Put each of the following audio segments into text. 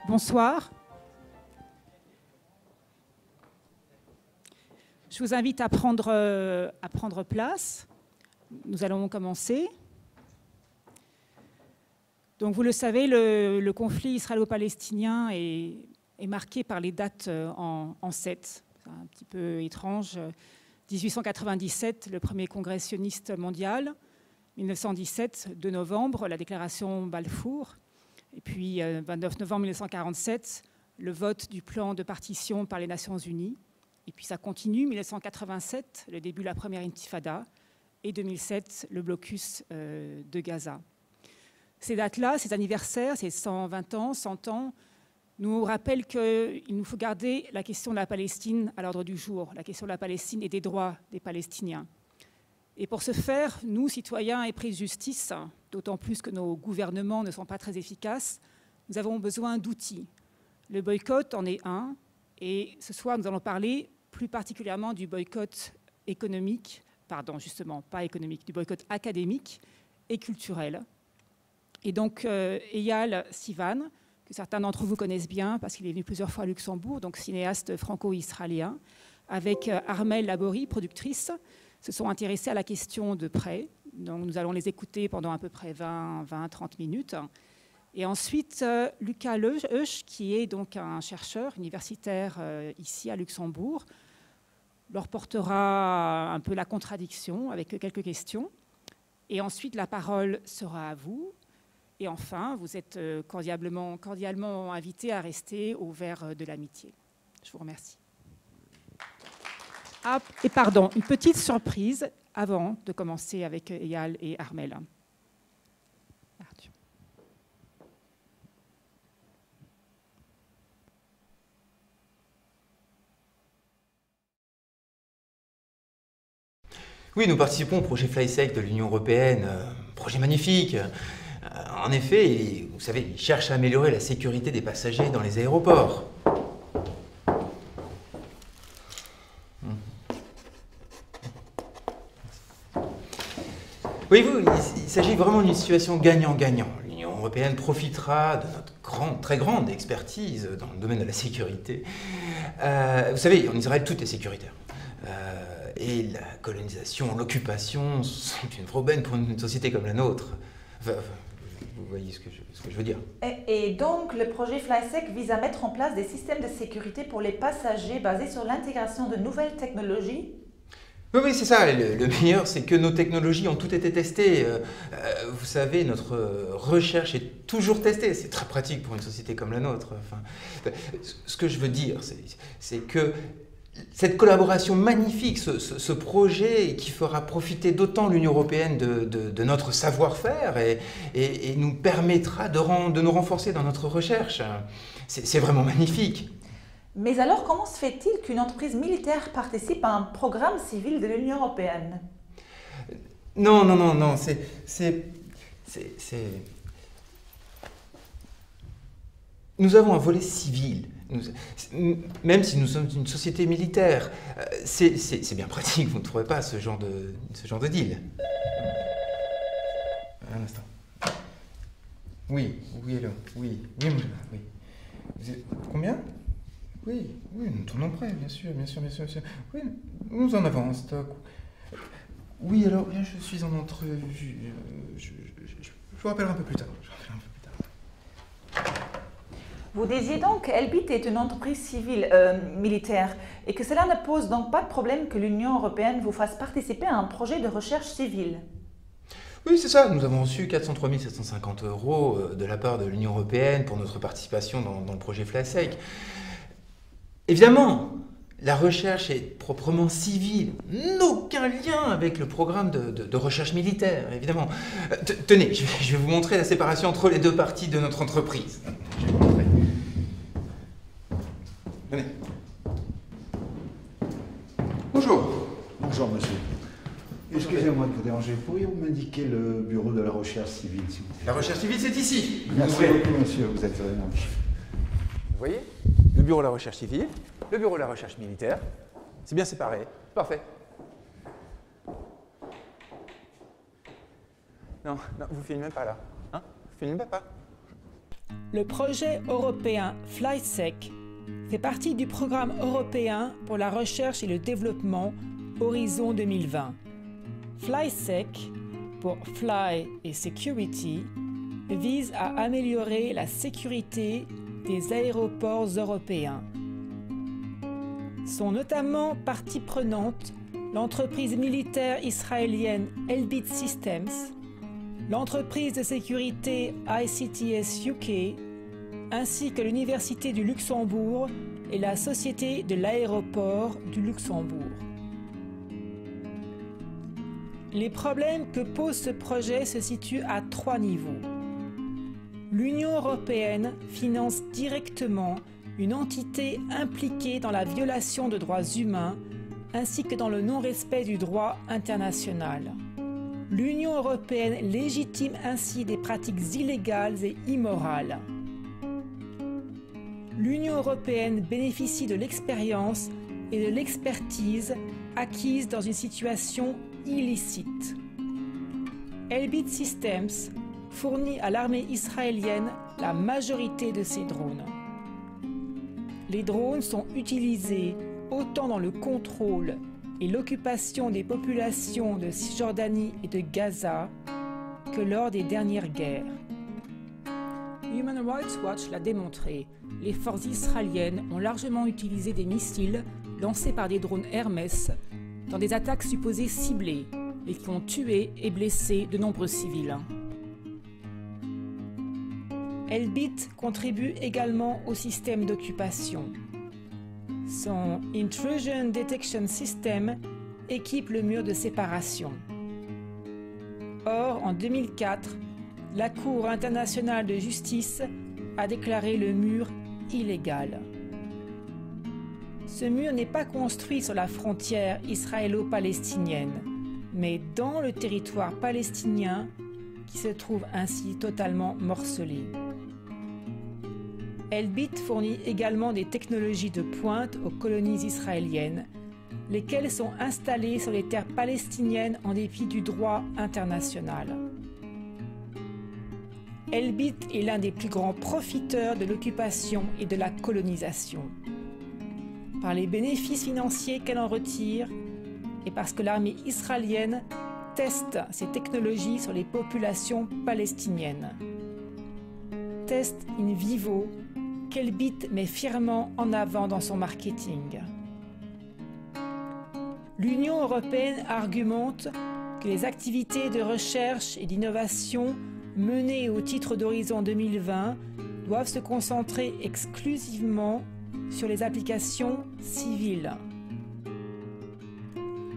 Bonsoir. Je vous invite à prendre place. Nous allons commencer. Donc, vous le savez, le conflit israélo-palestinien est marqué par les dates en 7. C'est un petit peu étrange. 1897, le premier congrès sioniste mondial. 1917, 2 novembre, la déclaration Balfour. Et puis, 29 novembre 1947, le vote du plan de partition par les Nations Unies. Et puis, ça continue, 1987, le début de la première intifada. Et 2007, le blocus de Gaza. Ces dates-là, ces anniversaires, ces 120 ans, 100 ans, nous rappellent qu'il nous faut garder la question de la Palestine à l'ordre du jour, la question de la Palestine et des droits des Palestiniens. Et pour ce faire, nous, citoyens épris de justice, d'autant plus que nos gouvernements ne sont pas très efficaces, nous avons besoin d'outils. Le boycott en est un, et ce soir, nous allons parler plus particulièrement du boycott économique, pardon, justement, pas économique, du boycott académique et culturel. Et donc, Eyal Sivan, que certains d'entre vous connaissent bien, parce qu'il est venu plusieurs fois à Luxembourg, donc cinéaste franco-israélien, avec Armelle Laborie, productrice, se sont intéressés à la question de près. Donc, nous allons les écouter pendant à peu près 20-30 minutes. Et ensuite, Lucas Leusch, qui est donc un chercheur universitaire ici à Luxembourg, leur portera un peu la contradiction avec quelques questions. Et ensuite, la parole sera à vous. Et enfin, vous êtes cordialement invités à rester au verre de l'amitié. Je vous remercie. Ah, et pardon, une petite surprise avant de commencer avec Eyal et Armelle. Oui, nous participons au projet FlySec de l'Union européenne, projet magnifique. En effet, vous savez, il cherche à améliorer la sécurité des passagers dans les aéroports. Voyez-vous, il s'agit vraiment d'une situation gagnant-gagnant. L'Union européenne profitera de notre très grande expertise dans le domaine de la sécurité. Vous savez, en Israël, tout est sécuritaire. Et la colonisation, l'occupation sont une vraie aubaine pour une société comme la nôtre. Enfin, vous voyez ce que je veux dire. Et donc, le projet FlySec vise à mettre en place des systèmes de sécurité pour les passagers basés sur l'intégration de nouvelles technologies? Oui, c'est ça. Le meilleur, c'est que nos technologies ont toutes été testées. Vous savez, notre recherche est toujours testée. C'est très pratique pour une société comme la nôtre. Enfin, ce que je veux dire, c'est que cette collaboration magnifique, ce projet qui fera profiter d'autant l'Union européenne de notre savoir-faire et nous permettra de nous renforcer dans notre recherche. C'est vraiment magnifique. Mais alors, comment se fait-il qu'une entreprise militaire participe à un programme civil de l'Union européenne? Non, Nous avons un volet civil. Même si nous sommes une société militaire, c'est bien pratique, vous ne trouvez pas ce genre de deal? Un instant. Oui, allô, oui. Vous êtes combien? Oui, nous tournons prêt, bien sûr. Oui, nous en avons en stock. Oui, alors, bien, je suis en entrevue. Je vous rappellerai un peu plus tard. Vous disiez donc qu'Elbit est une entreprise civile militaire et que cela ne pose donc pas de problème que l'Union européenne vous fasse participer à un projet de recherche civile? Oui, c'est ça. Nous avons reçu 403 750 € de la part de l'Union européenne pour notre participation dans le projet FlySec. Évidemment, la recherche est proprement civile, aucun lien avec le programme de recherche militaire, évidemment. Tenez, je vais vous montrer la séparation entre les deux parties de notre entreprise. Je vais vous montrer. Venez. Bonjour. Bonjour, monsieur. Excusez-moi de vous déranger. Pourriez-vous m'indiquer le bureau de la recherche civile, s'il vous plaît? La recherche civile, c'est ici. Merci beaucoup, monsieur. Vous êtes vraiment... Vous voyez? Le bureau de la recherche civile, le bureau de la recherche militaire. C'est bien séparé. Parfait. Non, vous filmez pas là. Hein? Vous filmez pas. Le projet européen FlySec fait partie du programme européen pour la recherche et le développement Horizon 2020. FlySec, pour Fly et Security, vise à améliorer la sécurité des aéroports européens. Sont notamment partie prenante l'entreprise militaire israélienne Elbit Systems, l'entreprise de sécurité ICTS UK, ainsi que l'Université du Luxembourg et la Société de l'aéroport du Luxembourg. Les problèmes que pose ce projet se situent à 3 niveaux. L'Union européenne finance directement une entité impliquée dans la violation de droits humains ainsi que dans le non-respect du droit international. L'Union européenne légitime ainsi des pratiques illégales et immorales. L'Union européenne bénéficie de l'expérience et de l'expertise acquises dans une situation illicite. Elbit Systems fournit à l'armée israélienne la majorité de ses drones. Les drones sont utilisés autant dans le contrôle et l'occupation des populations de Cisjordanie et de Gaza que lors des dernières guerres. Human Rights Watch l'a démontré, les forces israéliennes ont largement utilisé des missiles lancés par des drones Hermès dans des attaques supposées ciblées et qui ont tué et blessé de nombreux civils. Elbit contribue également au système d'occupation. Son Intrusion Detection System équipe le mur de séparation. Or, en 2004, la Cour internationale de justice a déclaré le mur illégal. Ce mur n'est pas construit sur la frontière israélo-palestinienne, mais dans le territoire palestinien qui se trouve ainsi totalement morcelé. Elbit fournit également des technologies de pointe aux colonies israéliennes, lesquelles sont installées sur les terres palestiniennes en dépit du droit international. Elbit est l'un des plus grands profiteurs de l'occupation et de la colonisation. Par les bénéfices financiers qu'elle en retire et parce que l'armée israélienne teste ces technologies sur les populations palestiniennes. Test in vivo qu'Elbit met fièrement en avant dans son marketing. L'Union européenne argumente que les activités de recherche et d'innovation menées au titre d'Horizon 2020 doivent se concentrer exclusivement sur les applications civiles.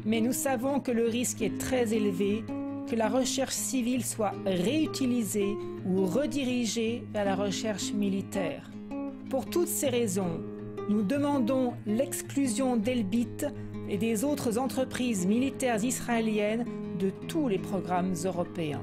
Mais nous savons que le risque est très élevé que la recherche civile soit réutilisée ou redirigée vers la recherche militaire. Pour toutes ces raisons, nous demandons l'exclusion d'Elbit et des autres entreprises militaires israéliennes de tous les programmes européens.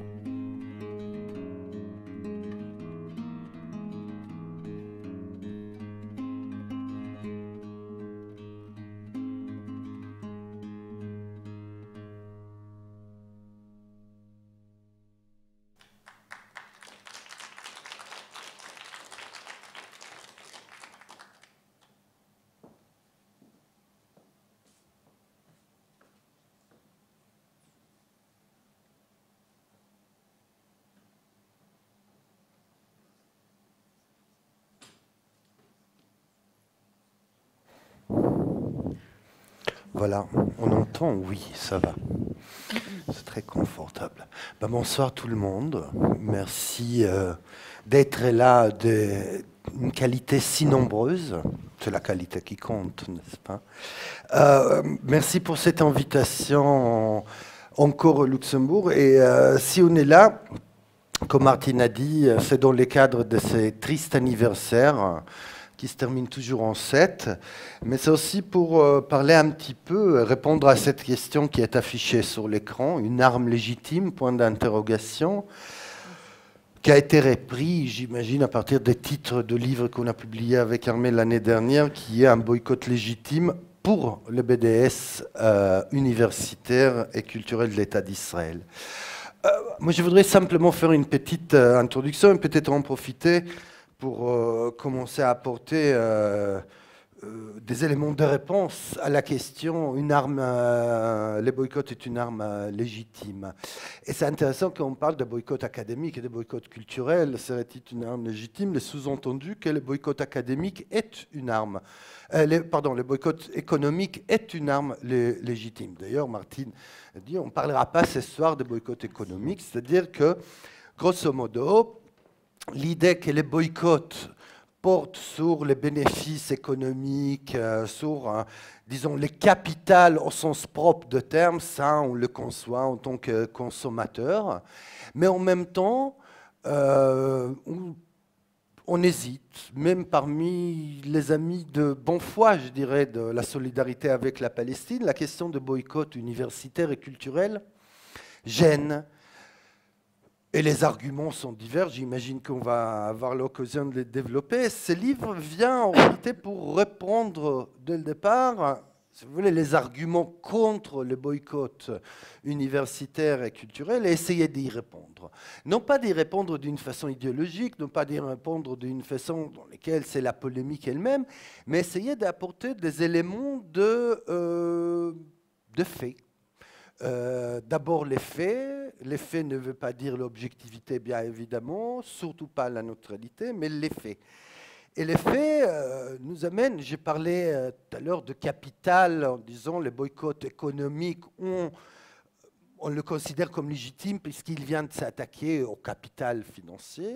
Voilà, on entend, oui, ça va. C'est très confortable. Bonsoir tout le monde. Merci d'être là d'une qualité si nombreuse. C'est la qualité qui compte, n'est-ce pas? Merci pour cette invitation encore au Luxembourg. Et si on est là, comme Martine a dit, c'est dans le cadre de ces tristes anniversaires qui se termine toujours en 7, mais c'est aussi pour parler un petit peu, répondre à cette question qui est affichée sur l'écran, une arme légitime, point d'interrogation, qui a été repris, j'imagine, à partir des titres de livres qu'on a publiés avec Armel l'année dernière, qui est un boycott légitime pour le BDS universitaire et culturel de l'État d'Israël. Moi, je voudrais simplement faire une petite introduction et peut-être en profiter pour commencer à apporter des éléments de réponse à la question, les boycotts est une arme légitime. Et c'est intéressant quand on parle de boycott académique et de boycott culturel, serait-il une arme légitime? Le sous-entendu que le boycott académique est une arme, le boycott économique est une arme légitime. D'ailleurs, Martine dit, on ne parlera pas ce soir de boycott économique, c'est-à-dire que, grosso modo, l'idée que les boycotts portent sur les bénéfices économiques, sur, disons, les capitales au sens propre de terme, ça, on le conçoit en tant que consommateur. Mais en même temps, on hésite, même parmi les amis de bonne foi, je dirais, de la solidarité avec la Palestine, la question de boycott universitaire et culturel gêne. Et les arguments sont divers, j'imagine qu'on va avoir l'occasion de les développer. Ce livre vient en réalité pour répondre dès le départ, si vous voulez, les arguments contre le boycott universitaire et culturel et essayer d'y répondre. Non pas d'y répondre d'une façon idéologique, non pas d'y répondre d'une façon dans laquelle c'est la polémique elle-même, mais essayer d'apporter des éléments de faits. D'abord les faits. Les faits ne veut pas dire l'objectivité, bien évidemment, surtout pas la neutralité, mais les faits. Et les faits nous amènent, j'ai parlé tout à l'heure de capital en disant le boycott économique, on le considère comme légitime puisqu'il vient de s'attaquer au capital financier.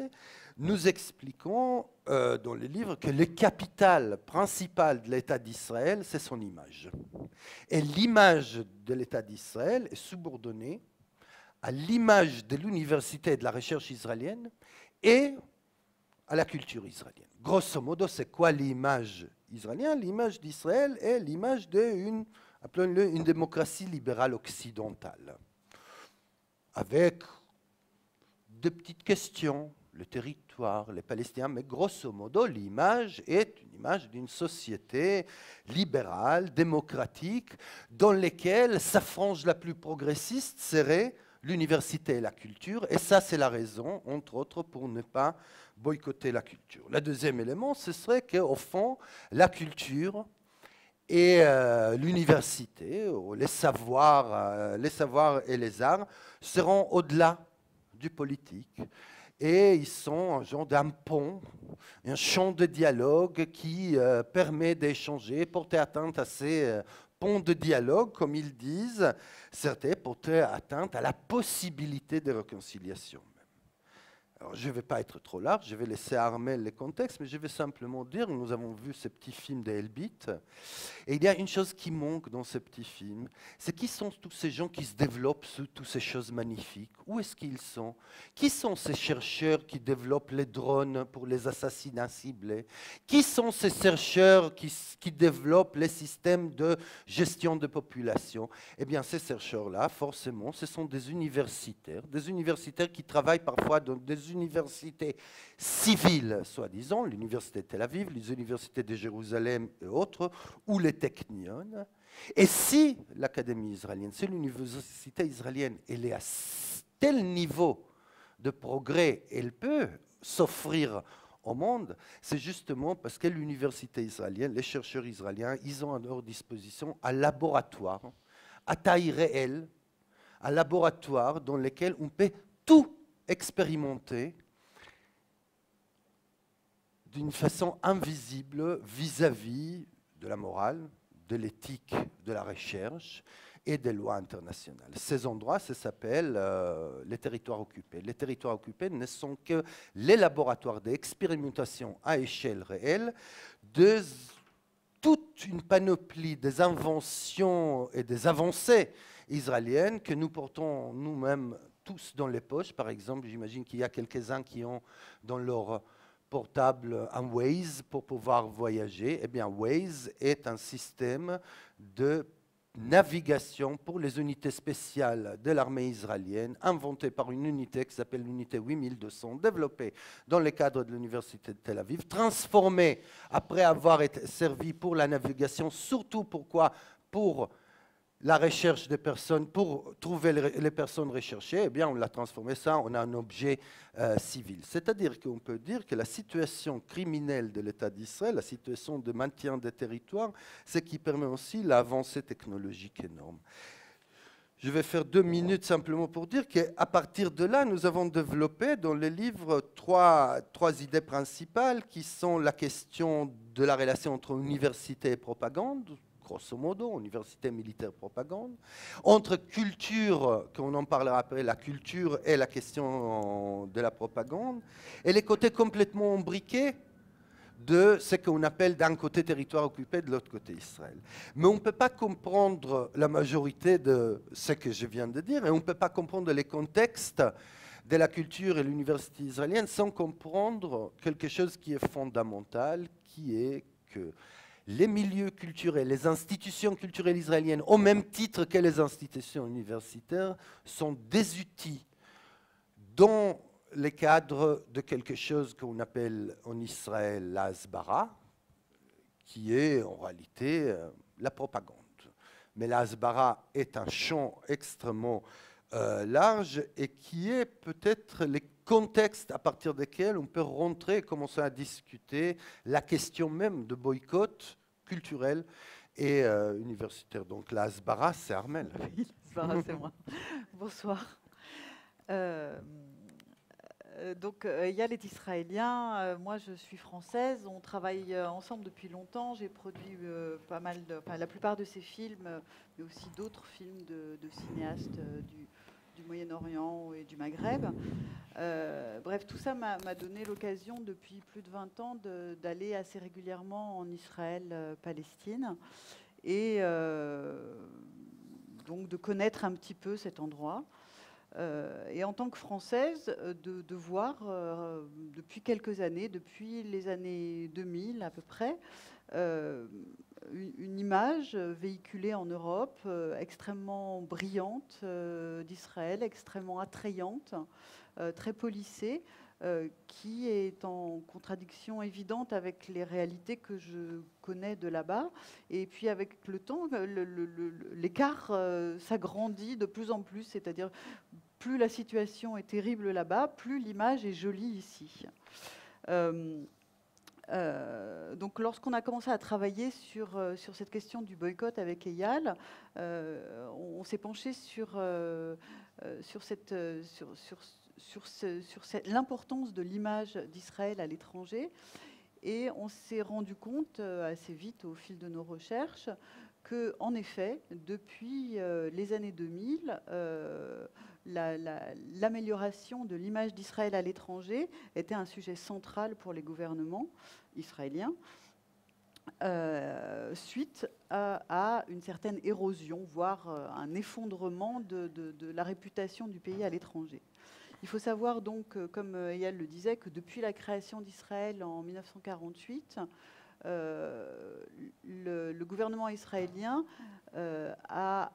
Nous expliquons dans le livre que le capital principal de l'État d'Israël, c'est son image. Et l'image de l'État d'Israël est subordonnée à l'image de l'université et de la recherche israélienne et à la culture israélienne. Grosso modo, c'est quoi l'image israélienne? L'image d'Israël est l'image d'une, appelons-le, une démocratie libérale occidentale, avec de petites questions, le territoire, les Palestiniens, mais grosso modo, l'image est une image d'une société libérale, démocratique, dans laquelle sa frange la plus progressiste serait l'université et la culture, et ça, c'est la raison, entre autres, pour ne pas boycotter la culture. Le deuxième élément, ce serait qu'au fond, la culture et l'université, les savoirs et les arts, seront au-delà du politique. Et ils sont un genre d'un pont, un champ de dialogue qui permet d'échanger, porter atteinte à ces ponts de dialogue, comme ils disent, certains porter atteinte à la possibilité de réconciliation. Alors, je ne vais pas être trop large, je vais laisser Armel les contextes, mais je vais simplement dire, nous avons vu ce petit film d'Elbit, et il y a une chose qui manque dans ce petit film, c'est qui sont tous ces gens qui se développent sous toutes ces choses magnifiques? Où est-ce qu'ils sont? Qui sont ces chercheurs qui développent les drones pour les assassinats ciblés? Qui sont ces chercheurs qui développent les systèmes de gestion de population? Eh bien, ces chercheurs-là, forcément, ce sont des universitaires qui travaillent parfois dans des universités civiles, soi-disant, l'université de Tel Aviv, les universités de Jérusalem et autres, ou les technions. Et si l'Académie israélienne, si l'université israélienne, elle est à tel niveau de progrès, elle peut s'offrir au monde, c'est justement parce que l'université israélienne, les chercheurs israéliens, ils ont à leur disposition un laboratoire à taille réelle, un laboratoire dans lequel on peut tout expérimenter d'une façon invisible vis-à-vis de la morale, de l'éthique, de la recherche et des lois internationales. Ces endroits, ça s'appelle les territoires occupés. Les territoires occupés ne sont que les laboratoires d'expérimentation à échelle réelle de toute une panoplie des inventions et des avancées israéliennes que nous portons nous-mêmes tous dans les poches. Par exemple, j'imagine qu'il y a quelques-uns qui ont dans leur portable un Waze pour pouvoir voyager. Eh bien, Waze est un système de navigation pour les unités spéciales de l'armée israélienne, inventé par une unité qui s'appelle l'unité 8200, développée dans le cadre de l'université de Tel Aviv, transformée après avoir été servie pour la navigation, surtout pourquoi? Pour la recherche des personnes, pour trouver les personnes recherchées, eh bien, on l'a transformé ça en un objet civil. C'est-à-dire qu'on peut dire que la situation criminelle de l'État d'Israël, la situation de maintien des territoires, c'est qui permet aussi l'avancée technologique énorme. Je vais faire 2 minutes simplement pour dire qu'à partir de là, nous avons développé dans le livre trois idées principales qui sont la question de la relation entre université et propagande, grosso modo, université militaire propagande, entre culture, qu'on en parlera après, la culture et la question de la propagande, et les côtés complètement imbriqués de ce qu'on appelle d'un côté territoire occupé, de l'autre côté Israël. Mais on ne peut pas comprendre la majorité de ce que je viens de dire, et on ne peut pas comprendre les contextes de la culture et l'université israélienne sans comprendre quelque chose qui est fondamental, qui est que les milieux culturels, les institutions culturelles israéliennes, au même titre que les institutions universitaires, sont des outils dans les cadres de quelque chose qu'on appelle en Israël la hasbara, qui est en réalité la propagande. Mais la hasbara est un champ extrêmement large et qui est peut-être les contextes à partir desquels on peut rentrer et commencer à discuter la question même de boycott culturel et universitaire. Donc la hasbara, c'est Armel. Oui, Hasbara, c'est moi. Bonsoir. Donc, Eyal est israélien, moi je suis française, on travaille ensemble depuis longtemps, j'ai produit la plupart de ses films, mais aussi d'autres films de cinéastes du Moyen-Orient et du Maghreb. Bref, tout ça m'a donné l'occasion depuis plus de 20 ans d'aller assez régulièrement en Israël-Palestine et donc de connaître un petit peu cet endroit. Et en tant que Française, de voir depuis quelques années, depuis les années 2000 à peu près, une image véhiculée en Europe extrêmement brillante d'Israël, extrêmement attrayante, très policée, qui est en contradiction évidente avec les réalités que je connais de là-bas. Et puis avec le temps, l'écart s'agrandit de plus en plus, c'est-à-dire plus la situation est terrible là-bas, plus l'image est jolie ici. Donc lorsqu'on a commencé à travailler sur cette question du boycott avec Eyal, on s'est penché sur l'importance de l'image d'Israël à l'étranger, et on s'est rendu compte assez vite au fil de nos recherches que, en effet, depuis les années 2000, l'amélioration de l'image d'Israël à l'étranger était un sujet central pour les gouvernements israéliens, suite à une certaine érosion, voire un effondrement de la réputation du pays à l'étranger. Il faut savoir donc, comme Eyal le disait, que depuis la création d'Israël en 1948, le gouvernement israélien a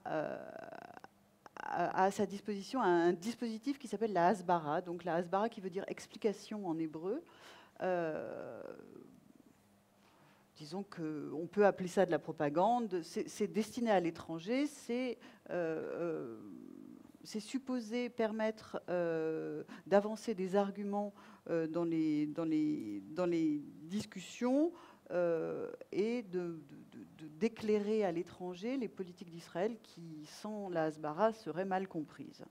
à sa disposition un dispositif qui s'appelle la hasbara. Donc la hasbara qui veut dire explication en hébreu. Disons qu'on peut appeler ça de la propagande. C'est destiné à l'étranger. C'est supposé permettre d'avancer des arguments dans les discussions et d'éclairer à l'étranger les politiques d'Israël qui, sans la hasbara, seraient mal comprises.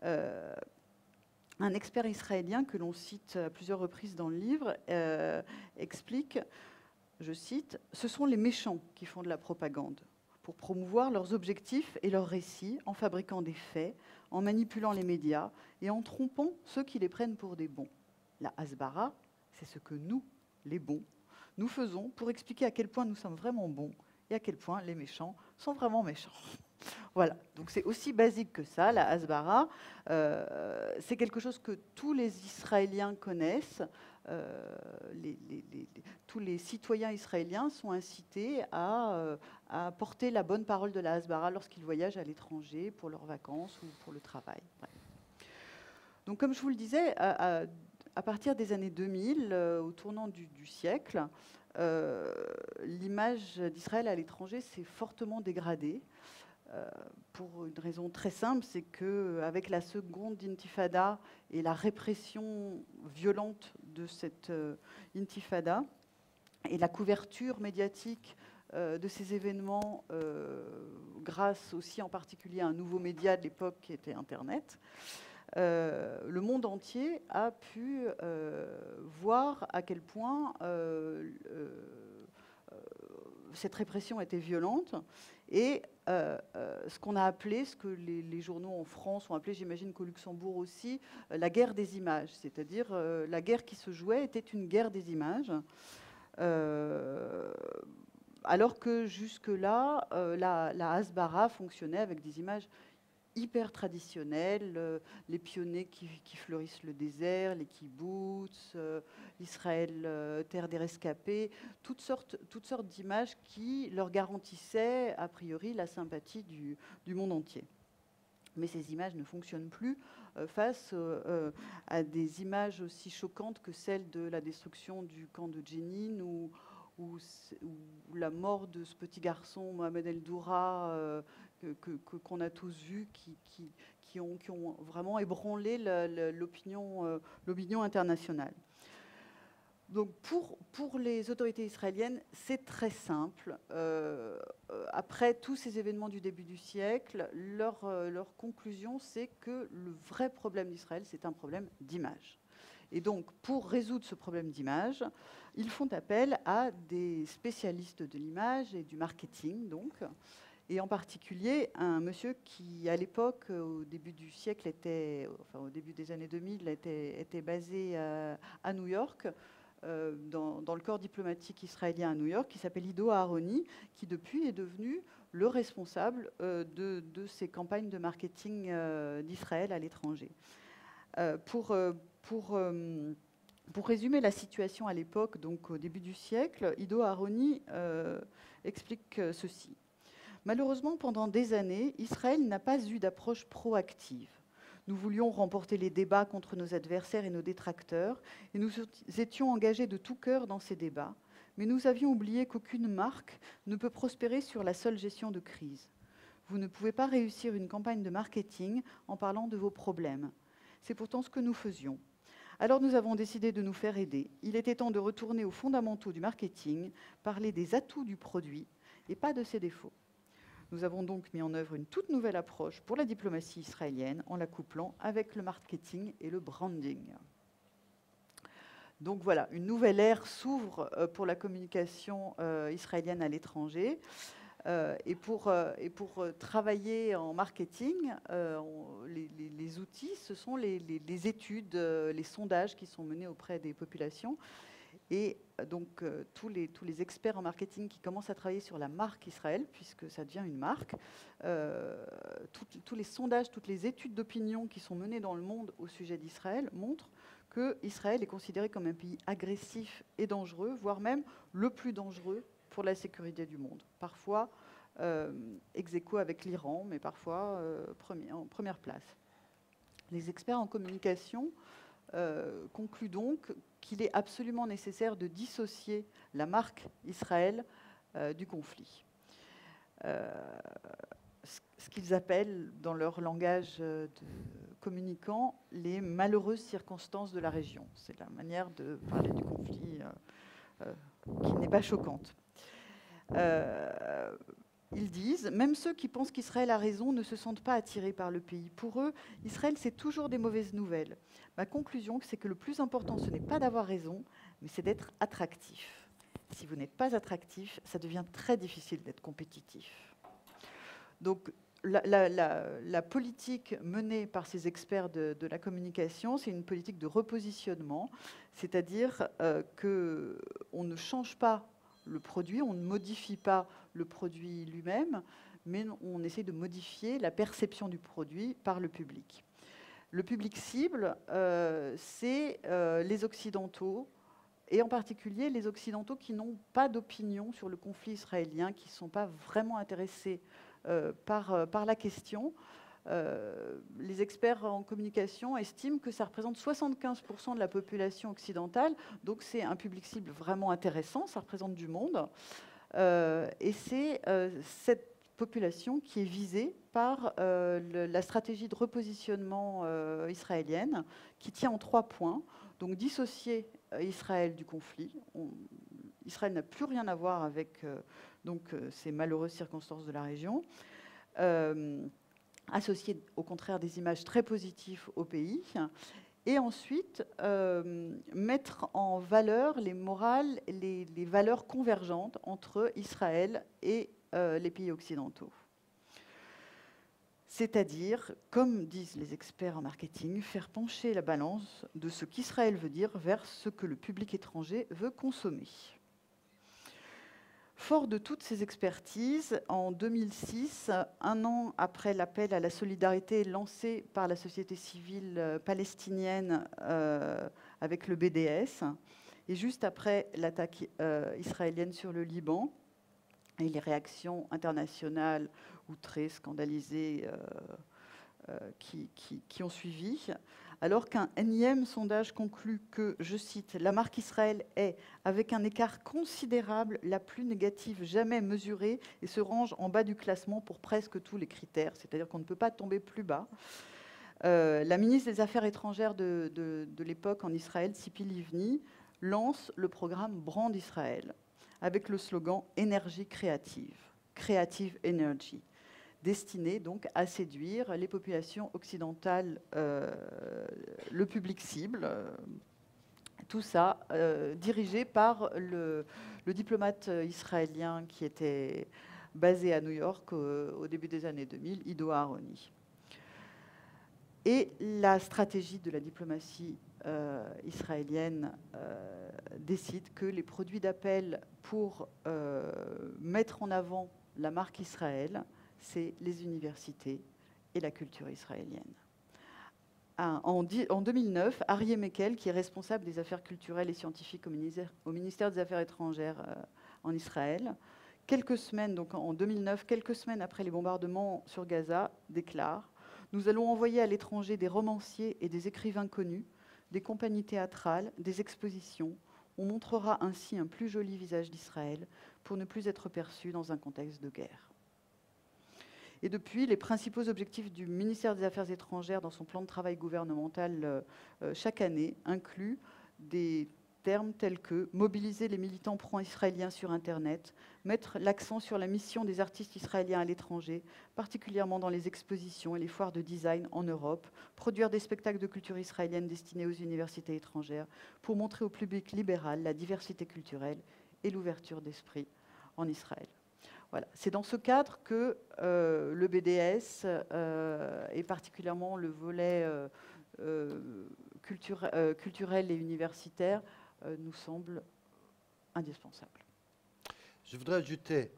Un expert israélien que l'on cite à plusieurs reprises dans le livre explique, je cite, « Ce sont les méchants qui font de la propagande pour promouvoir leurs objectifs et leurs récits en fabriquant des faits, en manipulant les médias et en trompant ceux qui les prennent pour des bons. La hasbara, c'est ce que nous, les bons, nous faisons pour expliquer à quel point nous sommes vraiment bons et à quel point les méchants sont vraiment méchants. » Voilà, donc c'est aussi basique que ça, la hasbara. C'est quelque chose que tous les Israéliens connaissent. Tous les citoyens israéliens sont incités à porter la bonne parole de la hasbara lorsqu'ils voyagent à l'étranger pour leurs vacances ou pour le travail. Ouais. Donc comme je vous le disais, à partir des années 2000, au tournant du siècle, l'image d'Israël à l'étranger s'est fortement dégradée. pour une raison très simple, c'est qu'avec la seconde intifada et la répression violente de cette intifada et la couverture médiatique de ces événements, grâce aussi en particulier à un nouveau média de l'époque qui était Internet, le monde entier a pu voir à quel point cette répression était violente et ce qu'on a appelé, ce que les journaux en France ont appelé, j'imagine qu'au Luxembourg aussi, la guerre des images. C'est-à-dire la guerre qui se jouait était une guerre des images. Alors que jusque-là, la Hasbara fonctionnait avec des images hyper traditionnelles, les pionniers qui fleurissent le désert, les kibbutz, Israël, terre des rescapés, toutes sortes d'images qui leur garantissaient a priori la sympathie du monde entier. Mais ces images ne fonctionnent plus face à des images aussi choquantes que celles de la destruction du camp de Jenin ou la mort de ce petit garçon, Mohamed El Doura, qu'on a tous vu, qui ont vraiment ébranlé l'opinion internationale. Donc pour les autorités israéliennes, c'est très simple. Après tous ces événements du début du siècle, leur conclusion, c'est que le vrai problème d'Israël, c'est un problème d'image. Et donc, pour résoudre ce problème d'image, ils font appel à des spécialistes de l'image et du marketing, donc, et en particulier un monsieur qui, à l'époque, au début du siècle, au début des années 2000, était basé à New York, dans le corps diplomatique israélien à New York, qui s'appelle Ido Aharoni, qui depuis est devenu le responsable de ces campagnes de marketing d'Israël à l'étranger. Pour résumer la situation à l'époque, donc au début du siècle, Ido Aharoni explique ceci. Malheureusement, pendant des années, Israël n'a pas eu d'approche proactive. Nous voulions remporter les débats contre nos adversaires et nos détracteurs, et nous étions engagés de tout cœur dans ces débats, mais nous avions oublié qu'aucune marque ne peut prospérer sur la seule gestion de crise. Vous ne pouvez pas réussir une campagne de marketing en parlant de vos problèmes. C'est pourtant ce que nous faisions. Alors nous avons décidé de nous faire aider. Il était temps de retourner aux fondamentaux du marketing, parler des atouts du produit et pas de ses défauts. Nous avons donc mis en œuvre une toute nouvelle approche pour la diplomatie israélienne en la couplant avec le marketing et le branding. Donc voilà, une nouvelle ère s'ouvre pour la communication israélienne à l'étranger. Et pour travailler en marketing, les outils, ce sont les études, les sondages qui sont menés auprès des populations. Et donc tous les experts en marketing qui commencent à travailler sur la marque Israël, puisque ça devient une marque, tous les sondages, toutes les études d'opinion qui sont menées dans le monde au sujet d'Israël montrent que Israël est considéré comme un pays agressif et dangereux, voire même le plus dangereux pour la sécurité du monde. Parfois ex aequo avec l'Iran, mais parfois en première place. Les experts en communication concluent donc qu'il est absolument nécessaire de dissocier la marque Israël du conflit. Ce qu'ils appellent, dans leur langage de communicant, les malheureuses circonstances de la région. C'est la manière de parler du conflit qui n'est pas choquante. Ils disent, même ceux qui pensent qu'Israël a raison ne se sentent pas attirés par le pays. Pour eux, Israël, c'est toujours des mauvaises nouvelles. Ma conclusion, c'est que le plus important, ce n'est pas d'avoir raison, mais c'est d'être attractif. Si vous n'êtes pas attractif, ça devient très difficile d'être compétitif. Donc, la politique menée par ces experts de la communication, c'est une politique de repositionnement, c'est-à-dire qu'on ne change pas le produit, on ne modifie pas le produit lui-même, mais on essaie de modifier la perception du produit par le public. Le public cible, c'est les Occidentaux, et en particulier les Occidentaux qui n'ont pas d'opinion sur le conflit israélien, qui ne sont pas vraiment intéressés par la question. Les experts en communication estiment que ça représente 75% de la population occidentale, donc c'est un public cible vraiment intéressant, ça représente du monde. Et c'est cette population qui est visée par la stratégie de repositionnement israélienne, qui tient en 3 points. Donc dissocier Israël du conflit. Israël n'a plus rien à voir avec ces maléreuse circonstances de la région. Associer au contraire des images très positives au pays. Et ensuite, mettre en valeur les morales, les valeurs convergentes entre Israël et les pays occidentaux. C'est-à-dire, comme disent les experts en marketing, faire pencher la balance de ce qu'Israël veut dire vers ce que le public étranger veut consommer. Fort de toutes ces expertises, en 2006, un an après l'appel à la solidarité lancé par la société civile palestinienne avec le BDS, et juste après l'attaque israélienne sur le Liban, et les réactions internationales outrées, scandalisées qui ont suivi, alors qu'un énième sondage conclut que, je cite, « la marque Israël est, avec un écart considérable, la plus négative jamais mesurée et se range en bas du classement pour presque tous les critères », c'est-à-dire qu'on ne peut pas tomber plus bas. La ministre des Affaires étrangères de l'époque en Israël, Tzipi Livni, lance le programme Brand Israël, avec le slogan « Énergie créative »,« Creative Energy », destiné donc à séduire les populations occidentales, le public cible. Tout ça dirigé par le diplomate israélien qui était basé à New York au début des années 2000, Ido Aharoni. Et la stratégie de la diplomatie israélienne décide que les produits d'appel pour mettre en avant la marque Israël, c'est les universités et la culture israélienne. En 2009, Aryeh Mekel, qui est responsable des affaires culturelles et scientifiques au ministère des Affaires étrangères en Israël, quelques semaines, donc en 2009, quelques semaines après les bombardements sur Gaza, déclare « Nous allons envoyer à l'étranger des romanciers et des écrivains connus, des compagnies théâtrales, des expositions. On montrera ainsi un plus joli visage d'Israël pour ne plus être perçu dans un contexte de guerre. » Et depuis, les principaux objectifs du ministère des Affaires étrangères dans son plan de travail gouvernemental chaque année incluent des termes tels que mobiliser les militants pro-israéliens sur Internet, mettre l'accent sur la mission des artistes israéliens à l'étranger, particulièrement dans les expositions et les foires de design en Europe, produire des spectacles de culture israélienne destinés aux universités étrangères pour montrer au public libéral la diversité culturelle et l'ouverture d'esprit en Israël. Voilà. C'est dans ce cadre que le BDS, et particulièrement le volet culturel et universitaire, nous semble indispensable. Je voudrais ajouter,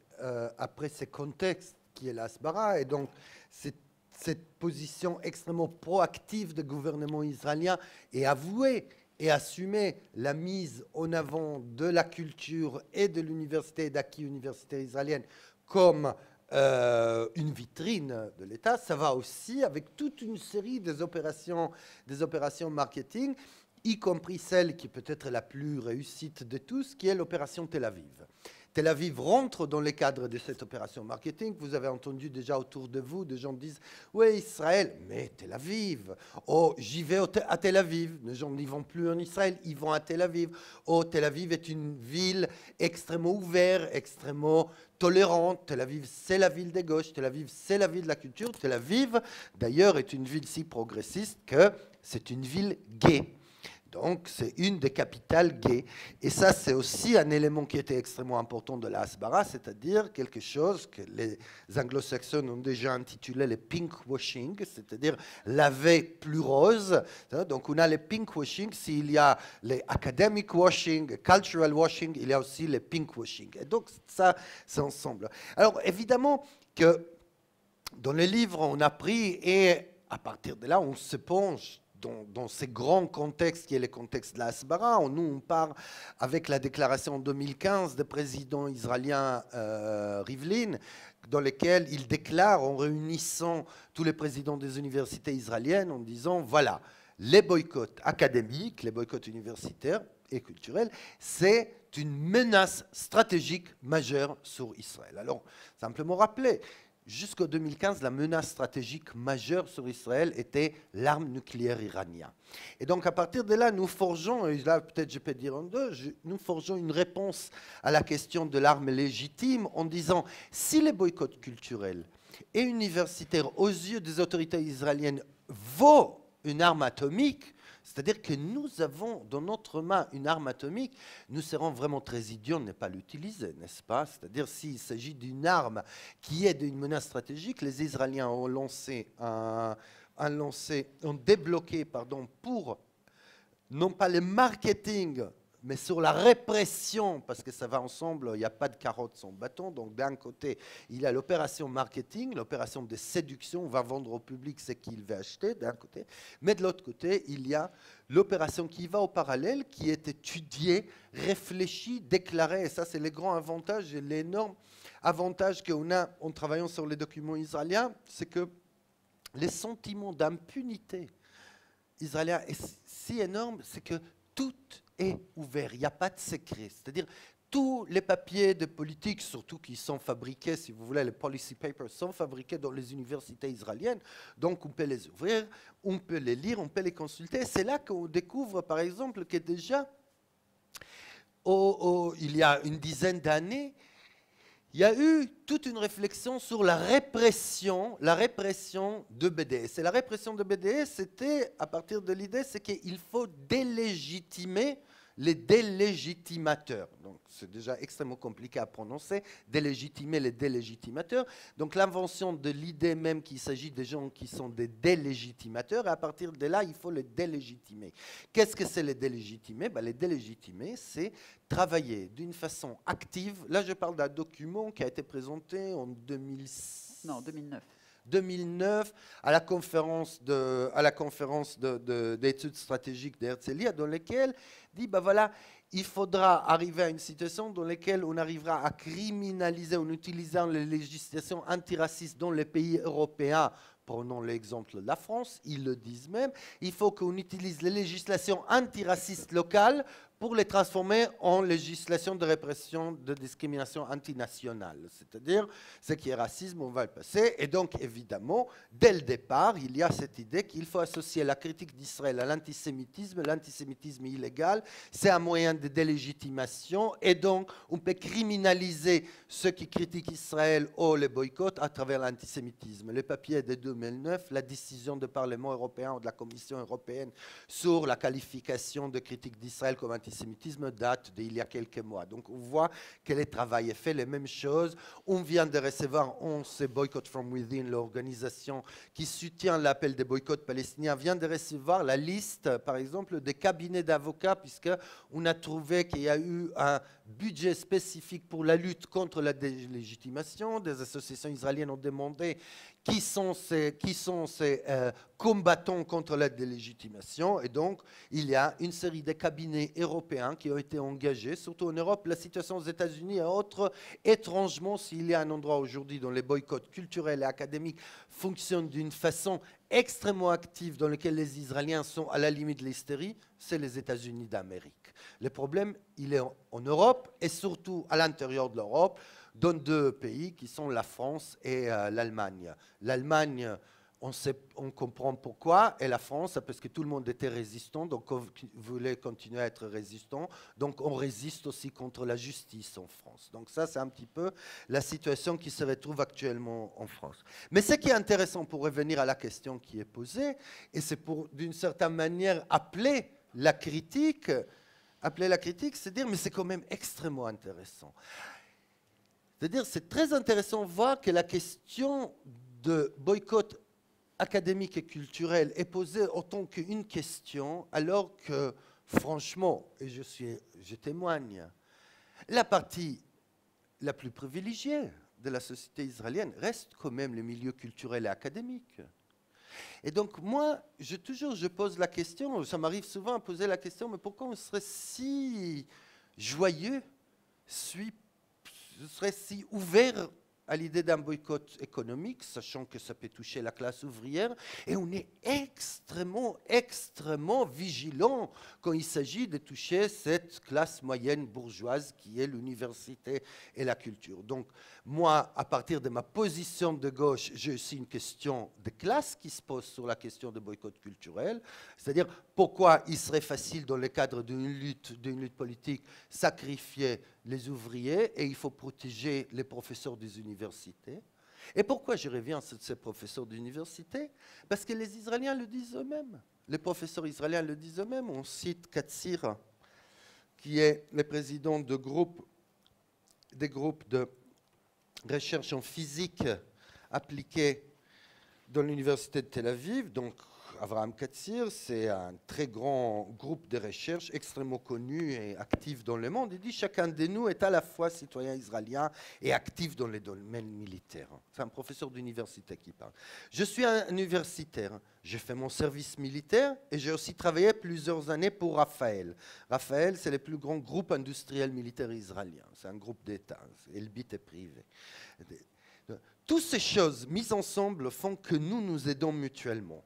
après ce contexte qui est l'Asbara, et donc cette position extrêmement proactive du gouvernement israélien, et avouer et assumer la mise en avant de la culture et de l'université et d'acquis universitaire israélienne comme une vitrine de l'État, ça va aussi avec toute une série des opérations marketing, y compris celle qui peut être la plus réussite de tous, qui est l'opération Tel Aviv. Tel Aviv rentre dans le cadre de cette opération marketing. Vous avez entendu déjà autour de vous, des gens disent « Oui, Israël, mais Tel Aviv. Oh, j'y vais à Tel Aviv. » Les gens n'y vont plus en Israël, ils vont à Tel Aviv. Oh, Tel Aviv est une ville extrêmement ouverte, extrêmement tolérante. Tel Aviv, c'est la ville des gauches. Tel Aviv, c'est la ville de la culture. Tel Aviv, d'ailleurs, est une ville si progressiste que c'est une ville gay. Donc, c'est une des capitales gays. Et ça, c'est aussi un élément qui était extrêmement important de la Hasbara, c'est-à-dire quelque chose que les anglo-saxons ont déjà intitulé le pink-washing, c'est-à-dire laver plus rose. Donc, on a le pink-washing, s'il y a les academic washing, cultural washing, il y a aussi le pink-washing. Et donc, ça, c'est ensemble. Alors, évidemment que dans les livres, on a pris, et à partir de là, on se penche dans ces grands contextes qui est le contexte de la Hasbara. Nous, on part avec la déclaration en 2015 du président israélien Rivlin, dans lequel il déclare, en réunissant tous les présidents des universités israéliennes, en disant, voilà, les boycotts académiques, les boycotts universitaires et culturels, c'est une menace stratégique majeure sur Israël. Alors, simplement rappeler, jusqu'en 2015, la menace stratégique majeure sur Israël était l'arme nucléaire iranienne. Et donc, à partir de là, nous forgeons, et là, peut-être je peux dire en deux, nous forgeons une réponse à la question de l'arme légitime en disant, si les boycotts culturels et universitaires, aux yeux des autorités israéliennes, vaut une arme atomique, c'est-à-dire que nous avons dans notre main une arme atomique, nous serons vraiment très idiots de ne pas l'utiliser, n'est-ce pas? C'est-à-dire s'il s'agit d'une arme qui est d'une menace stratégique, les Israéliens ont débloqué pour, non pas le marketing, mais sur la répression, parce que ça va ensemble, il n'y a pas de carotte sans bâton. Donc d'un côté, il y a l'opération marketing, l'opération de séduction, on va vendre au public ce qu'il veut acheter, d'un côté. Mais de l'autre côté, il y a l'opération qui va au parallèle, qui est étudiée, réfléchie, déclarée. Et ça, c'est le grand avantage et l'énorme avantage qu'on a en travaillant sur les documents israéliens, c'est que les sentiments d'impunité israéliens est si énorme, c'est que tout est ouvert, il n'y a pas de secret. C'est-à-dire, tous les papiers de politique, surtout qui sont fabriqués, si vous voulez, les policy papers, sont fabriqués dans les universités israéliennes. Donc, on peut les ouvrir, on peut les lire, on peut les consulter. C'est là qu'on découvre, par exemple, que déjà, il y a une dizaine d'années, il y a eu toute une réflexion sur la répression de BDS. Et la répression de BDS, c'était, à partir de l'idée, c'est qu'il faut délégitimer les délégitimateurs. Donc, c'est déjà extrêmement compliqué à prononcer, délégitimer les délégitimateurs. Donc, l'invention de l'idée même qu'il s'agit des gens qui sont des délégitimateurs, et à partir de là, il faut les délégitimer. Qu'est-ce que c'est les délégitimer? Les délégitimer, c'est travailler d'une façon active. Là, je parle d'un document qui a été présenté en 2009 à la conférence d'études stratégiques d'Herzliya, dans laquelle dit, il faudra arriver à une situation dans laquelle on arrivera à criminaliser en utilisant les législations antiracistes dans les pays européens. Prenons l'exemple de la France, ils le disent même, il faut qu'on utilise les législations antiracistes locales pour les transformer en législation de répression de discrimination antinationale. C'est-à-dire, ce qui est racisme, on va le passer. Et donc, évidemment, dès le départ, il y a cette idée qu'il faut associer la critique d'Israël à l'antisémitisme. L'antisémitisme illégal, c'est un moyen de délégitimation. Et donc, on peut criminaliser ceux qui critiquent Israël ou les boycotts à travers l'antisémitisme. Le papier de 2009, la décision du Parlement européen ou de la Commission européenne sur la qualification de critique d'Israël comme antisémitisme date d'il y a quelques mois. Donc on voit que le travail est fait, les mêmes choses. On vient de recevoir, c'est Boycott from Within, l'organisation qui soutient l'appel des boycotts palestiniens, vient de recevoir la liste, par exemple, des cabinets d'avocats, puisqu'on a trouvé qu'il y a eu un budget spécifique pour la lutte contre la délégitimation. Des associations israéliennes ont demandé qui sont ces combattants contre la délégitimation. Et donc, il y a une série de cabinets européens qui ont été engagés, surtout en Europe. La situation aux États-Unis est autre. Étrangement, s'il y a un endroit aujourd'hui dont les boycotts culturels et académiques fonctionnent d'une façon extrêmement active, dans lequel les Israéliens sont à la limite de l'hystérie, c'est les États-Unis d'Amérique. Le problème, il est en Europe et surtout à l'intérieur de l'Europe, dans deux pays qui sont la France et l'Allemagne. L'Allemagne, on comprend pourquoi, et la France, parce que tout le monde était résistant, donc on voulait continuer à être résistant, donc on résiste aussi contre la justice en France. Donc ça, c'est un petit peu la situation qui se retrouve actuellement en France. Mais ce qui est intéressant pour revenir à la question qui est posée, et c'est pour, d'une certaine manière, appeler la critique, c'est dire, mais c'est quand même extrêmement intéressant. C'est-à-dire, c'est très intéressant de voir que la question de boycott académique et culturel est posée autant qu'une question, alors que, franchement, et je témoigne, la partie la plus privilégiée de la société israélienne reste quand même le milieu culturel et académique. Et donc, moi, je pose la question, ça m'arrive souvent à poser la question, mais pourquoi on serait si joyeux, serait si ouvert à l'idée d'un boycott économique, sachant que ça peut toucher la classe ouvrière, et on est extrêmement, extrêmement vigilant quand il s'agit de toucher cette classe moyenne bourgeoise qui est l'université et la culture. Donc, moi, à partir de ma position de gauche, j'ai aussi une question de classe qui se pose sur la question de boycott culturel, c'est-à-dire pourquoi il serait facile, dans le cadre d'une lutte politique, sacrifier les ouvriers et il faut protéger les professeurs des universités. Et pourquoi je reviens sur ces professeurs d'université? Parce que les Israéliens le disent eux-mêmes. Les professeurs israéliens le disent eux-mêmes. On cite Katsir, qui est le président des groupes de recherche en physique appliquée dans l'université de Tel Aviv. Donc, Avraham Katsir, c'est un très grand groupe de recherche extrêmement connu et actif dans le monde. Il dit chacun de nous est à la fois citoyen israélien et actif dans les domaines militaires. C'est un professeur d'université qui parle. Je suis un universitaire. J'ai fait mon service militaire et j'ai aussi travaillé plusieurs années pour Rafael. Rafael, c'est le plus grand groupe industriel militaire israélien. C'est un groupe d'État. Elbit est privé. Toutes ces choses mises ensemble font que nous nous aidons mutuellement.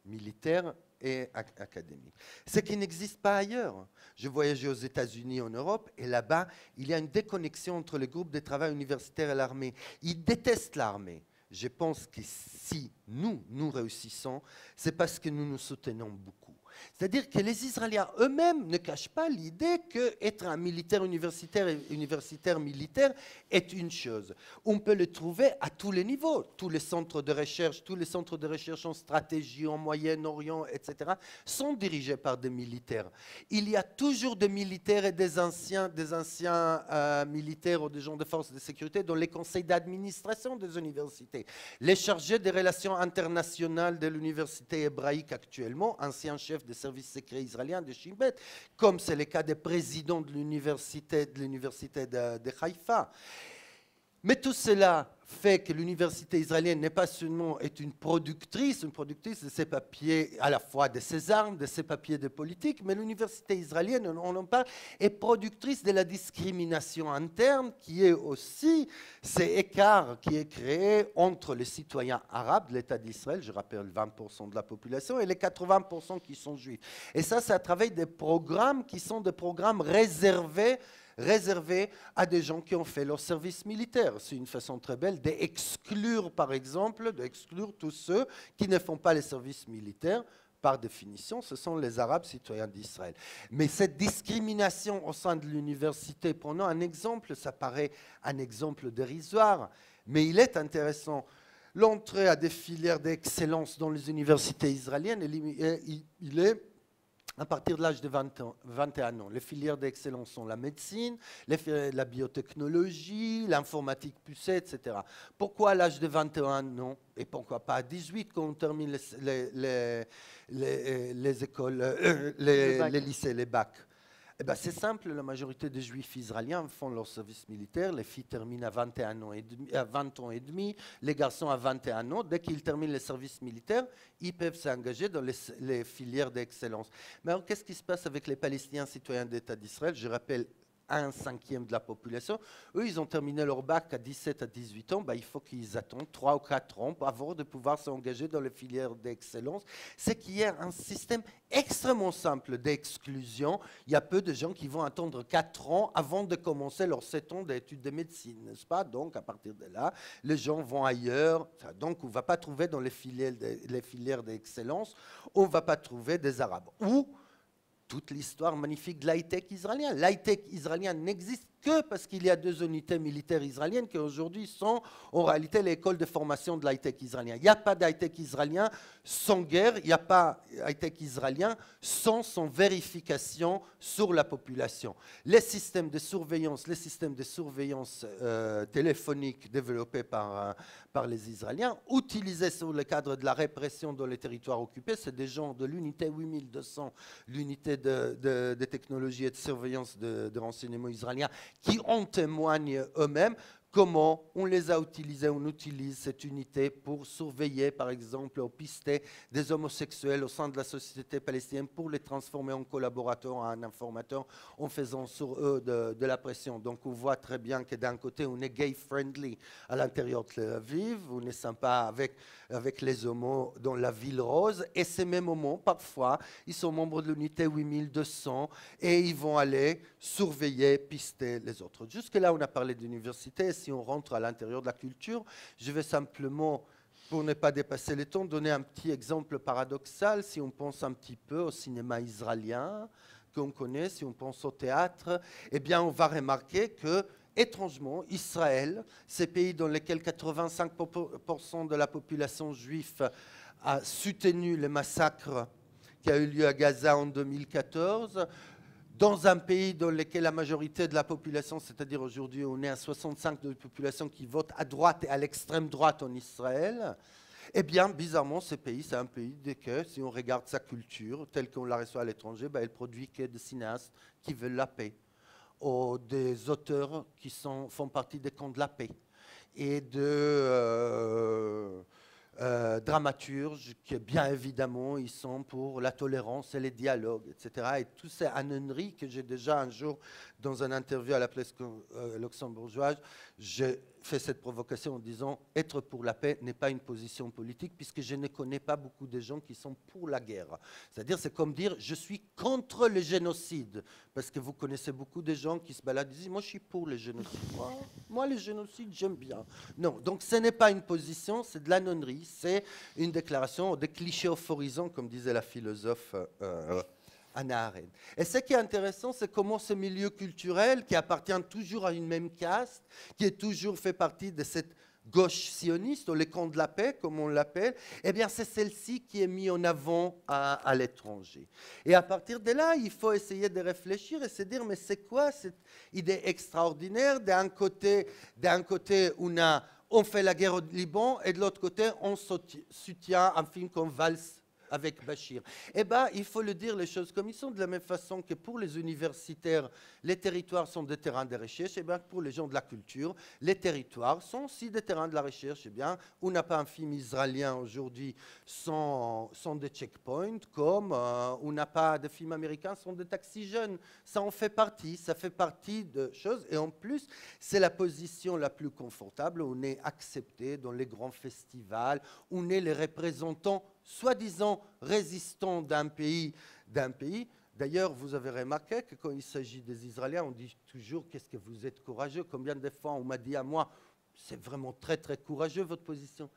Militaire et académique. Ce qui n'existe pas ailleurs. Je voyageais aux États-Unis, en Europe, et là-bas, il y a une déconnexion entre les groupes de travail universitaire et l'armée. Ils détestent l'armée. Je pense que si nous réussissons, c'est parce que nous nous soutenons beaucoup. C'est-à-dire que les Israéliens eux-mêmes ne cachent pas l'idée qu'être un militaire universitaire et universitaire militaire est une chose. On peut le trouver à tous les niveaux. Tous les centres de recherche en stratégie, en Moyen-Orient, etc., sont dirigés par des militaires. Il y a toujours des militaires et des anciens militaires ou des gens de forces de sécurité dans les conseils d'administration des universités. Les chargés des relations internationales de l'université hébraïque actuellement, anciens chefs des services secrets israéliens de Shin Bet, comme c'est le cas des présidents de l'université de Haïfa. Mais tout cela fait que l'université israélienne n'est pas seulement une productrice de ses papiers, à la fois de ses armes, de ses papiers de politique, mais l'université israélienne, on en parle, est productrice de la discrimination interne, qui est aussi ces écarts qui est créé entre les citoyens arabes de l'État d'Israël, je rappelle 20% de la population, et les 80% qui sont juifs. Et ça, c'est à travers des programmes qui sont des programmes réservés à des gens qui ont fait leur service militaire. C'est une façon très belle d'exclure, par exemple, tous ceux qui ne font pas les services militaires. Par définition, ce sont les Arabes citoyens d'Israël. Mais cette discrimination au sein de l'université, prenons un exemple, ça paraît un exemple dérisoire, mais il est intéressant. L'entrée à des filières d'excellence dans les universités israéliennes, il est à partir de l'âge de 21 ans. Les filières d'excellence sont la médecine, la biotechnologie, l'informatique poussée, etc. Pourquoi à l'âge de 21 ans et pourquoi pas à 18 quand on termine les écoles, les lycées, les bacs? Eh ben, c'est simple, la majorité des juifs israéliens font leur service militaire, les filles terminent à 20 ans et demi, les garçons à 21 ans. Dès qu'ils terminent le service militaire, ils peuvent s'engager dans les filières d'excellence. Mais alors, qu'est-ce qui se passe avec les Palestiniens citoyens d'État d'Israël? Je rappelle, 1/5 de la population. Eux, ils ont terminé leur bac à 17 à 18 ans. Ben, il faut qu'ils attendent 3 ou 4 ans avant de pouvoir s'engager dans les filières d'excellence. C'est qu'il y a un système extrêmement simple d'exclusion. Il y a peu de gens qui vont attendre 4 ans avant de commencer leurs 7 ans d'études de médecine, n'est-ce pas? Donc, à partir de là, les gens vont ailleurs. Donc, on ne va pas trouver dans les filières d'excellence, on ne va pas trouver des Arabes. Ou toute l'histoire magnifique de l'high-tech israélien. L'high-tech israélien n'existe que parce qu'il y a 2 unités militaires israéliennes qui aujourd'hui sont en réalité l'école de formation de l'high-tech israélien. Il n'y a pas d'high-tech israélien sans guerre, il n'y a pas d'high-tech israélien sans vérification sur la population. Les systèmes de surveillance téléphonique développés par les Israéliens, utilisés sur le cadre de la répression dans les territoires occupés, c'est des gens de l'unité 8200, l'unité de technologie et de surveillance de renseignement israélien, qui en témoignent eux-mêmes. comment on les a utilisés, on utilise cette unité pour surveiller, par exemple, ou pister des homosexuels au sein de la société palestinienne pour les transformer en collaborateurs, en informateurs, en faisant sur eux de la pression. Donc on voit très bien que d'un côté, on est gay-friendly à l'intérieur de Tel Aviv, on est sympa avec les homos dans la ville rose, et ces mêmes homos, parfois, ils sont membres de l'unité 8200 et ils vont aller surveiller, pister les autres. Jusque-là, on a parlé d'université. Si on rentre à l'intérieur de la culture, je vais simplement, pour ne pas dépasser le temps, donner un petit exemple paradoxal. Si on pense un petit peu au cinéma israélien qu'on connaît, si on pense au théâtre, eh bien, on va remarquer que, étrangement, Israël, ces pays dans lesquels 85% de la population juive a soutenu le massacre qui a eu lieu à Gaza en 2014, dans un pays dans lequel la majorité de la population, c'est-à-dire aujourd'hui on est à 65% de la population qui vote à droite et à l'extrême droite en Israël, eh bien, bizarrement, ce pays, c'est un pays que, si on regarde sa culture, telle qu'on la reçoit à l'étranger, elle produit que des cinéastes qui veulent la paix, ou des auteurs qui font partie des camps de la paix, et de dramaturges qui, bien évidemment, ils sont pour la tolérance et les dialogues, etc. Et toutes ces âneries que j'ai déjà un jour, dans une interview à la presse luxembourgeoise, j'ai fait cette provocation en disant « être pour la paix n'est pas une position politique puisque je ne connais pas beaucoup de gens qui sont pour la guerre ». C'est-à-dire, c'est comme dire « je suis contre le génocide ». Parce que vous connaissez beaucoup de gens qui se baladent et disent « moi, je suis pour le génocide. Moi, le génocide, j'aime bien ». Non, donc ce n'est pas une position, c'est de la nonnerie, c'est une déclaration, des clichés euphorisants, comme disait la philosophe Hannah Arendt. Et ce qui est intéressant, c'est comment ce milieu culturel, qui appartient toujours à une même caste, qui est toujours fait partie de cette gauche sioniste, ou les camps de la paix, comme on l'appelle, eh bien c'est celle-ci qui est mise en avant à l'étranger. Et à partir de là, il faut essayer de réfléchir et se dire, mais c'est quoi cette idée extraordinaire? D'un côté, on fait la guerre au Liban, et de l'autre côté, on soutient un film comme Valse avec Bachir. Eh bien, il faut le dire les choses comme ils sont, de la même façon que pour les universitaires, les territoires sont des terrains de recherche, et bien pour les gens de la culture, les territoires sont aussi des terrains de la recherche. Eh bien, on n'a pas un film israélien aujourd'hui sans des checkpoints, comme on n'a pas de films américains sans des taxis jeunes. Ça en fait partie, ça fait partie de choses, et en plus, c'est la position la plus confortable. On est accepté dans les grands festivals, on est les représentants soi-disant résistants d'un pays. D'ailleurs, vous avez remarqué que quand il s'agit des Israéliens, on dit toujours « qu'est-ce que vous êtes courageux ». Combien de fois on m'a dit à moi « c'est vraiment très très courageux votre position ».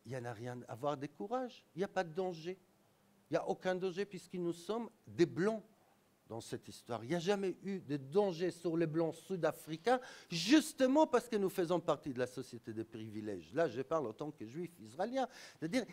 Il n'y en a rien à voir de courage, il n'y a pas de danger. Il n'y a aucun danger puisque nous sommes des Blancs dans cette histoire. Il n'y a jamais eu de danger sur les Blancs sud-africains, justement parce que nous faisons partie de la société des privilèges. Là, je parle en tant que juif israélien. C'est-à-dire,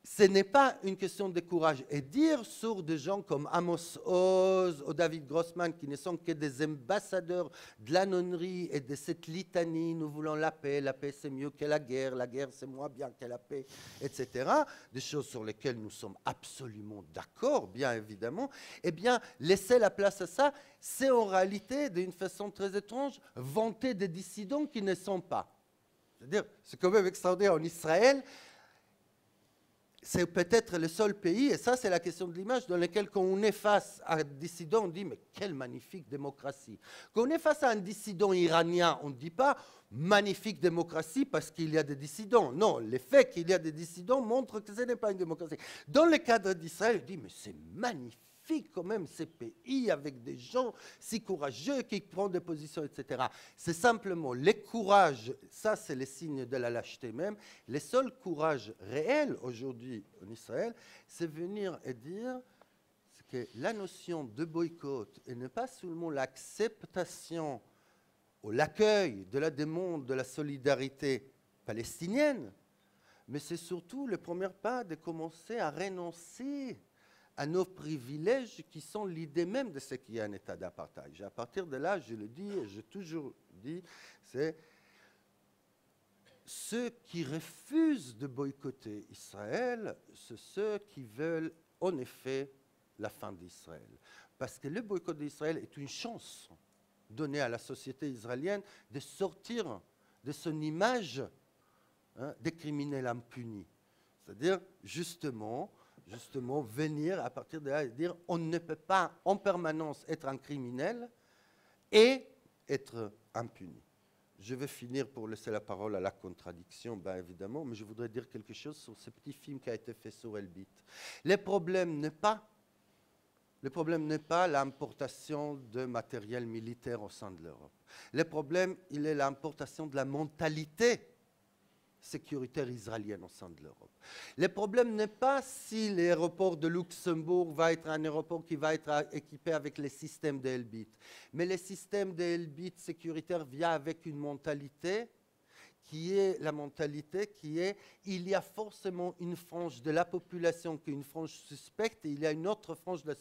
ce n'est pas une question de courage. Et dire sur des gens comme Amos Oz ou David Grossman, qui ne sont que des ambassadeurs de la nonnerie et de cette litanie, nous voulons la paix c'est mieux que la guerre c'est moins bien que la paix, etc., des choses sur lesquelles nous sommes absolument d'accord, bien évidemment, eh bien, laisser la place à ça, c'est en réalité, d'une façon très étrange, vanter des dissidents qui ne sont pas. C'est-à-dire, c'est quand même extraordinaire en Israël. C'est peut-être le seul pays, et ça c'est la question de l'image, dans lequel quand on est face à un dissident, on dit « mais quelle magnifique démocratie ». Quand on est face à un dissident iranien, on ne dit pas « magnifique démocratie » parce qu'il y a des dissidents. Non, le fait qu'il y a des dissidents montre que ce n'est pas une démocratie. Dans le cadre d'Israël, on dit « mais c'est magnifique quand même ces pays avec des gens si courageux qui prennent des positions, etc. » C'est simplement le courage, ça c'est le signe de la lâcheté même, le seul courage réel aujourd'hui en Israël, c'est venir et dire que la notion de boycott et ne pas seulement l'acceptation ou l'accueil de la demande de la solidarité palestinienne, mais c'est surtout le premier pas de commencer à renoncer à nos privilèges qui sont l'idée même de ce qu'il y a un état d'apartheid. À partir de là, je le dis et j'ai toujours dit, c'est ceux qui refusent de boycotter Israël, c'est ceux qui veulent en effet la fin d'Israël. Parce que le boycott d'Israël est une chance donner à la société israélienne de sortir de son image des criminels impunis. C'est-à-dire, justement, venir à partir de là et dire on ne peut pas en permanence être un criminel et être impuni. Je vais finir pour laisser la parole à la contradiction, bien évidemment, mais je voudrais dire quelque chose sur ce petit film qui a été fait sur Elbit. Le problème n'est pas l'importation de matériel militaire au sein de l'Europe. Le problème, il est l'importation de la mentalité sécuritaire israélienne au sein de l'Europe. Le problème n'est pas si l'aéroport de Luxembourg va être un aéroport qui va être équipé avec les systèmes de Elbit, mais les systèmes de Elbit sécuritaires viennent avec une mentalité qui est il y a forcément une frange de la population qui est une frange suspecte et il y a une autre frange de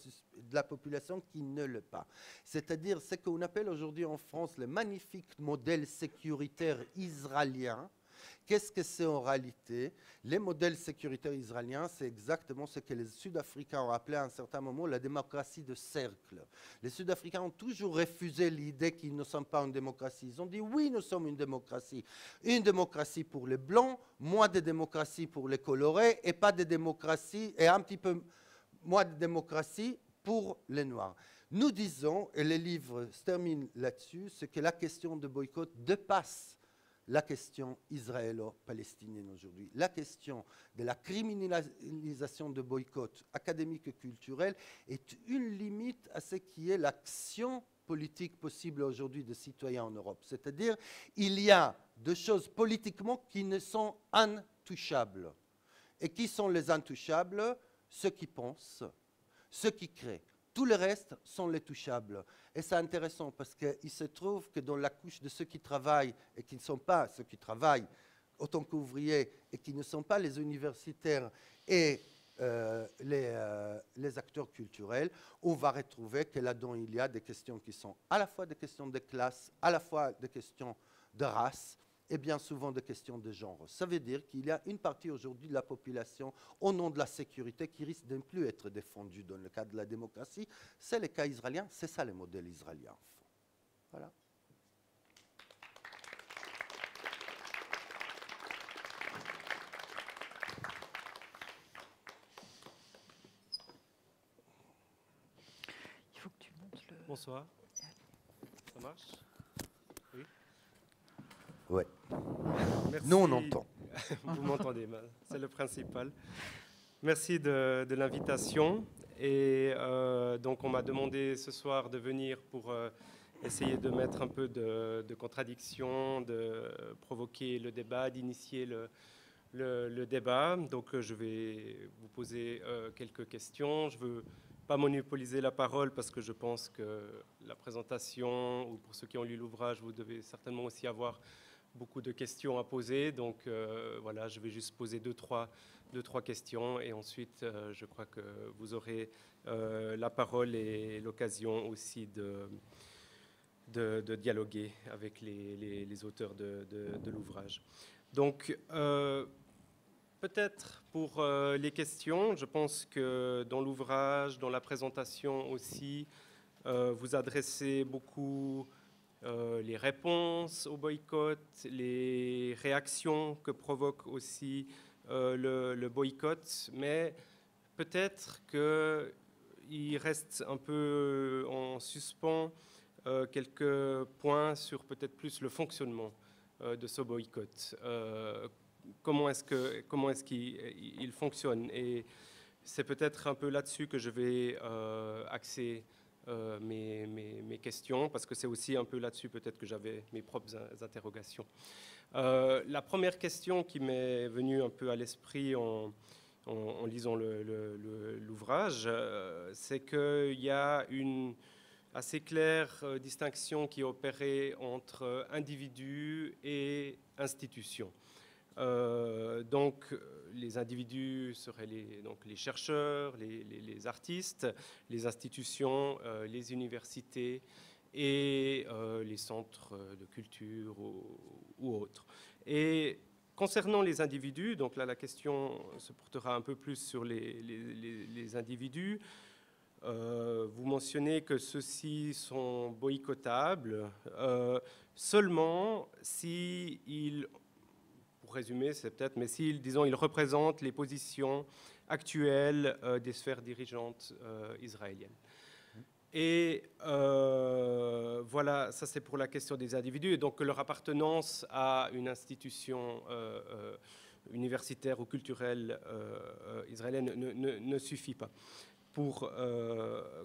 la population qui ne l'est pas. C'est-à-dire ce qu'on appelle aujourd'hui en France le magnifique modèle sécuritaire israélien. Qu'est-ce que c'est en réalité? Les modèles sécuritaires israéliens, c'est exactement ce que les Sud-Africains ont appelé à un certain moment la démocratie de cercle. Les Sud-Africains ont toujours refusé l'idée qu'ils ne sont pas une démocratie. Ils ont dit oui, nous sommes une démocratie pour les Blancs, moins de démocratie pour les colorés et pas de démocratie, et un petit peu moins de démocratie pour les Noirs. Nous disons, et les livres se terminent là-dessus, c'est que la question de boycott dépasse la question israélo-palestinienne aujourd'hui. La question de la criminalisation de boycott académique et culturel est une limite à ce qui est l'action politique possible aujourd'hui des citoyens en Europe. C'est-à-dire, il y a des choses politiquement qui ne sont intouchables. Et qui sont les intouchables? Ceux qui pensent, ceux qui créent. Tout le reste sont les touchables. Et c'est intéressant parce qu'il se trouve que dans la couche de ceux qui travaillent et qui ne sont pas ceux qui travaillent autant qu'ouvriers et qui ne sont pas les universitaires et les acteurs culturels, on va retrouver que là-dedans il y a des questions qui sont à la fois des questions de classe, à la fois des questions de race, et bien souvent des questions de genre. Ça veut dire qu'il y a une partie aujourd'hui de la population, au nom de la sécurité, qui risque de ne plus être défendue dans le cadre de la démocratie. C'est le cas israélien, c'est ça le modèle israélien. Voilà. Il faut que tu montes le... Bonsoir. Ça marche? Oui. Ouais. Merci. Nous, on entend. Vous m'entendez, c'est le principal. Merci de l'invitation. Et donc, on m'a demandé ce soir de venir pour essayer de mettre un peu de contradiction, de provoquer le débat, d'initier le débat. Donc, je vais vous poser quelques questions. Je ne veux pas monopoliser la parole parce que je pense que la présentation, ou pour ceux qui ont lu l'ouvrage, vous devez certainement aussi avoir beaucoup de questions à poser, donc voilà, je vais juste poser deux, trois questions et ensuite je crois que vous aurez la parole et l'occasion aussi de dialoguer avec les auteurs de l'ouvrage. Donc peut-être pour les questions, je pense que dans l'ouvrage, dans la présentation aussi, vous adressez beaucoup les réponses au boycott, les réactions que provoque aussi le boycott, mais peut-être qu'il reste un peu en suspens quelques points sur peut-être plus le fonctionnement de ce boycott. Comment est-ce qu'il fonctionne? Et c'est peut-être un peu là-dessus que je vais axer mes questions, parce que c'est aussi un peu là-dessus peut-être que j'avais mes propres interrogations. La première question qui m'est venue un peu à l'esprit en lisant l'ouvrage, c'est qu'il y a une assez claire distinction qui est opérée entre individus et institutions. Donc, les individus seraient les chercheurs, les artistes, les institutions, les universités et les centres de culture ou autres. Et concernant les individus, donc là la question se portera un peu plus sur les individus, Vous mentionnez que ceux-ci sont boycottables seulement si ils, pour résumer, c'est peut-être, mais s'ils, disons, ils représentent les positions actuelles des sphères dirigeantes israéliennes. Et voilà, ça c'est pour la question des individus, et donc que leur appartenance à une institution universitaire ou culturelle israélienne ne suffit pas pour,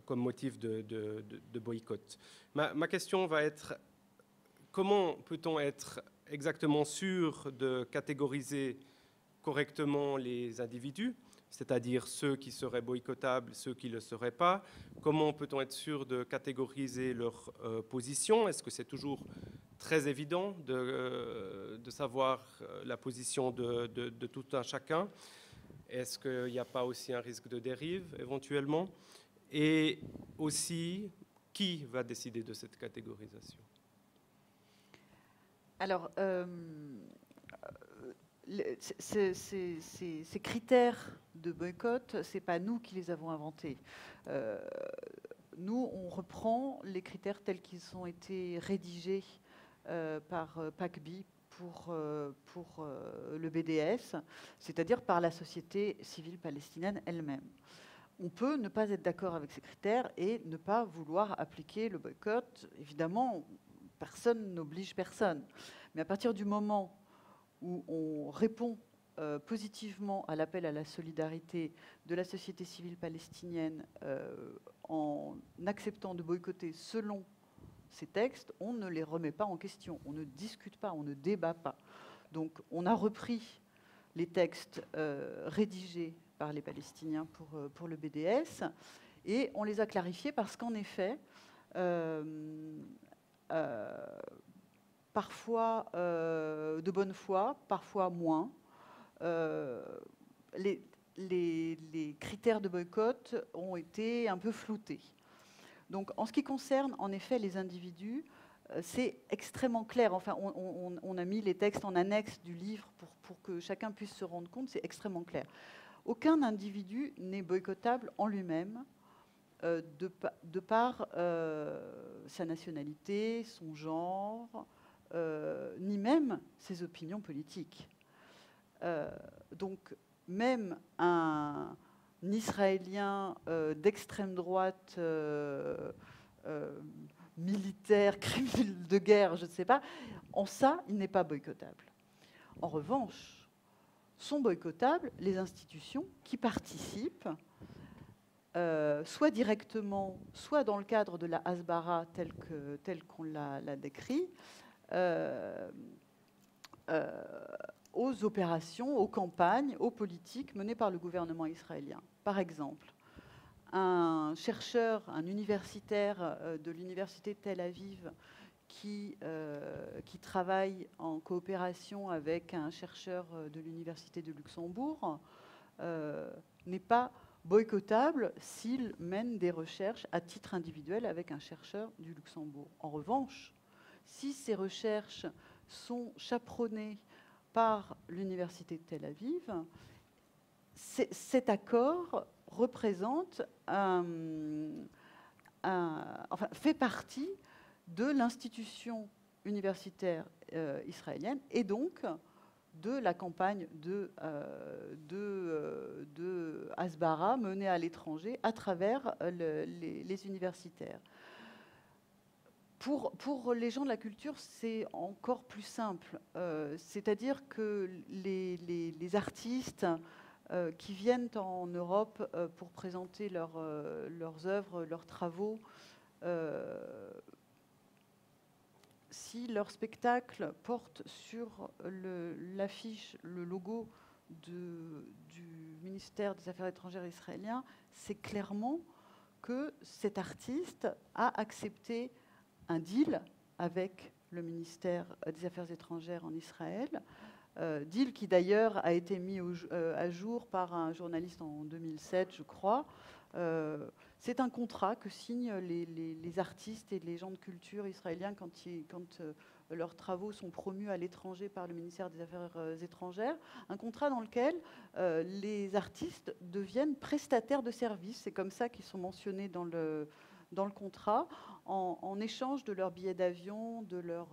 comme motif de boycott. Ma question va être, comment peut-on être exactement sûr de catégoriser correctement les individus, c'est-à-dire ceux qui seraient boycottables, ceux qui ne le seraient pas? Comment peut-on être sûr de catégoriser leur position? Est-ce que c'est toujours très évident de savoir la position de tout un chacun? Est-ce qu'il n'y a pas aussi un risque de dérive éventuellement? Et aussi, qui va décider de cette catégorisation? Alors, ces critères de boycott, ce n'est pas nous qui les avons inventés. Nous, on reprend les critères tels qu'ils ont été rédigés par PACBI pour le BDS, c'est-à-dire par la société civile palestinienne elle-même. On peut ne pas être d'accord avec ces critères et ne pas vouloir appliquer le boycott. Évidemment, personne n'oblige personne. Mais à partir du moment où on répond positivement à l'appel à la solidarité de la société civile palestinienne en acceptant de boycotter selon ces textes, on ne les remet pas en question, on ne discute pas, on ne débat pas. Donc on a repris les textes rédigés par les Palestiniens pour le BDS et on les a clarifiés parce qu'en effet, parfois de bonne foi, parfois moins, les critères de boycott ont été un peu floutés. Donc, en ce qui concerne, en effet, les individus, c'est extrêmement clair. Enfin, on a mis les textes en annexe du livre pour que chacun puisse se rendre compte. C'est extrêmement clair. Aucun individu n'est boycottable en lui-même de par sa nationalité, son genre, ni même ses opinions politiques. Donc, même un Israélien d'extrême droite, militaire, criminel de guerre, je ne sais pas, en ça, il n'est pas boycottable. En revanche, sont boycottables les institutions qui participent, soit directement, soit dans le cadre de la Hasbara telle qu'on l'a décrit, aux opérations, aux campagnes, aux politiques menées par le gouvernement israélien. Par exemple, un chercheur, un universitaire de l'université de Tel Aviv qui travaille en coopération avec un chercheur de l'université de Luxembourg n'est pas boycottable s'il mène des recherches à titre individuel avec un chercheur du Luxembourg. En revanche, si ces recherches sont chaperonnées par l'université de Tel Aviv, cet accord représente fait partie de l'institution universitaire israélienne et donc de la campagne de Hasbara menée à l'étranger à travers les universitaires. Pour les gens de la culture, c'est encore plus simple. C'est-à-dire que les artistes qui viennent en Europe pour présenter leurs œuvres, leurs travaux, si leur spectacle porte sur l'affiche, le logo du ministère des Affaires étrangères israélien, c'est clairement que cet artiste a accepté un deal avec le ministère des Affaires étrangères en Israël, deal qui d'ailleurs a été mis à jour par un journaliste en 2007, je crois. C'est un contrat que signent les artistes et les gens de culture israéliens quand leurs travaux sont promus à l'étranger par le ministère des Affaires étrangères. Un contrat dans lequel les artistes deviennent prestataires de services. C'est comme ça qu'ils sont mentionnés dans le contrat, en échange de leur billet d'avion, de leur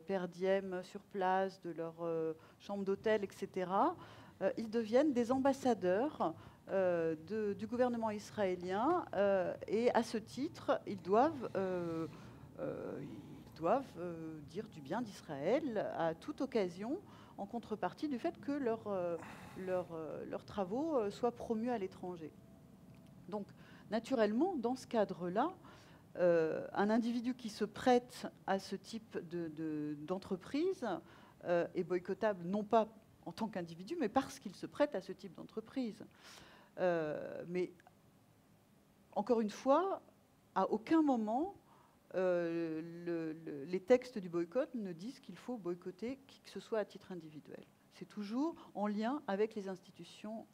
per diem sur place, de leur chambre d'hôtel, etc. Ils deviennent des ambassadeurs du gouvernement israélien et à ce titre, ils doivent dire du bien d'Israël à toute occasion, en contrepartie du fait que leurs travaux soient promus à l'étranger. Donc, naturellement, dans ce cadre-là, un individu qui se prête à ce type d'entreprise est boycottable, non pas en tant qu'individu, mais parce qu'il se prête à ce type d'entreprise. Mais, encore une fois, à aucun moment, les textes du boycott ne disent qu'il faut boycotter qui que ce soit à titre individuel. C'est toujours en lien avec les institutions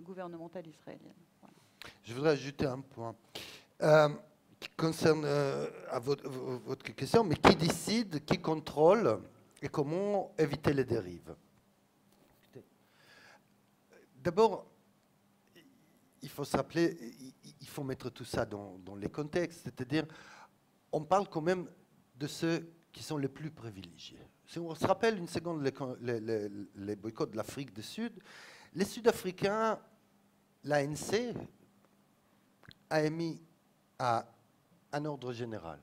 gouvernementales israéliennes. Voilà. Je voudrais ajouter un point qui concerne à votre question, mais qui décide, qui contrôle et comment éviter les dérives. D'abord, il faut se rappeler, il faut mettre tout ça dans les contextes, c'est-à-dire on parle quand même de ceux qui sont les plus privilégiés. Si on se rappelle une seconde les boycotts de l'Afrique du Sud, les Sud-Africains, l'ANC a émis à un ordre général.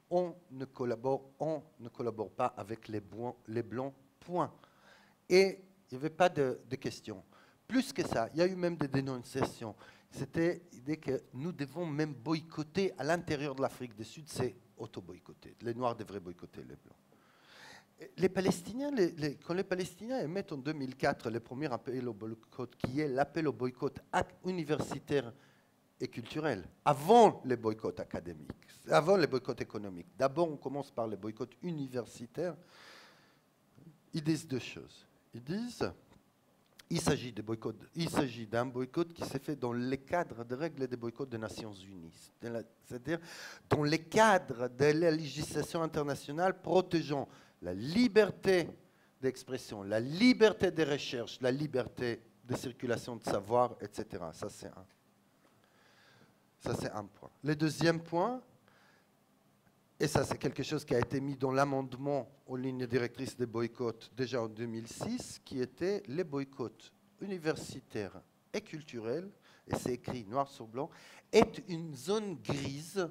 On ne collabore pas avec les Blancs, point. Et il n'y avait pas de question. Plus que ça, il y a eu même des dénonciations. C'était l'idée que nous devons même boycotter à l'intérieur de l'Afrique du Sud, c'est auto-boycotter. Les Noirs devraient boycotter les Blancs. Les Palestiniens, quand les Palestiniens émettent en 2004 le premier appel au boycott, qui est l'appel au boycott universitaire et culturel, avant les boycotts académiques, avant les boycotts économiques. D'abord, on commence par les boycotts universitaires. Ils disent deux choses. Ils disent... Il s'agit d'un boycott qui s'est fait dans les cadres des règles des boycotts des Nations Unies, c'est-à-dire dans les cadres de la législation internationale protégeant la liberté d'expression, la liberté de recherche, la liberté de circulation de savoir, etc. Ça, c'est un point. Le deuxième point, et ça, c'est quelque chose qui a été mis dans l'amendement aux lignes directrices des boycotts déjà en 2006, qui était les boycotts universitaires et culturels, et c'est écrit noir sur blanc, est une zone grise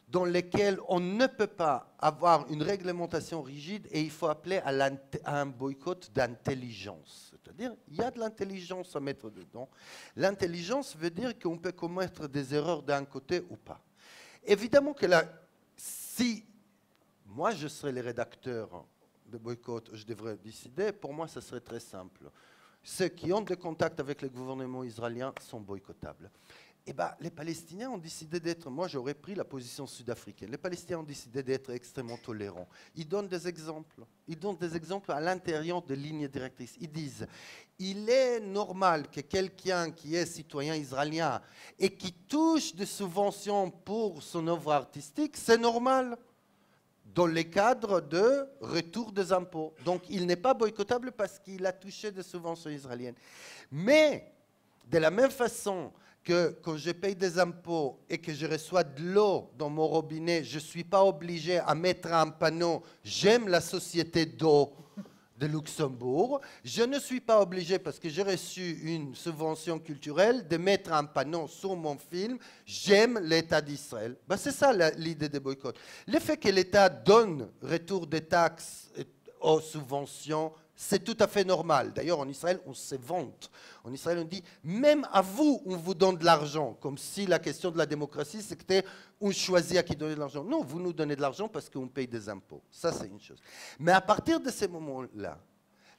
dans laquelle on ne peut pas avoir une réglementation rigide et il faut appeler à un boycott d'intelligence. C'est-à-dire, il y a de l'intelligence à mettre dedans. L'intelligence veut dire qu'on peut commettre des erreurs d'un côté ou pas. Évidemment que si moi je serais le rédacteur de boycott, je devrais décider, pour moi ça serait très simple. Ceux qui ont des contacts avec le gouvernement israélien sont boycottables. Eh bien, les Palestiniens ont décidé d'être, moi j'aurais pris la position sud-africaine, les Palestiniens ont décidé d'être extrêmement tolérants. Ils donnent des exemples. Ils donnent des exemples à l'intérieur des lignes directrices. Ils disent, il est normal que quelqu'un qui est citoyen israélien et qui touche des subventions pour son œuvre artistique, c'est normal dans les cadres de retour des impôts. Donc il n'est pas boycottable parce qu'il a touché des subventions israéliennes. Mais de la même façon que quand je paye des impôts et que je reçois de l'eau dans mon robinet, je ne suis pas obligé à mettre un panneau « J'aime la société d'eau de Luxembourg ». Je ne suis pas obligé, parce que j'ai reçu une subvention culturelle, de mettre un panneau sur mon film « J'aime l'État d'Israël ». Ben, c'est ça l'idée des boycotts. Le fait que l'État donne retour des taxes aux subventions, c'est tout à fait normal. D'ailleurs, en Israël, on se vante. En Israël, on dit, même à vous, on vous donne de l'argent. Comme si la question de la démocratie, c'était, on choisit à qui donner de l'argent. Non, vous nous donnez de l'argent parce qu'on paye des impôts. Ça, c'est une chose. Mais à partir de ces moments-là,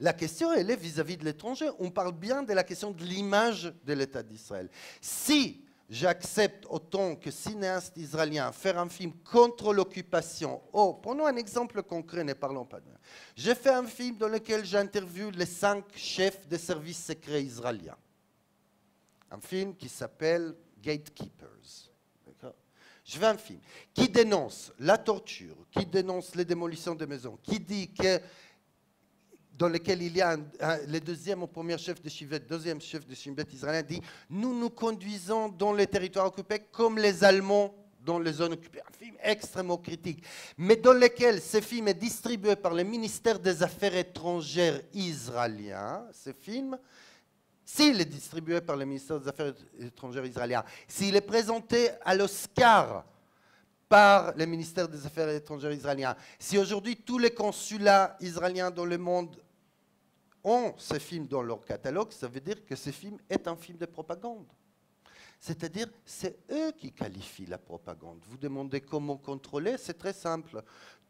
la question, elle est vis-à-vis de l'étranger. On parle bien de la question de l'image de l'État d'Israël. Si j'accepte, autant que cinéaste israélien, faire un film contre l'occupation. Oh, prenons un exemple concret, ne parlons pas de... J'ai fait un film dans lequel j'interviewe les 5 chefs des services secrets israéliens. Un film qui s'appelle Gatekeepers. Je veux un film qui dénonce la torture, qui dénonce les démolitions de maisons, qui dit que dans lequel il y a le deuxième ou premier chef de Shin Bet, deuxième chef de Shin Bet israélien dit « Nous nous conduisons dans les territoires occupés comme les Allemands dans les zones occupées ». Un film extrêmement critique, mais dans lequel ce film est distribué par le ministère des Affaires étrangères israélien. Ce film, s'il est distribué par le ministère des Affaires étrangères israélien, s'il est présenté à l'Oscar par le ministère des Affaires étrangères israélien, si aujourd'hui tous les consulats israéliens dans le monde ont ce film dans leur catalogue, ça veut dire que ce film est un film de propagande. C'est-à-dire, c'est eux qui qualifient la propagande. Vous demandez comment contrôler, c'est très simple.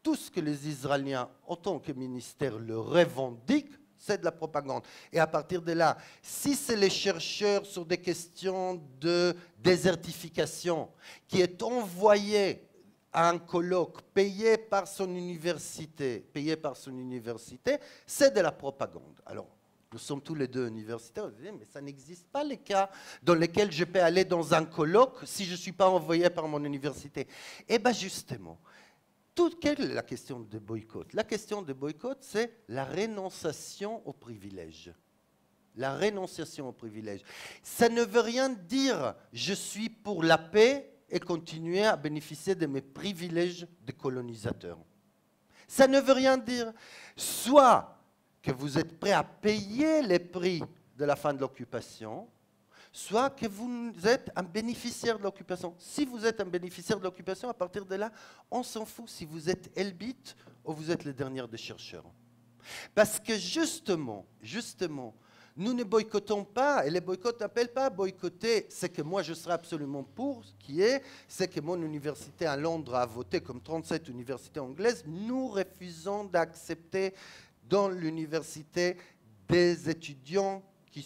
Tout ce que les Israéliens, en tant que ministère, le revendiquent, c'est de la propagande. Et à partir de là, si c'est les chercheurs sur des questions de désertification qui est envoyé à un colloque payé par son université, c'est de la propagande. Alors, nous sommes tous les deux universitaires, mais ça n'existe pas les cas dans lesquels je peux aller dans un colloque si je ne suis pas envoyé par mon université. Eh bien justement, quelle est la question de boycott? La question de boycott, c'est la renonciation aux privilèges. La renonciation aux privilèges. Ça ne veut rien dire « je suis pour la paix » et continuer à bénéficier de mes privilèges de colonisateur. Ça ne veut rien dire. Soit que vous êtes prêt à payer les prix de la fin de l'occupation, soit que vous êtes un bénéficiaire de l'occupation. Si vous êtes un bénéficiaire de l'occupation, à partir de là, on s'en fout si vous êtes Elbit ou vous êtes le dernier des chercheurs. Parce que justement, nous ne boycottons pas, et les boycotts n'appellent pas à boycotter ce que moi je serais absolument pour, c'est que mon université à Londres a voté comme 37 universités anglaises. Nous refusons d'accepter dans l'université des étudiants qui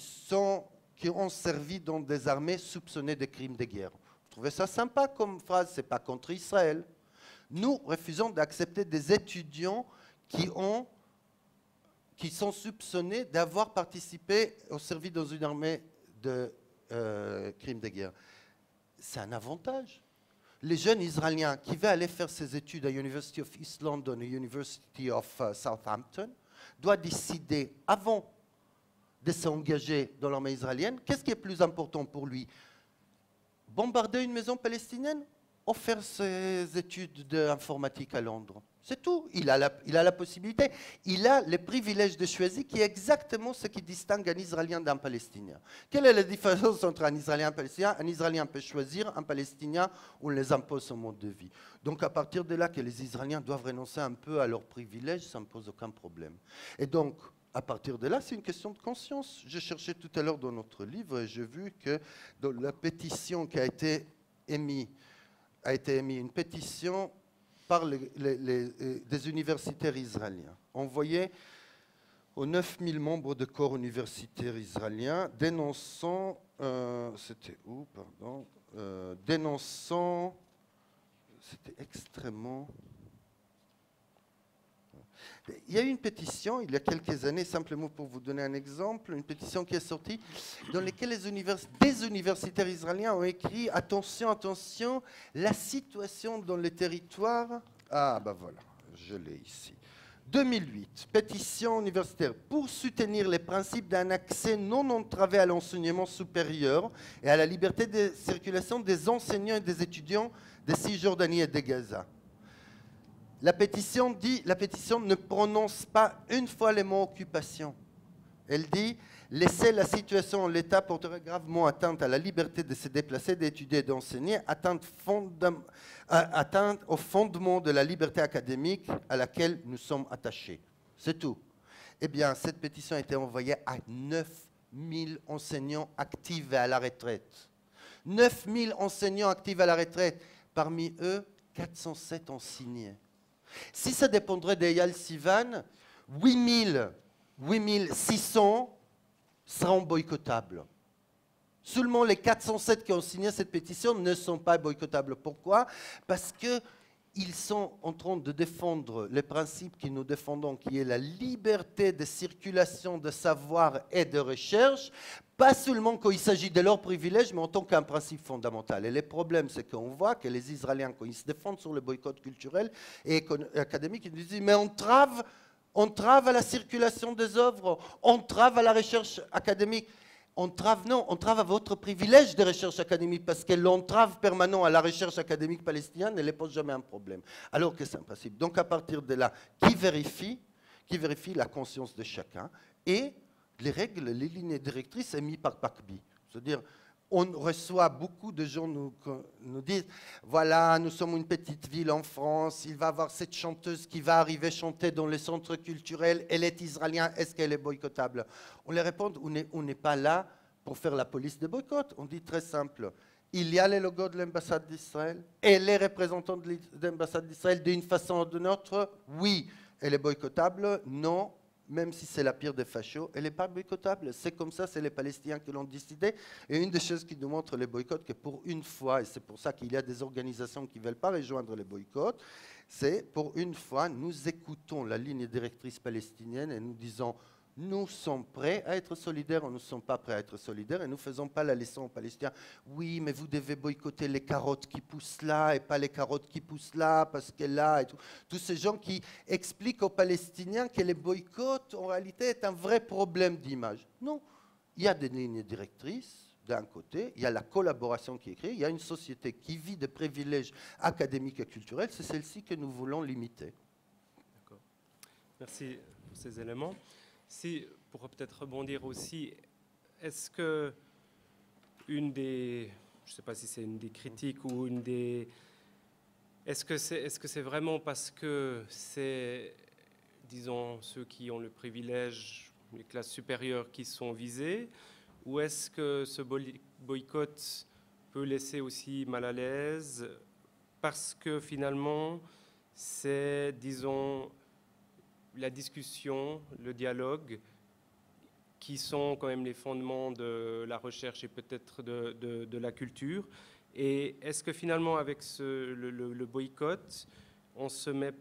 ont servi dans des armées soupçonnées de crimes de guerre. Vous trouvez ça sympa comme phrase? Ce n'est pas contre Israël. Nous refusons d'accepter des étudiants qui sont soupçonnés d'avoir participé au service dans une armée de crimes de guerre. C'est un avantage. Les jeunes Israéliens qui veulent aller faire ces études à University of East London et University of Southampton doivent décider avant de s'engager dans l'armée israélienne, qu'est-ce qui est plus important pour lui? Bombarder une maison palestinienne ou faire ses études d'informatique à Londres? C'est tout. Il a la possibilité. Il a le privilège de choisir, qui est exactement ce qui distingue un Israélien d'un Palestinien. Quelle est la différence entre un Israélien et un Palestinien? Un Israélien peut choisir, un Palestinien, on les impose son mode de vie. Donc à partir de là que les Israéliens doivent renoncer un peu à leurs privilèges, ça ne pose aucun problème. Et donc, à partir de là, c'est une question de conscience. Je cherchais tout à l'heure dans notre livre et j'ai vu que dans la pétition qui a été émise une pétition par des universitaires israéliens, envoyée aux 9000 membres de corps universitaires israéliens, dénonçant, c'était extrêmement... Il y a eu une pétition, il y a quelques années, simplement pour vous donner un exemple, une pétition qui est sortie, dans laquelle des universitaires israéliens ont écrit « Attention, attention, la situation dans les territoires... » Ah, ben voilà, je l'ai ici. 2008, pétition universitaire pour soutenir les principes d'un accès non entravé à l'enseignement supérieur et à la liberté de circulation des enseignants et des étudiants de Cisjordanie et de Gaza. La pétition ne prononce pas une fois le mot occupation. Elle dit « Laisser la situation en l'état porterait gravement atteinte à la liberté de se déplacer, d'étudier et d'enseigner, atteinte au fondement de la liberté académique à laquelle nous sommes attachés. » C'est tout. Eh bien, cette pétition a été envoyée à 9000 enseignants actifs et à la retraite. 9000 enseignants actifs à la retraite. Parmi eux, 407 ont signé. Si ça dépendrait d'Eyal Sivan, 8600 seront boycottables. Seulement les 407 qui ont signé cette pétition ne sont pas boycottables. Pourquoi? Parce qu'ils ils sont en train de défendre les principes que nous défendons, qui est la liberté de circulation de savoir et de recherche, pas seulement quand il s'agit de leurs privilèges, mais en tant qu'un principe fondamental. Et le problème, c'est qu'on voit que les Israéliens, quand ils se défendent sur le boycott culturel et académique, ils nous disent « mais on trave à la circulation des œuvres, on trave à la recherche académique ». On trave à votre privilège de recherche académique, parce que l'entrave permanente à la recherche académique palestinienne ne les pose jamais un problème, alors que c'est un principe. Donc à partir de là, qui vérifie la conscience de chacun, et les règles, les lignes directrices émises par PACBI. C'est-à-dire, on reçoit beaucoup de gens nous disent, voilà, nous sommes une petite ville en France, il va y avoir cette chanteuse qui va arriver chanter dans les centres culturels, elle est israélienne, est-ce qu'elle est boycottable? On leur répond, on n'est pas là pour faire la police de boycott. On dit très simple, il y a les logos de l'ambassade d'Israël et les représentants de l'ambassade d'Israël d'une façon ou d'une autre, oui, elle est boycottable, non. Même si c'est la pire des fachos, elle n'est pas boycottable. C'est comme ça, c'est les Palestiniens qui l'ont décidé. Et une des choses qui nous montre les boycotts, que pour une fois, et c'est pour ça qu'il y a des organisations qui ne veulent pas rejoindre les boycotts, c'est pour une fois, nous écoutons la ligne directrice palestinienne et nous disons, nous sommes prêts à être solidaires, ou nous ne sommes pas prêts à être solidaires, et nous ne faisons pas la leçon aux Palestiniens. Oui, mais vous devez boycotter les carottes qui poussent là, et pas les carottes qui poussent là, parce que là, et tout. Tous ces gens qui expliquent aux Palestiniens que les boycotts, en réalité, est un vrai problème d'image. Non, il y a des lignes directrices, d'un côté, il y a la collaboration qui est créée, il y a une société qui vit de privilèges académiques et culturels, c'est celle-ci que nous voulons limiter. D'accord. Merci pour ces éléments. Si, pour peut-être rebondir aussi, est-ce que une des, je ne sais pas si c'est une des critiques ou une des, est-ce que c'est vraiment parce que c'est, disons, ceux qui ont le privilège, les classes supérieures qui sont visées, ou est-ce que ce boycott peut laisser aussi mal à l'aise parce que finalement c'est, disons, la discussion, le dialogue, qui sont quand même les fondements de la recherche et peut-être de la culture. Et est-ce que finalement, avec le boycott, on ne se met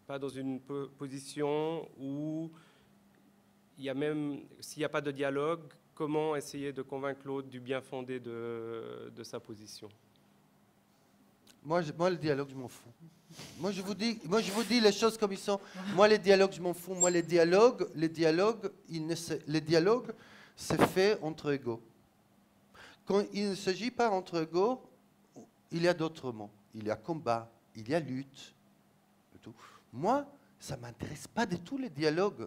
pas dans une position où il y a même, s'il n'y a pas de dialogue, comment essayer de convaincre l'autre du bien fondé de sa position? Moi, le dialogue, je m'en fous. Moi, je vous dis les choses comme ils sont. Moi, les dialogues, je m'en fous. Moi, les dialogues, c'est fait entre égaux. Quand il ne s'agit pas entre égaux, il y a d'autres mots. Il y a combat, il y a lutte. Et tout. Moi, ça ne m'intéresse pas du tout les dialogues.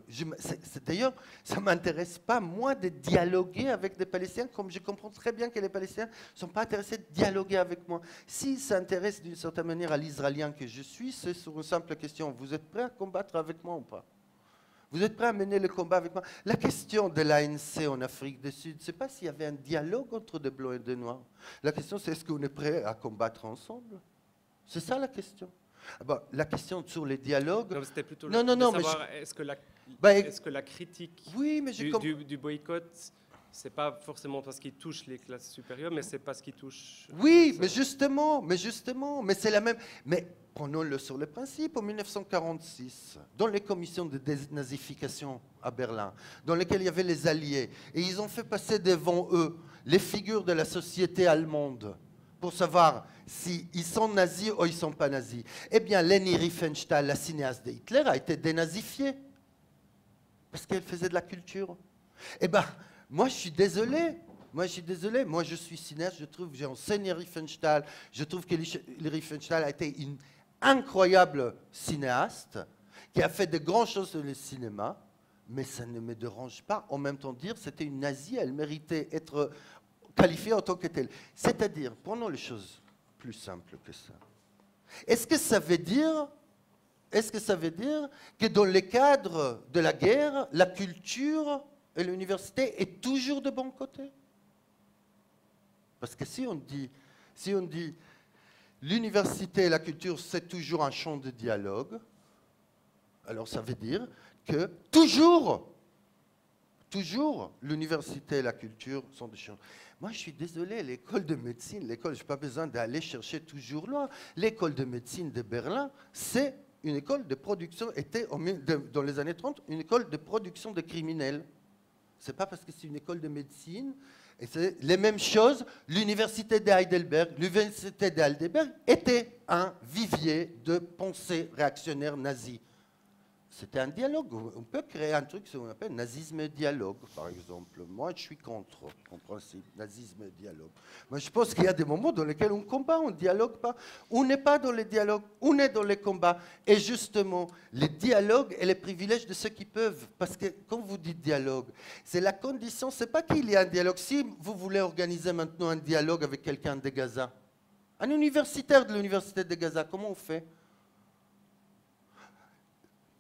D'ailleurs, ça ne m'intéresse pas, moi, de dialoguer avec des Palestiniens, comme je comprends très bien que les Palestiniens ne sont pas intéressés de dialoguer avec moi. S'ils s'intéressent d'une certaine manière à l'Israélien que je suis, c'est sur une simple question. Vous êtes prêts à combattre avec moi ou pas? Vous êtes prêts à mener le combat avec moi? La question de l'ANC en Afrique du Sud, ce n'est pas s'il y avait un dialogue entre des Blancs et des Noirs. La question, c'est est-ce qu'on est prêt à combattre ensemble? C'est ça la question. Bon, la question sur les dialogues... Non, c'était plutôt savoir est-ce que la critique du boycott, c'est pas forcément parce qu'il touche les classes supérieures, mais c'est parce qu'il touche... Oui, mais justement, mais c'est la même... Mais prenons-le sur le principe, en 1946, dans les commissions de dénazification à Berlin, dans lesquelles il y avait les Alliés, et ils ont fait passer devant eux les figures de la société allemande, pour savoir s'ils sont nazis ou ils ne sont pas nazis. Eh bien, Leni Riefenstahl, la cinéaste de Hitler, a été dénazifiée parce qu'elle faisait de la culture. Eh bien, moi, je suis désolé. Moi, je suis cinéaste, j'ai enseigné Riefenstahl. Je trouve que Riefenstahl a été une incroyable cinéaste qui a fait de grandes choses sur le cinéma, mais ça ne me dérange pas. En même temps, dire c'était une nazie, elle méritait être qualifiée en tant que telle. C'est-à-dire, prenons les choses plus simples que ça. Est-ce que ça veut dire que dans le cadre de la guerre, la culture et l'université est toujours de bon côté? Parce que si on dit l'université et la culture, c'est toujours un champ de dialogue, alors ça veut dire que toujours, toujours, l'université et la culture sont des choses. Moi, je suis désolé, l'école de médecine, je n'ai pas besoin d'aller chercher toujours loin. L'école de médecine de Berlin, c'est une école de production, était dans les années 30, une école de production de criminels. Ce n'est pas parce que c'est une école de médecine. Et c'est les mêmes choses. L'université d'Heidelberg était un vivier de pensée réactionnaire nazie. C'était un dialogue. On peut créer un truc qu'on appelle nazisme et dialogue, par exemple. Moi, je suis contre, en principe, nazisme et dialogue. Mais je pense qu'il y a des moments dans lesquels on combat, on ne dialogue pas. On n'est pas dans les dialogues, on est dans les combats. Et justement, les dialogues et les privilèges de ceux qui peuvent. Parce que quand vous dites dialogue, c'est la condition, ce n'est pas qu'il y a un dialogue. Si vous voulez organiser maintenant un dialogue avec quelqu'un de Gaza, un universitaire de l'université de Gaza, comment on fait ?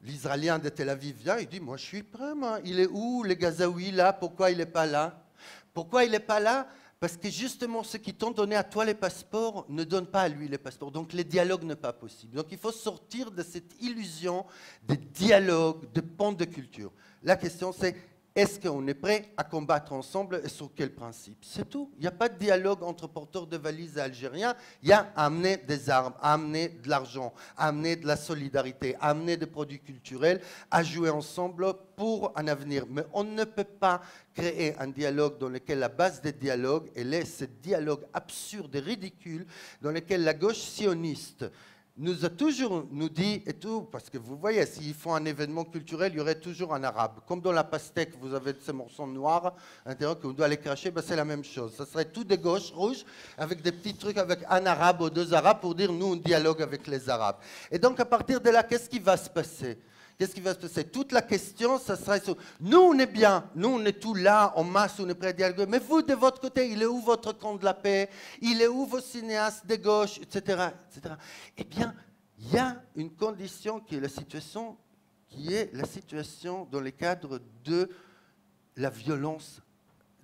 L'Israélien de Tel Aviv vient, il dit, moi je suis prêt, moi. Il est où, le Gazaoui, là? Pourquoi il n'est pas là? Pourquoi il n'est pas là? Parce que justement, ceux qui t'ont donné à toi les passeports ne donnent pas à lui les passeports. Donc les dialogues n'est pas possible. Donc il faut sortir de cette illusion de dialogue, de pente de culture. La question c'est, est-ce qu'on est prêt à combattre ensemble et sur quel principe? C'est tout. Il n'y a pas de dialogue entre porteurs de valises et Algériens. Il y a à amener des armes, à amener de l'argent, à amener de la solidarité, à amener des produits culturels, à jouer ensemble pour un avenir. Mais on ne peut pas créer un dialogue dans lequel la base des dialogues est ce dialogue absurde et ridicule dans lequel la gauche sioniste nous a toujours dit, et tout, parce que vous voyez, s'ils font un événement culturel, il y aurait toujours un arabe. Comme dans la pastèque, vous avez ces morceaux noirs à l'intérieur que vous doit aller cracher, ben c'est la même chose. Ça serait tout des gauches rouges, avec des petits trucs avec un arabe ou deux arabes pour dire, nous, on dialogue avec les arabes. Et donc, à partir de là, qu'est-ce qui va se passer? Qu'est-ce qui va se passer? Toute la question, ça serait sur... Nous, on est bien. Nous, on est tout là, en masse, on est prêt à dialoguer. Mais vous, de votre côté, il est où votre camp de la paix? Il est où vos cinéastes de gauche, etc., etc. Eh bien, il y a une condition qui est la situation dans le cadre de la violence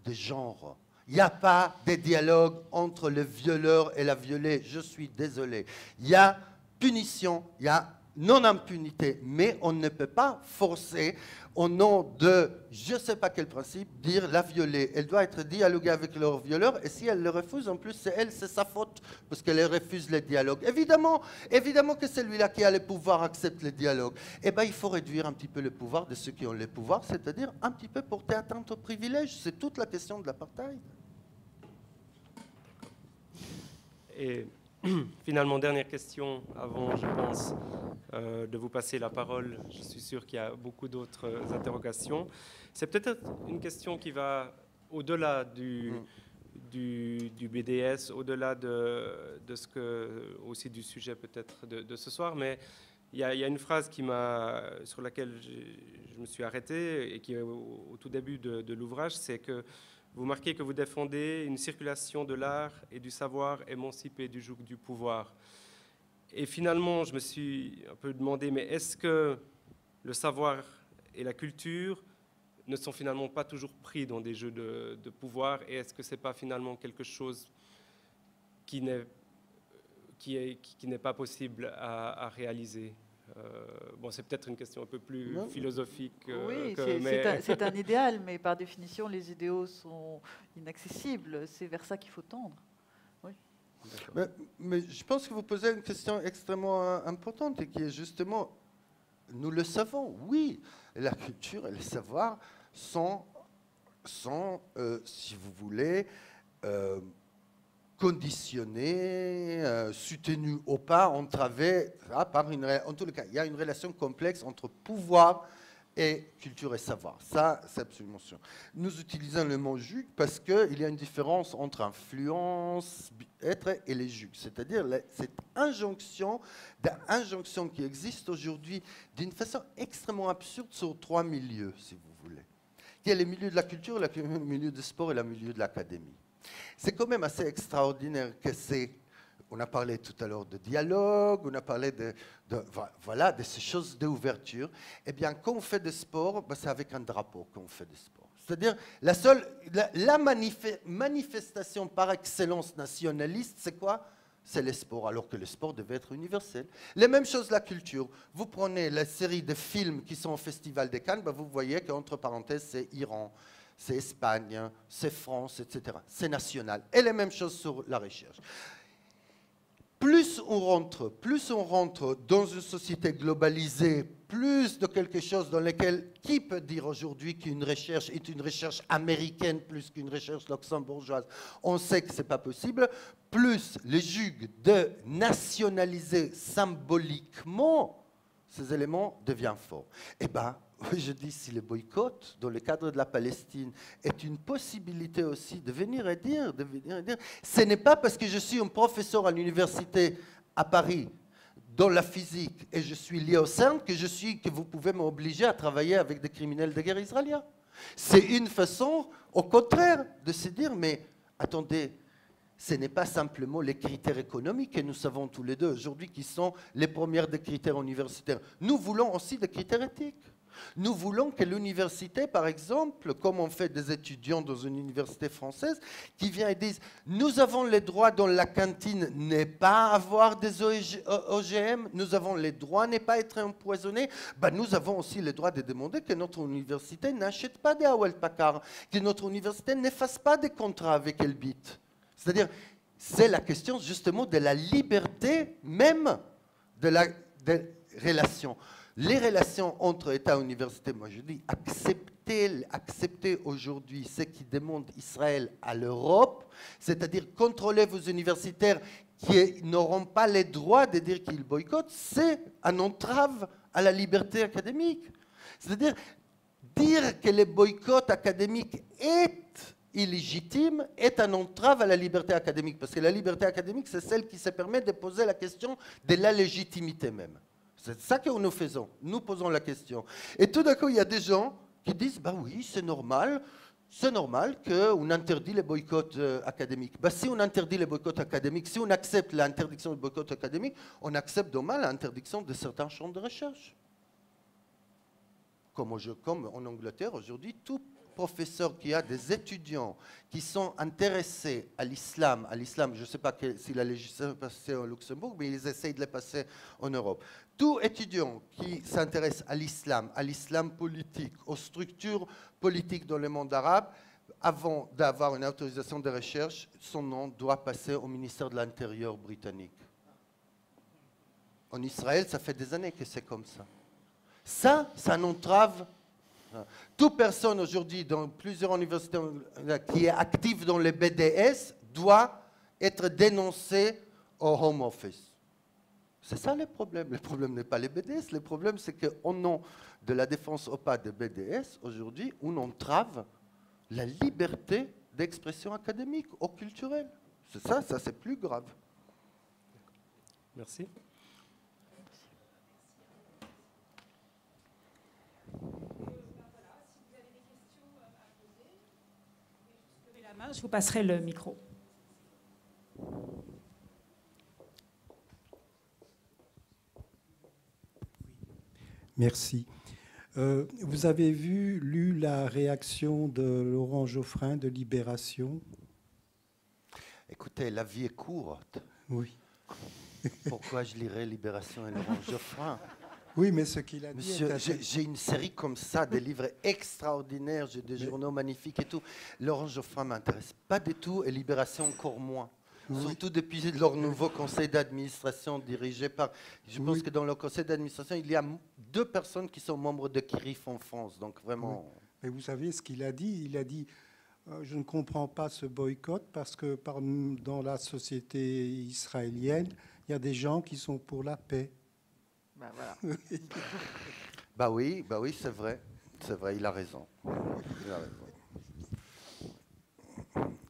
de genre. Il n'y a pas de dialogue entre le violeur et la violée. Je suis désolé. Il y a punition, il y a non-impunité, mais on ne peut pas forcer, au nom de je ne sais pas quel principe, dire la violée. Elle doit être dialoguée avec leur violeur, et si elle le refuse, en plus, c'est sa faute, parce qu'elle refuse le dialogue. Évidemment que celui-là qui a le pouvoir accepte le dialogue. Eh bien, il faut réduire un petit peu le pouvoir de ceux qui ont le pouvoir, c'est-à-dire un petit peu porter atteinte aux privilèges. C'est toute la question de l'apartheid. Et finalement, dernière question avant, je pense, de vous passer la parole. Je suis sûr qu'il y a beaucoup d'autres interrogations. C'est peut-être une question qui va au-delà du BDS, au-delà de ce que, aussi du sujet peut-être de ce soir, mais il y a une phrase sur laquelle je me suis arrêté et qui est au tout début de l'ouvrage, c'est que vous marquez que vous défendez une circulation de l'art et du savoir émancipé du joug du pouvoir. Et finalement, je me suis un peu demandé, mais est-ce que le savoir et la culture ne sont finalement pas toujours pris dans des jeux de pouvoir? Et est-ce que ce n'est pas finalement quelque chose qui n'est pas possible à réaliser? Bon, c'est peut-être une question un peu plus philosophique. Oui, c'est un idéal, mais par définition, les idéaux sont inaccessibles. C'est vers ça qu'il faut tendre. Oui. Mais je pense que vous posez une question extrêmement importante et qui est justement, nous le savons, oui, la culture et le savoir sont si vous voulez, conditionnés, soutenus au pas, entravés par en tous les cas, il y a une relation complexe entre pouvoir et culture et savoir. Ça, c'est absolument sûr. Nous utilisons le mot jug parce qu'il y a une différence entre influence, être et les jugs. C'est-à-dire cette injonction qui existe aujourd'hui d'une façon extrêmement absurde sur trois milieux, si vous voulez. Il y a le milieu de la culture, le milieu du sport et le milieu de l'académie. C'est quand même assez extraordinaire que on a parlé tout à l'heure de dialogue, on a parlé de ces choses d'ouverture. Eh bien, quand on fait du sport, c'est avec un drapeau qu'on fait du sport. C'est-à-dire, la manifestation par excellence nationaliste, c'est quoi? c'est le sport, alors que le sport devait être universel. Les mêmes choses, la culture. Vous prenez la série de films qui sont au Festival de Cannes, ben vous voyez qu'entre parenthèses, c'est Iran, c'est Espagne, c'est France, etc. C'est national. Et les mêmes choses sur la recherche. Plus on rentre dans une société globalisée, plus de quelque chose dans lequel, qui peut dire aujourd'hui qu'une recherche est une recherche américaine plus qu'une recherche luxembourgeoise? On sait que ce n'est pas possible. Plus le jug de nationaliser symboliquement ces éléments devient fort. Eh bien, je dis, si le boycott, dans le cadre de la Palestine, est une possibilité aussi de venir et dire, ce n'est pas parce que je suis un professeur à l'université à Paris, dans la physique, et je suis lié au CERN, que vous pouvez m'obliger à travailler avec des criminels de guerre israéliens. C'est une façon, au contraire, de se dire, mais attendez, ce n'est pas simplement les critères économiques que nous savons tous les deux aujourd'hui qui sont les premiers des critères universitaires. Nous voulons aussi des critères éthiques. Nous voulons que l'université, par exemple, comme on fait des étudiants dans une université française, qui viennent et disent « Nous avons le droit dans la cantine n'est pas avoir des OGM, nous avons le droit n'est pas être empoisonné. Ben, nous avons aussi le droit de demander que notre université n'achète pas des Hewlett Packard, que notre université ne fasse pas des contrats avec Elbit. » C'est-à-dire, c'est la question justement de la liberté même des relations. Les relations entre États et universités, moi je dis, acceptez aujourd'hui ce qui demande Israël à l'Europe, c'est-à-dire contrôler vos universitaires qui n'auront pas le droit de dire qu'ils boycottent, c'est un entrave à la liberté académique. C'est-à-dire, dire que le boycott académique est illégitime est un entrave à la liberté académique, parce que la liberté académique, c'est celle qui se permet de poser la question de la légitimité même. C'est ça que nous faisons, nous posons la question. Et tout d'un coup, il y a des gens qui disent, bah oui, c'est normal qu'on interdit les boycotts académiques. Bah, si on interdit les boycotts académiques, si on accepte l'interdiction des boycotts académiques, on accepte demain l'interdiction de certains champs de recherche. Comme en Angleterre, aujourd'hui, tout professeur qui a des étudiants qui sont intéressés à l'islam, je ne sais pas si la législation est passée au Luxembourg, mais ils essayent de la passer en Europe. Tout étudiant qui s'intéresse à l'islam politique, aux structures politiques dans le monde arabe, avant d'avoir une autorisation de recherche, son nom doit passer au ministère de l'Intérieur britannique. En Israël, ça fait des années que c'est comme ça. Ça n'entrave. Toute personne aujourd'hui dans plusieurs universités qui est active dans les BDS doit être dénoncée au Home Office. C'est ça le problème. Le problème n'est pas les BDS. Le problème, c'est qu'au nom de la défense opaque des BDS, aujourd'hui, on entrave la liberté d'expression académique ou culturelle. C'est ça c'est plus grave. Merci. Je vous passerai le micro. Merci. Vous avez lu la réaction de Laurent Geoffrin de Libération? Écoutez, la vie est courte. Oui. Pourquoi je lirais Libération et Laurent Geoffrin? Oui, mais ce qu'il a dit... Monsieur, j'ai une série comme ça, des livres extraordinaires, j'ai des journaux magnifiques et tout. Laurent Geoffrin ne m'intéresse pas du tout et Libération encore moins. Oui. Surtout depuis leur nouveau conseil d'administration dirigé par... Je pense que dans le conseil d'administration, il y a 2 personnes qui sont membres de CRIF en France. Donc vraiment... Oui. Mais vous savez ce qu'il a dit? Il a dit je ne comprends pas ce boycott parce que dans la société israélienne, il y a des gens qui sont pour la paix. Ben voilà. Bah oui, c'est vrai, il a raison.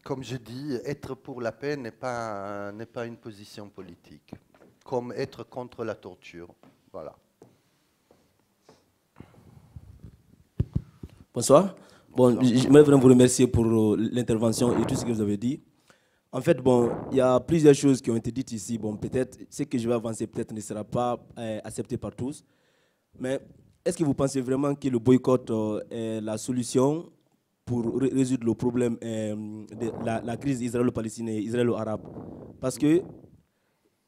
Comme je dis, être pour la paix n'est pas une position politique, comme être contre la torture. Voilà. Bonsoir. Bon, j'aimerais vraiment vous remercier pour l'intervention et tout ce que vous avez dit. En fait, bon, il y a plusieurs choses qui ont été dites ici. Bon, peut-être, ce que je vais avancer peut-être ne sera pas accepté par tous. Mais est-ce que vous pensez vraiment que le boycott est la solution pour résoudre le problème de la crise israélo-palestinienne et israélo-arabe? Parce que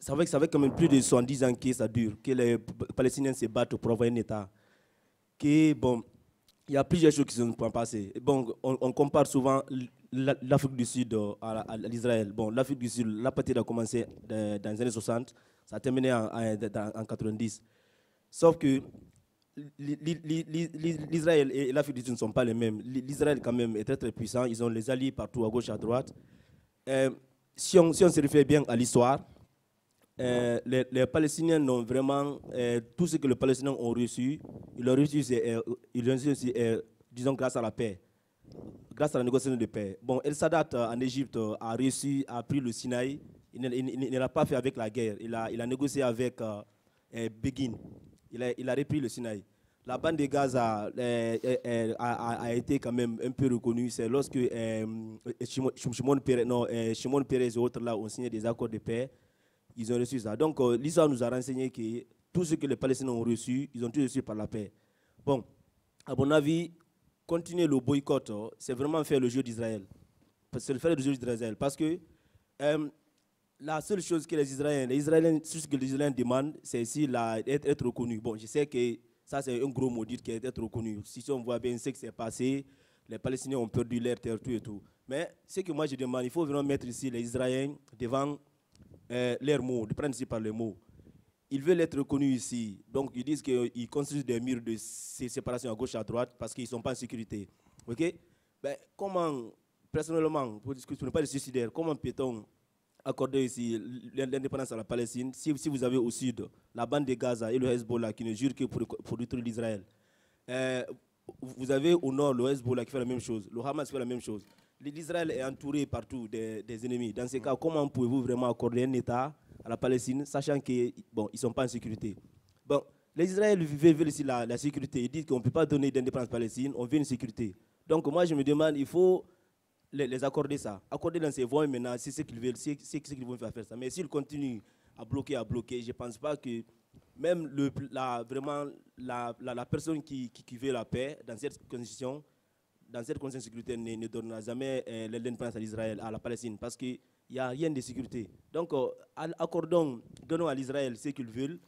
ça fait quand même plus de 70 ans que ça dure, que les Palestiniens se battent pour avoir un État. Que, bon, il y a plusieurs choses qui se sont passées. Bon, on compare souvent l'Afrique du Sud à l'Israël. Bon, l'Afrique du Sud, l'apartheid a commencé dans les années 60, ça a terminé en 90. Sauf que l'Israël et l'Afrique du Sud ne sont pas les mêmes. L'Israël, quand même, est très, très puissant. Ils ont les alliés partout, à gauche, à droite. Si on se réfère bien à l'histoire, les Palestiniens n'ont vraiment... tout ce que les Palestiniens ont reçu, ils l'ont reçu, disons, grâce à la paix, grâce à la négociation de paix. Bon, El Sadat, en Égypte, a pris le Sinaï. Il ne l'a pas fait avec la guerre. Il a négocié avec Begin. Il a repris le Sinaï. La bande de Gaza a été quand même un peu reconnue. C'est lorsque Shimon Peres et autres là ont signé des accords de paix, ils ont reçu ça. Donc l'histoire nous a renseigné que tout ce que les Palestiniens ont reçu, ils ont tout reçu par la paix. Bon, à mon avis, continuer le boycott, c'est vraiment faire le jeu d'Israël. C'est faire le jeu d'Israël parce que la seule chose que les Israéliens, ce que les Israéliens demandent, c'est ici être reconnus. Bon, je sais que ça, c'est un gros mot dire qui est être reconnu. Si on voit bien ce qui s'est passé, les Palestiniens ont perdu leur terre, tout et tout. Mais ce que moi je demande, il faut vraiment mettre ici les Israéliens devant leurs mots, de prendre ici par les mots. Ils veulent être reconnus ici. Donc, ils disent qu'ils construisent des murs de séparation à gauche et à droite parce qu'ils ne sont pas en sécurité. OK? Ben, comment, personnellement, pour ne pas de suicidaire, comment peut-on accorder ici l'indépendance à la Palestine si vous avez au sud la bande de Gaza et le Hezbollah qui ne jure que pour détruire l'Israël. Vous avez au nord le Hezbollah qui fait la même chose, le Hamas fait la même chose. L'Israël est entouré partout des ennemis. Dans ces cas, comment pouvez-vous vraiment accorder un État à la Palestine, sachant qu'ils ne sont pas en sécurité? Bon, les Israéliens veulent ici la sécurité. Ils disent qu'on ne peut pas donner d'indépendance à la Palestine, on veut une sécurité. Donc moi, je me demande, il faut les accorder ça. Accorder dans ces voies maintenant, c'est ce qu'ils veulent, c'est ce qu'ils vont faire ça. Mais s'ils continuent à bloquer, je ne pense pas que même la personne qui veut la paix dans cette condition, de sécurité, ne donnera jamais l'indépendance à l'Israël, à la Palestine, parce qu'il n'y a rien de sécurité. Donc, donnons à l'Israël ce qu'ils veulent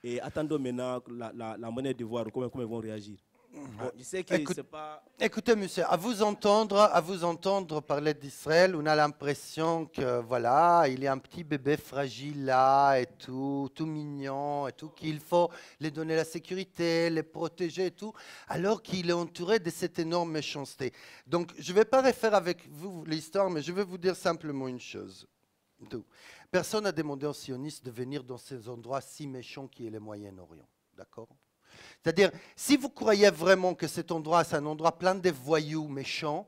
et attendons maintenant la manière de voir comment ils vont réagir. Bon, je sais que c'est pas... Écoutez, monsieur, à vous entendre parler d'Israël, on a l'impression que voilà, il y a un petit bébé fragile là et tout mignon et tout, qu'il faut les donner la sécurité, les protéger et tout, alors qu'il est entouré de cette énorme méchanceté. Donc, je ne vais pas refaire avec vous l'histoire, mais je vais vous dire simplement une chose. Personne n'a demandé aux sionistes de venir dans ces endroits si méchants qui est le Moyen-Orient, d'accord ? C'est-à-dire, si vous croyez vraiment que cet endroit, c'est un endroit plein de voyous méchants,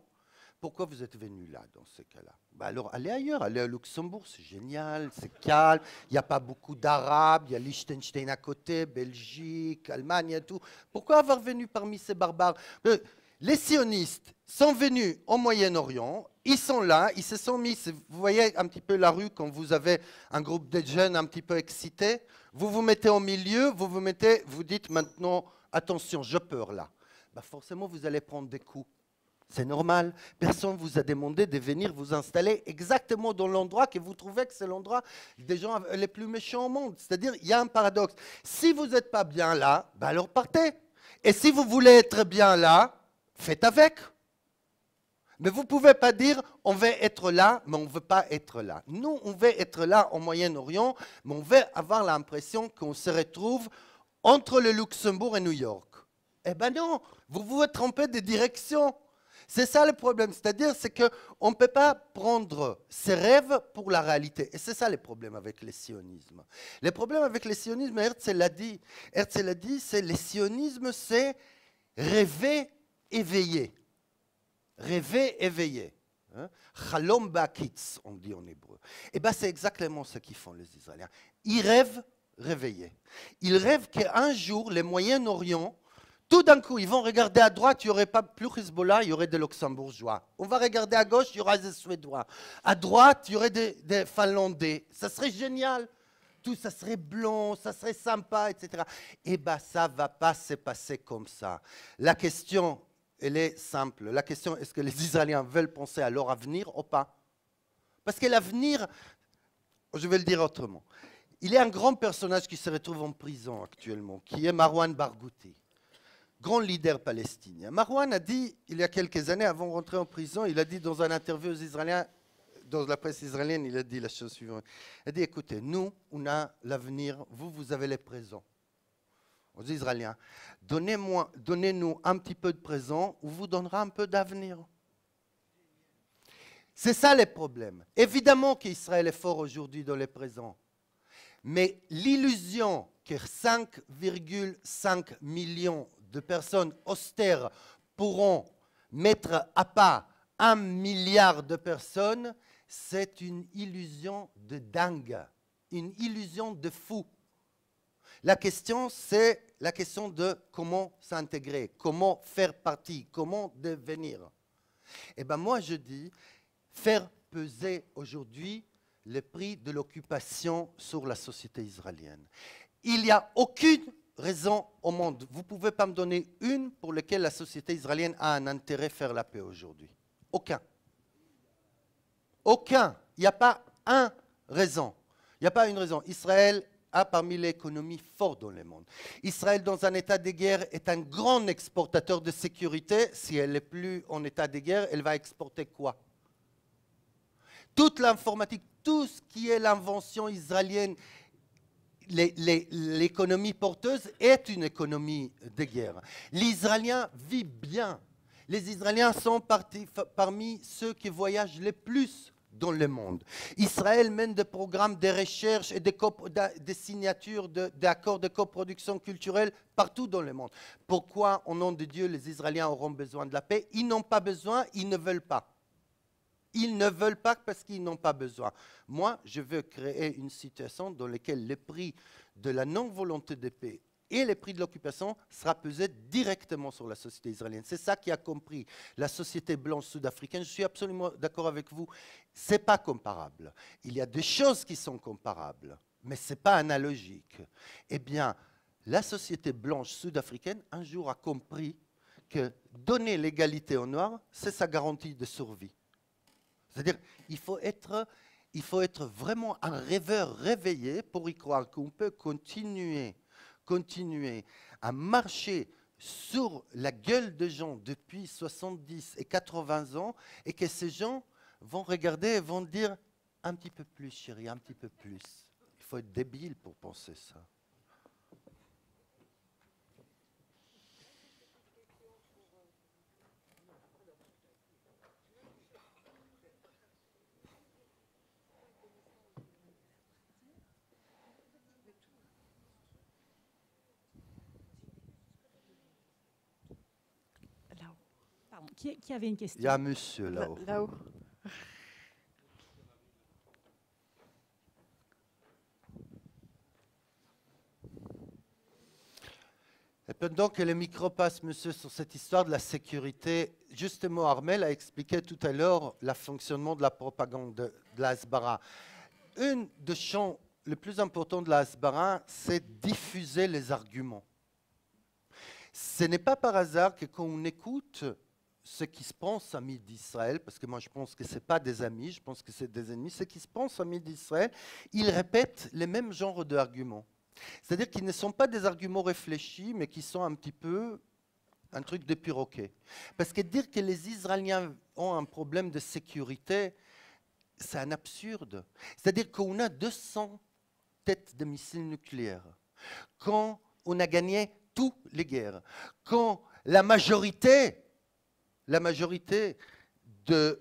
pourquoi vous êtes venus là, dans ce cas-là? Bah alors, allez ailleurs, allez à Luxembourg, c'est génial, c'est calme, il n'y a pas beaucoup d'Arabes, il y a Liechtenstein à côté, Belgique, Allemagne et tout. Pourquoi avoir venu parmi ces barbares? Les sionistes sont venus au Moyen-Orient, ils sont là, ils se sont mis, vous voyez un petit peu la rue quand vous avez un groupe de jeunes un petit peu excités, vous vous mettez au milieu, vous dites maintenant, attention, j'ai peur là. Bah forcément, vous allez prendre des coups. C'est normal. Personne ne vous a demandé de venir vous installer exactement dans l'endroit que vous trouvez que c'est l'endroit des gens les plus méchants au monde. C'est-à-dire, il y a un paradoxe. Si vous n'êtes pas bien là, bah alors partez. Et si vous voulez être bien là, faites avec. Mais vous ne pouvez pas dire on veut être là, mais on ne veut pas être là. Nous, on veut être là au Moyen-Orient, mais on veut avoir l'impression qu'on se retrouve entre le Luxembourg et New York. Eh bien non, vous vous trompez de direction. C'est ça le problème. C'est-à-dire qu'on ne peut pas prendre ses rêves pour la réalité. Et c'est ça le problème avec le sionisme. Le problème avec le sionisme, Herzl l'a dit, c'est le sionisme, c'est rêver éveillé. Rêver éveillé. Chalom ba'akitz, on dit en hébreu. Et bien c'est exactement ce qu'ils font les Israéliens. Ils rêvent réveillés. Ils rêvent qu'un jour, les Moyen-Orient, tout d'un coup, ils vont regarder à droite, il n'y aurait pas plus Hezbollah, il y aurait des Luxembourgeois. On va regarder à gauche, il y aura des Suédois. À droite, il y aurait des Finlandais. Ça serait génial. Tout ça serait blanc, ça serait sympa, etc. Et bien ça ne va pas se passer comme ça. La question, elle est simple. La question, est-ce que les Israéliens veulent penser à leur avenir ou pas? Parce que l'avenir, je vais le dire autrement, il y a un grand personnage qui se retrouve en prison actuellement, qui est Marwan Barghouti, grand leader palestinien. Marwan a dit, il y a quelques années, avant de rentrer en prison, il a dit dans une interview aux Israéliens, dans la presse israélienne, il a dit la chose suivante. Il a dit, écoutez, nous, on a l'avenir, vous avez les présents. Aux Israéliens, donnez-nous un petit peu de présent, on vous donnera un peu d'avenir. C'est ça les problèmes. Évidemment qu'Israël est fort aujourd'hui dans les présents. Mais l'illusion que 5,5 millions de personnes austères pourront mettre à part 1 milliard de personnes, c'est une illusion de dingue, une illusion de fou. La question, c'est la question de comment s'intégrer, comment faire partie, comment devenir. Eh bien, moi, je dis, faire peser aujourd'hui le prix de l'occupation sur la société israélienne. Il n'y a aucune raison au monde, vous ne pouvez pas me donner une pour laquelle la société israélienne a un intérêt à faire la paix aujourd'hui. Aucun. Aucun. Il n'y a pas une raison. Il n'y a pas une raison. Israël a parmi les économies fortes dans le monde. Israël, dans un état de guerre, est un grand exportateur de sécurité. Si elle n'est plus en état de guerre, elle va exporter quoi? Toute l'informatique, tout ce qui est l'invention israélienne, l'économie porteuse est une économie de guerre. L'Israélien vit bien. Les Israéliens sont parmi ceux qui voyagent le plus dans le monde. Israël mène des programmes de recherche et des signatures d'accords de coproduction culturelle partout dans le monde. Pourquoi, au nom de Dieu, les Israéliens auront besoin de la paix? Ils n'ont pas besoin, ils ne veulent pas. Ils ne veulent pas parce qu'ils n'ont pas besoin. Moi, je veux créer une situation dans laquelle le prix de la non-volonté de paix et le prix de l'occupation sera pesé directement sur la société israélienne. C'est ça qui a compris la société blanche sud-africaine. Je suis absolument d'accord avec vous. Ce n'est pas comparable. Il y a des choses qui sont comparables, mais ce n'est pas analogique. Eh bien, la société blanche sud-africaine, un jour, a compris que donner l'égalité aux Noirs, c'est sa garantie de survie. C'est-à-dire, il faut être vraiment un rêveur réveillé pour y croire qu'on peut continuer à marcher sur la gueule de gens depuis 70 et 80 ans et que ces gens vont regarder et vont dire un petit peu plus, chérie, un petit peu plus. Il faut être débile pour penser ça. Pardon, qui avait une question? Il y a un monsieur là-haut. Là-haut. Et pendant que le micro passe, monsieur, sur cette histoire de la sécurité, justement, Armel a expliqué tout à l'heure le fonctionnement de la propagande, de la Hasbara. Un des champs les plus importants de la Hasbara, c'est diffuser les arguments. Ce n'est pas par hasard que quand on écoute ce qui se pense amis d'Israël, parce que moi je pense que ce n'est pas des amis, je pense que c'est des ennemis, ce qui se pense amis d'Israël, ils répètent les mêmes genres d'arguments. C'est-à-dire qu'ils ne sont pas des arguments réfléchis, mais qui sont un petit peu un truc de perroquet. Parce que dire que les Israéliens ont un problème de sécurité, c'est un absurde. C'est-à-dire qu'on a 200 têtes de missiles nucléaires, quand on a gagné toutes les guerres, quand la majorité de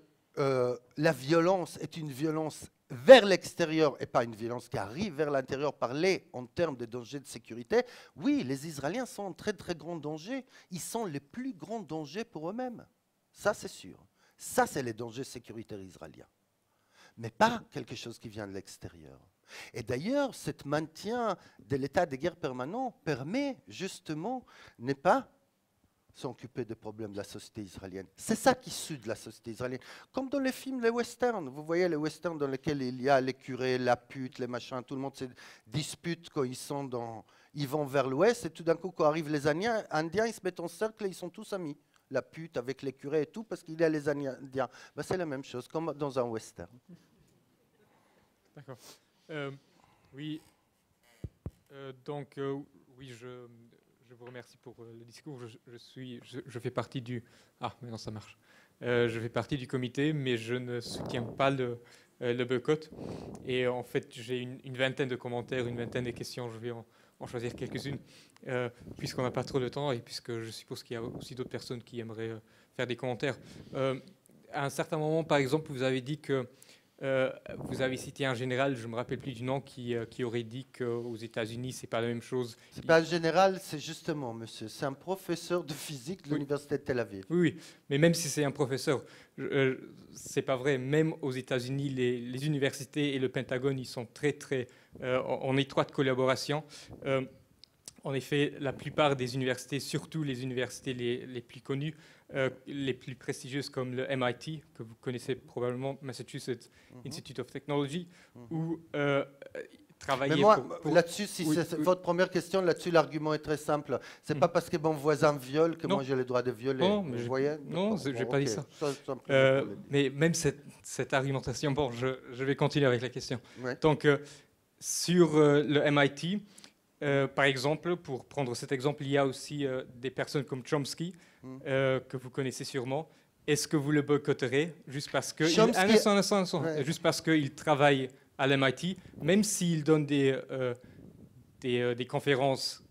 la violence est une violence vers l'extérieur et pas une violence qui arrive vers l'intérieur, parler en termes de danger de sécurité, oui, les Israéliens sont en très très grand danger. Ils sont les plus grands dangers pour eux-mêmes. Ça, c'est sûr. Ça, c'est les dangers sécuritaires israéliens. Mais pas quelque chose qui vient de l'extérieur. Et d'ailleurs, ce maintien de l'état de guerre permanent permet justement ne pas s'occuper des problèmes de la société israélienne. C'est ça qui suit de la société israélienne. Comme dans les films, les westerns. Vous voyez les westerns dans lesquels il y a les curés, la pute, les machins, tout le monde se dispute quand ils vont vers l'ouest, et tout d'un coup, quand arrivent les Indiens, ils se mettent en cercle et ils sont tous amis. La pute avec les curés et tout, parce qu'il y a les Indiens. Ben, c'est la même chose, comme dans un western. D'accord. Oui, Oui, je vous remercie pour le discours. Je fais partie du... Ah, maintenant ça marche. Je fais partie du comité, mais je ne soutiens pas le boycott. Et en fait, j'ai une vingtaine de commentaires, une vingtaine de questions. Je vais en choisir quelques-unes, puisqu'on n'a pas trop de temps et puisque je suppose qu'il y a aussi d'autres personnes qui aimeraient faire des commentaires. À un certain moment, par exemple, vous avez dit que vous avez cité un général, je ne me rappelle plus du nom, qui aurait dit qu'aux États-Unis, ce n'est pas la même chose. Ce n'est pas un général, c'est justement, monsieur, c'est un professeur de physique de l'Université de Tel Aviv. Oui, mais même si c'est un professeur, ce n'est pas vrai. Même aux États-Unis, les universités et le Pentagone, ils sont très en étroite collaboration. En effet, la plupart des universités, surtout les universités les plus connues, les plus prestigieuses comme le MIT, que vous connaissez probablement, Massachusetts Institute of Technology, où travailler... Mais moi, là-dessus, si c'est votre première question, là-dessus, l'argument est très simple. C'est pas parce que mon voisin viole que moi j'ai le droit de violer. Non, vous voyez? Non, je n'ai pas dit ça. Mais même cette argumentation, bon, je vais continuer avec la question. Ouais. Donc, sur le MIT... par exemple, pour prendre cet exemple, il y a aussi des personnes comme Chomsky, que vous connaissez sûrement. Est-ce que vous le boycotterez juste parce que juste parce qu'il travaille à l'MIT, même s'il donne des conférences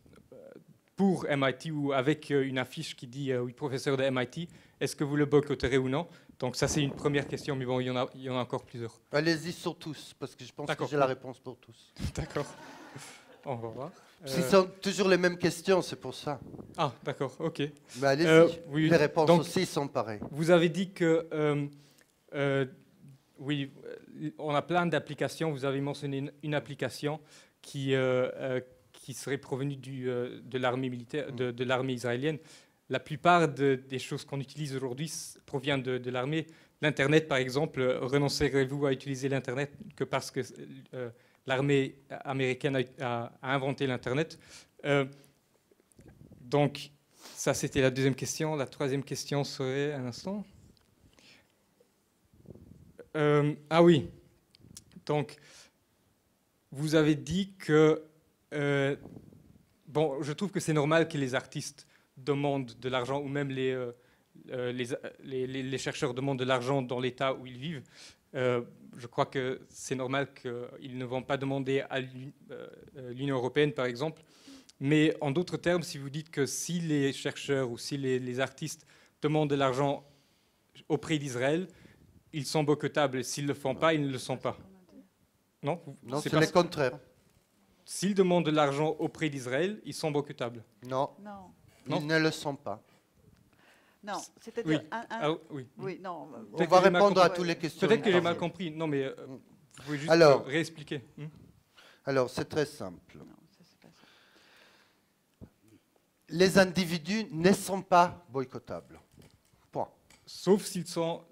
pour MIT ou avec une affiche qui dit oui, professeur de MIT, est-ce que vous le boycotterez ou non? Donc ça, c'est une première question, mais bon, il y en a encore plusieurs. Allez-y sur tous, parce que je pense que j'ai la réponse pour tous. D'accord. On va voir. Ce sont toujours les mêmes questions, c'est pour ça. Ah, d'accord, ok. Mais allez-y, oui, les réponses donc, aussi sont pareilles. Vous avez dit que, oui, on a plein d'applications. Vous avez mentionné une application qui serait provenue de l'armée militaire, de l'armée israélienne. La plupart des choses qu'on utilise aujourd'hui proviennent de l'armée. L'Internet, par exemple, renoncerez-vous à utiliser l'Internet que parce que... l'armée américaine a inventé l'Internet. Donc, ça, c'était la deuxième question. La troisième question serait, un instant. Ah oui. Donc, vous avez dit que... bon, je trouve que c'est normal que les artistes demandent de l'argent, ou même les chercheurs demandent de l'argent dans l'État où ils vivent. Je crois que c'est normal qu'ils ne vont pas demander à l'Union européenne, par exemple. Mais en d'autres termes, si vous dites que si les chercheurs ou si les artistes demandent de l'argent auprès d'Israël, ils sont boycottables. S'ils ne le font pas, ils ne le sont pas. Non, c'est le contraire. S'ils demandent de l'argent auprès d'Israël, ils sont boycottables. Non, ils ne le sont pas. Non, c'est-à-dire oui. Oui, non. On va répondre à toutes les questions. Peut-être que j'ai mal compris. Non, mais vous pouvez juste réexpliquer. Alors, c'est très simple. Non, c'est pas ça. Les individus ne sont pas boycottables. Point. Sauf s'ils sont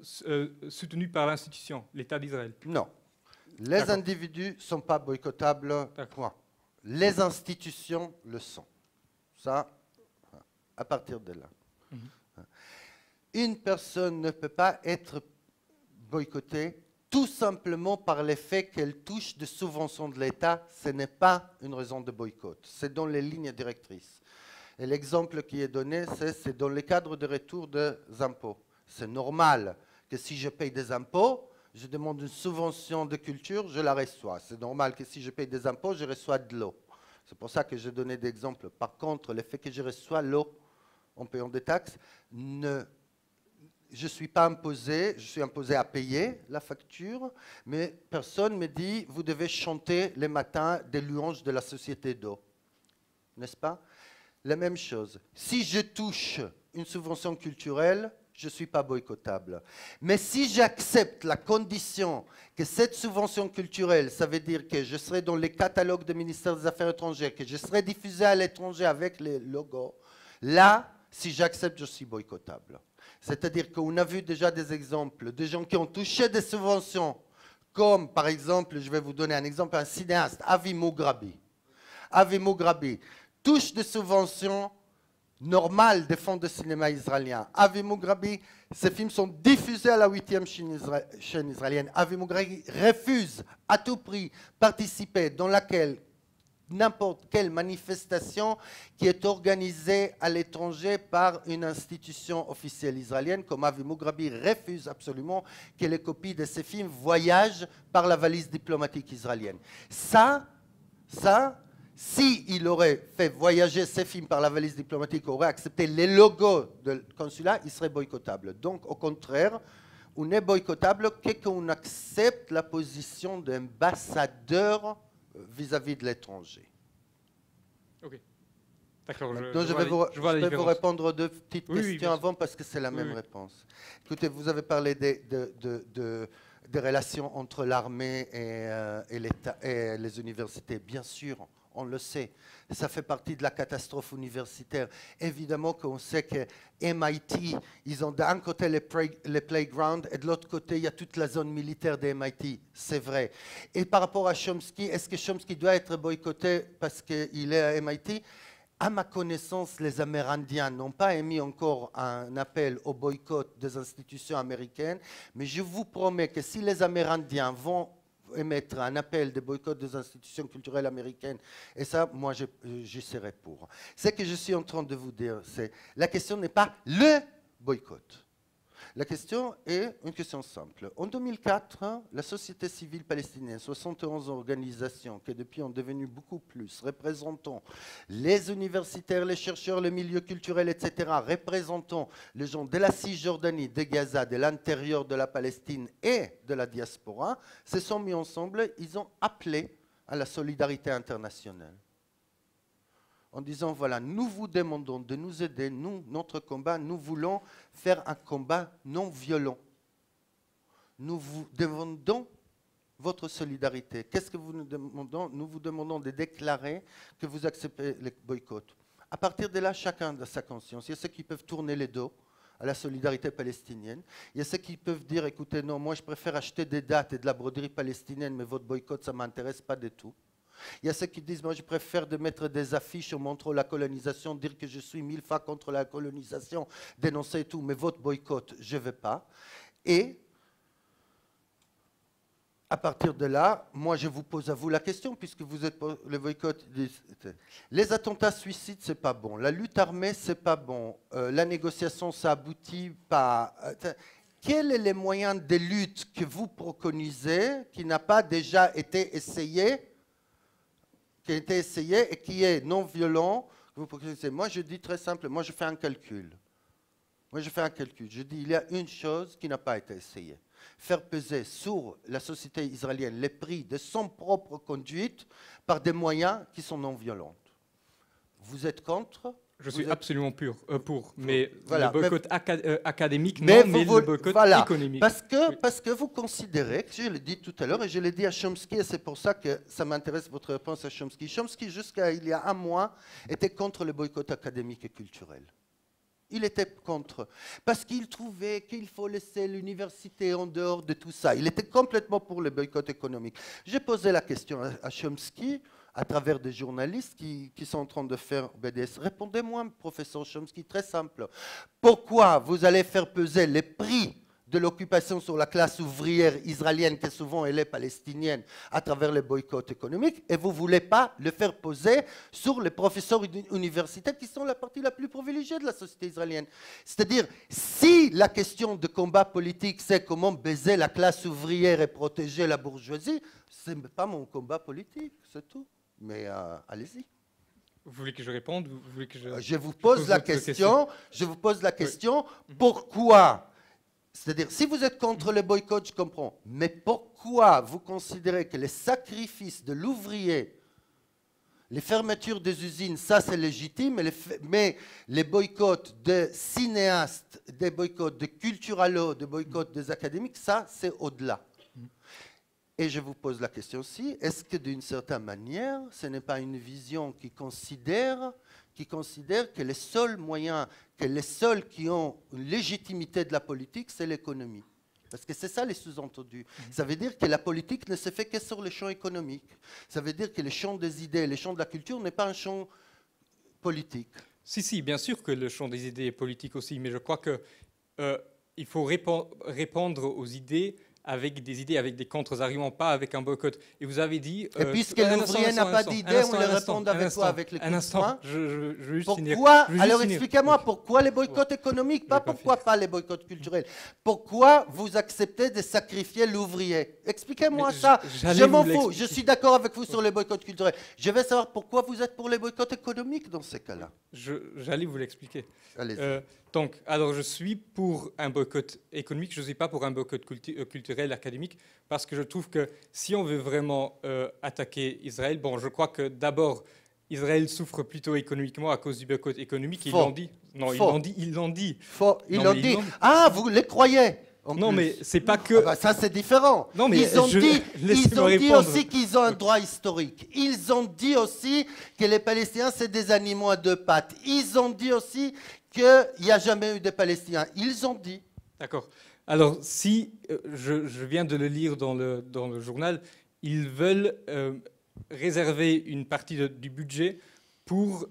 soutenus par l'institution, l'État d'Israël. Non. Les individus ne sont pas boycottables. Point. Les institutions le sont. Ça, à partir de là. Une personne ne peut pas être boycottée tout simplement par le fait qu'elle touche des subventions de l'État. Ce n'est pas une raison de boycott. C'est dans les lignes directrices. Et l'exemple qui est donné, c'est dans le cadre de retour des impôts. C'est normal que si je paye des impôts, je demande une subvention de culture, je la reçois. C'est normal que si je paye des impôts, je reçois de l'eau. C'est pour ça que j'ai donné des exemples. Par contre, le fait que je reçois l'eau en payant des taxes, je ne suis pas imposé, je suis imposé à payer la facture, mais personne ne me dit, vous devez chanter les matins des louanges de la société d'eau. N'est-ce pas? La même chose. Si je touche une subvention culturelle, je ne suis pas boycottable. Mais si j'accepte la condition que cette subvention culturelle, ça veut dire que je serai dans les catalogues du ministère des Affaires étrangères, que je serai diffusé à l'étranger avec les logos, là, si j'accepte, je suis boycottable. C'est-à-dire qu'on a vu déjà des exemples de gens qui ont touché des subventions, comme par exemple, je vais vous donner un exemple, un cinéaste, Avi Mougrabi. Avi Mougrabi touche des subventions normales des fonds de cinéma israéliens. Avi Mougrabi, ces films sont diffusés à la 8e chaîne israélienne. Avi Mougrabi refuse à tout prix participer dans laquelle n'importe quelle manifestation qui est organisée à l'étranger par une institution officielle israélienne, comme Avi Mugrabi refuse absolument que les copies de ces films voyagent par la valise diplomatique israélienne. Ça, s'il aurait fait voyager ces films par la valise diplomatique, aurait accepté les logos du consulat, il serait boycottable. Donc, au contraire, on est boycottable qu'on accepte la position d'ambassadeur vis-à-vis de l'étranger. Ok. D'accord. Je vais vous répondre deux petites questions avant parce que c'est la même réponse. Écoutez, vous avez parlé des relations entre l'armée et l'État et les universités. Bien sûr, on le sait. Ça fait partie de la catastrophe universitaire. Évidemment qu'on sait que MIT, ils ont d'un côté les playgrounds et de l'autre côté, il y a toute la zone militaire de MIT. C'est vrai. Et par rapport à Chomsky, est-ce que Chomsky doit être boycotté parce qu'il est à MIT? À ma connaissance, les Amérindiens n'ont pas émis encore un appel au boycott des institutions américaines, mais je vous promets que si les Amérindiens vont émettre un appel de boycott des institutions culturelles américaines, et ça, moi, j'y serai pour. Ce que je suis en train de vous dire, c'est la question n'est pas le boycott. La question est une question simple. En 2004, la société civile palestinienne, 71 organisations qui depuis ont devenu beaucoup plus, représentant les universitaires, les chercheurs, le milieu culturel, etc., représentant les gens de la Cisjordanie, de Gaza, de l'intérieur de la Palestine et de la diaspora, se sont mis ensemble, ils ont appelé à la solidarité internationale. En disant, voilà, nous vous demandons de nous aider, nous, notre combat, nous voulons faire un combat non violent. Nous vous demandons votre solidarité. Qu'est-ce que vous nous demandons? Nous vous demandons de déclarer que vous acceptez les boycotts. À partir de là, chacun a sa conscience. Il y a ceux qui peuvent tourner les dos à la solidarité palestinienne. Il y a ceux qui peuvent dire, écoutez, non, moi je préfère acheter des dates et de la broderie palestinienne, mais votre boycott, ça ne m'intéresse pas du tout. Il y a ceux qui disent, moi je préfère de mettre des affiches en montrant la colonisation, dire que je suis 1000 fois contre la colonisation, dénoncer tout, mais votre boycott, je ne veux pas. Et à partir de là, moi je vous pose à vous la question, puisque vous êtes pour le boycott. Les attentats suicides, c'est pas bon. La lutte armée, c'est pas bon. La négociation, ça aboutit pas. Quels sont les moyens de lutte que vous préconisez, qui n'a pas déjà été essayé, et qui est non violent? Moi, je dis très simple, moi, je fais un calcul. Je dis, il y a une chose qui n'a pas été essayée. Faire peser sur la société israélienne les prix de son propre conduite par des moyens qui sont non violents. Vous êtes contre? Je suis absolument pour, mais voilà, le boycott académique, non, mais le boycott économique. Parce que vous considérez, je l'ai dit tout à l'heure, et je l'ai dit à Chomsky, et c'est pour ça que ça m'intéresse votre réponse à Chomsky. Chomsky, jusqu'à il y a un mois, était contre le boycott académique et culturel. Il était contre, parce qu'il trouvait qu'il faut laisser l'université en dehors de tout ça. Il était complètement pour le boycott économique. J'ai posé la question à Chomsky, à travers des journalistes qui sont en train de faire BDS. Répondez-moi, professeur Chomsky, très simple. Pourquoi vous allez faire peser les prix de l'occupation sur la classe ouvrière israélienne, qui souvent elle est palestinienne, à travers les boycotts économiques, et vous ne voulez pas le faire peser sur les professeurs universitaires qui sont la partie la plus privilégiée de la société israélienne? C'est-à-dire, si la question de combat politique, c'est comment baiser la classe ouvrière et protéger la bourgeoisie, ce n'est pas mon combat politique, c'est tout. Mais allez-y. Vous voulez que je réponde? Vous voulez que je vous pose la question. Je vous pose la question. Pourquoi? C'est-à-dire, si vous êtes contre le boycott, je comprends. Mais pourquoi vous considérez que les sacrifices de l'ouvrier, les fermetures des usines, ça c'est légitime, mais les boycotts de cinéastes, des boycotts de culturalos, des boycotts des académiques, ça c'est au-delà. Et je vous pose la question aussi, est-ce que d'une certaine manière, ce n'est pas une vision qui considère que les seuls moyens, que les seuls qui ont une légitimité de la politique, c'est l'économie? Parce que c'est ça les sous-entendus. Ça veut dire que la politique ne se fait que sur le champ économique. Ça veut dire que le champ des idées, le champ de la culture n'est pas un champ politique. Si, bien sûr que le champ des idées est politique aussi, mais je crois qu'il faut répondre aux idées avec des idées, avec des contre-arguments, pas avec un boycott. Et vous avez dit... Et puisque l'ouvrier n'a pas d'idée, on lui répond avec quoi? Avec les coups de poing? Je veux juste finir. Pourquoi? Alors expliquez-moi, pourquoi les boycotts économiques? Pas pourquoi pas les boycotts culturels. Pourquoi vous acceptez de sacrifier l'ouvrier? Expliquez-moi ça. Je m'en fous. Je suis d'accord avec vous sur les boycotts culturels. Je veux savoir pourquoi vous êtes pour les boycotts économiques dans ces cas-là. J'allais vous l'expliquer. Allez-y. Donc, alors je suis pour un boycott économique, je ne suis pas pour un boycott culturel, académique, parce que je trouve que si on veut vraiment attaquer Israël, bon, je crois que d'abord, Israël souffre plutôt économiquement à cause du boycott économique. Ils l'ont dit. Non, ils l'ont dit. Faux. Ils l'ont dit. Ah, vous les croyez? Non, mais c'est pas que... Ah bah ça, c'est différent. Non, mais ils ont dit aussi qu'ils ont un droit historique. Ils ont dit aussi que les Palestiniens, c'est des animaux à deux pattes. Ils ont dit aussi qu'il n'y a jamais eu de Palestiniens. Ils ont dit. D'accord. Alors, si je viens de le lire dans le journal, ils veulent réserver une partie du budget pour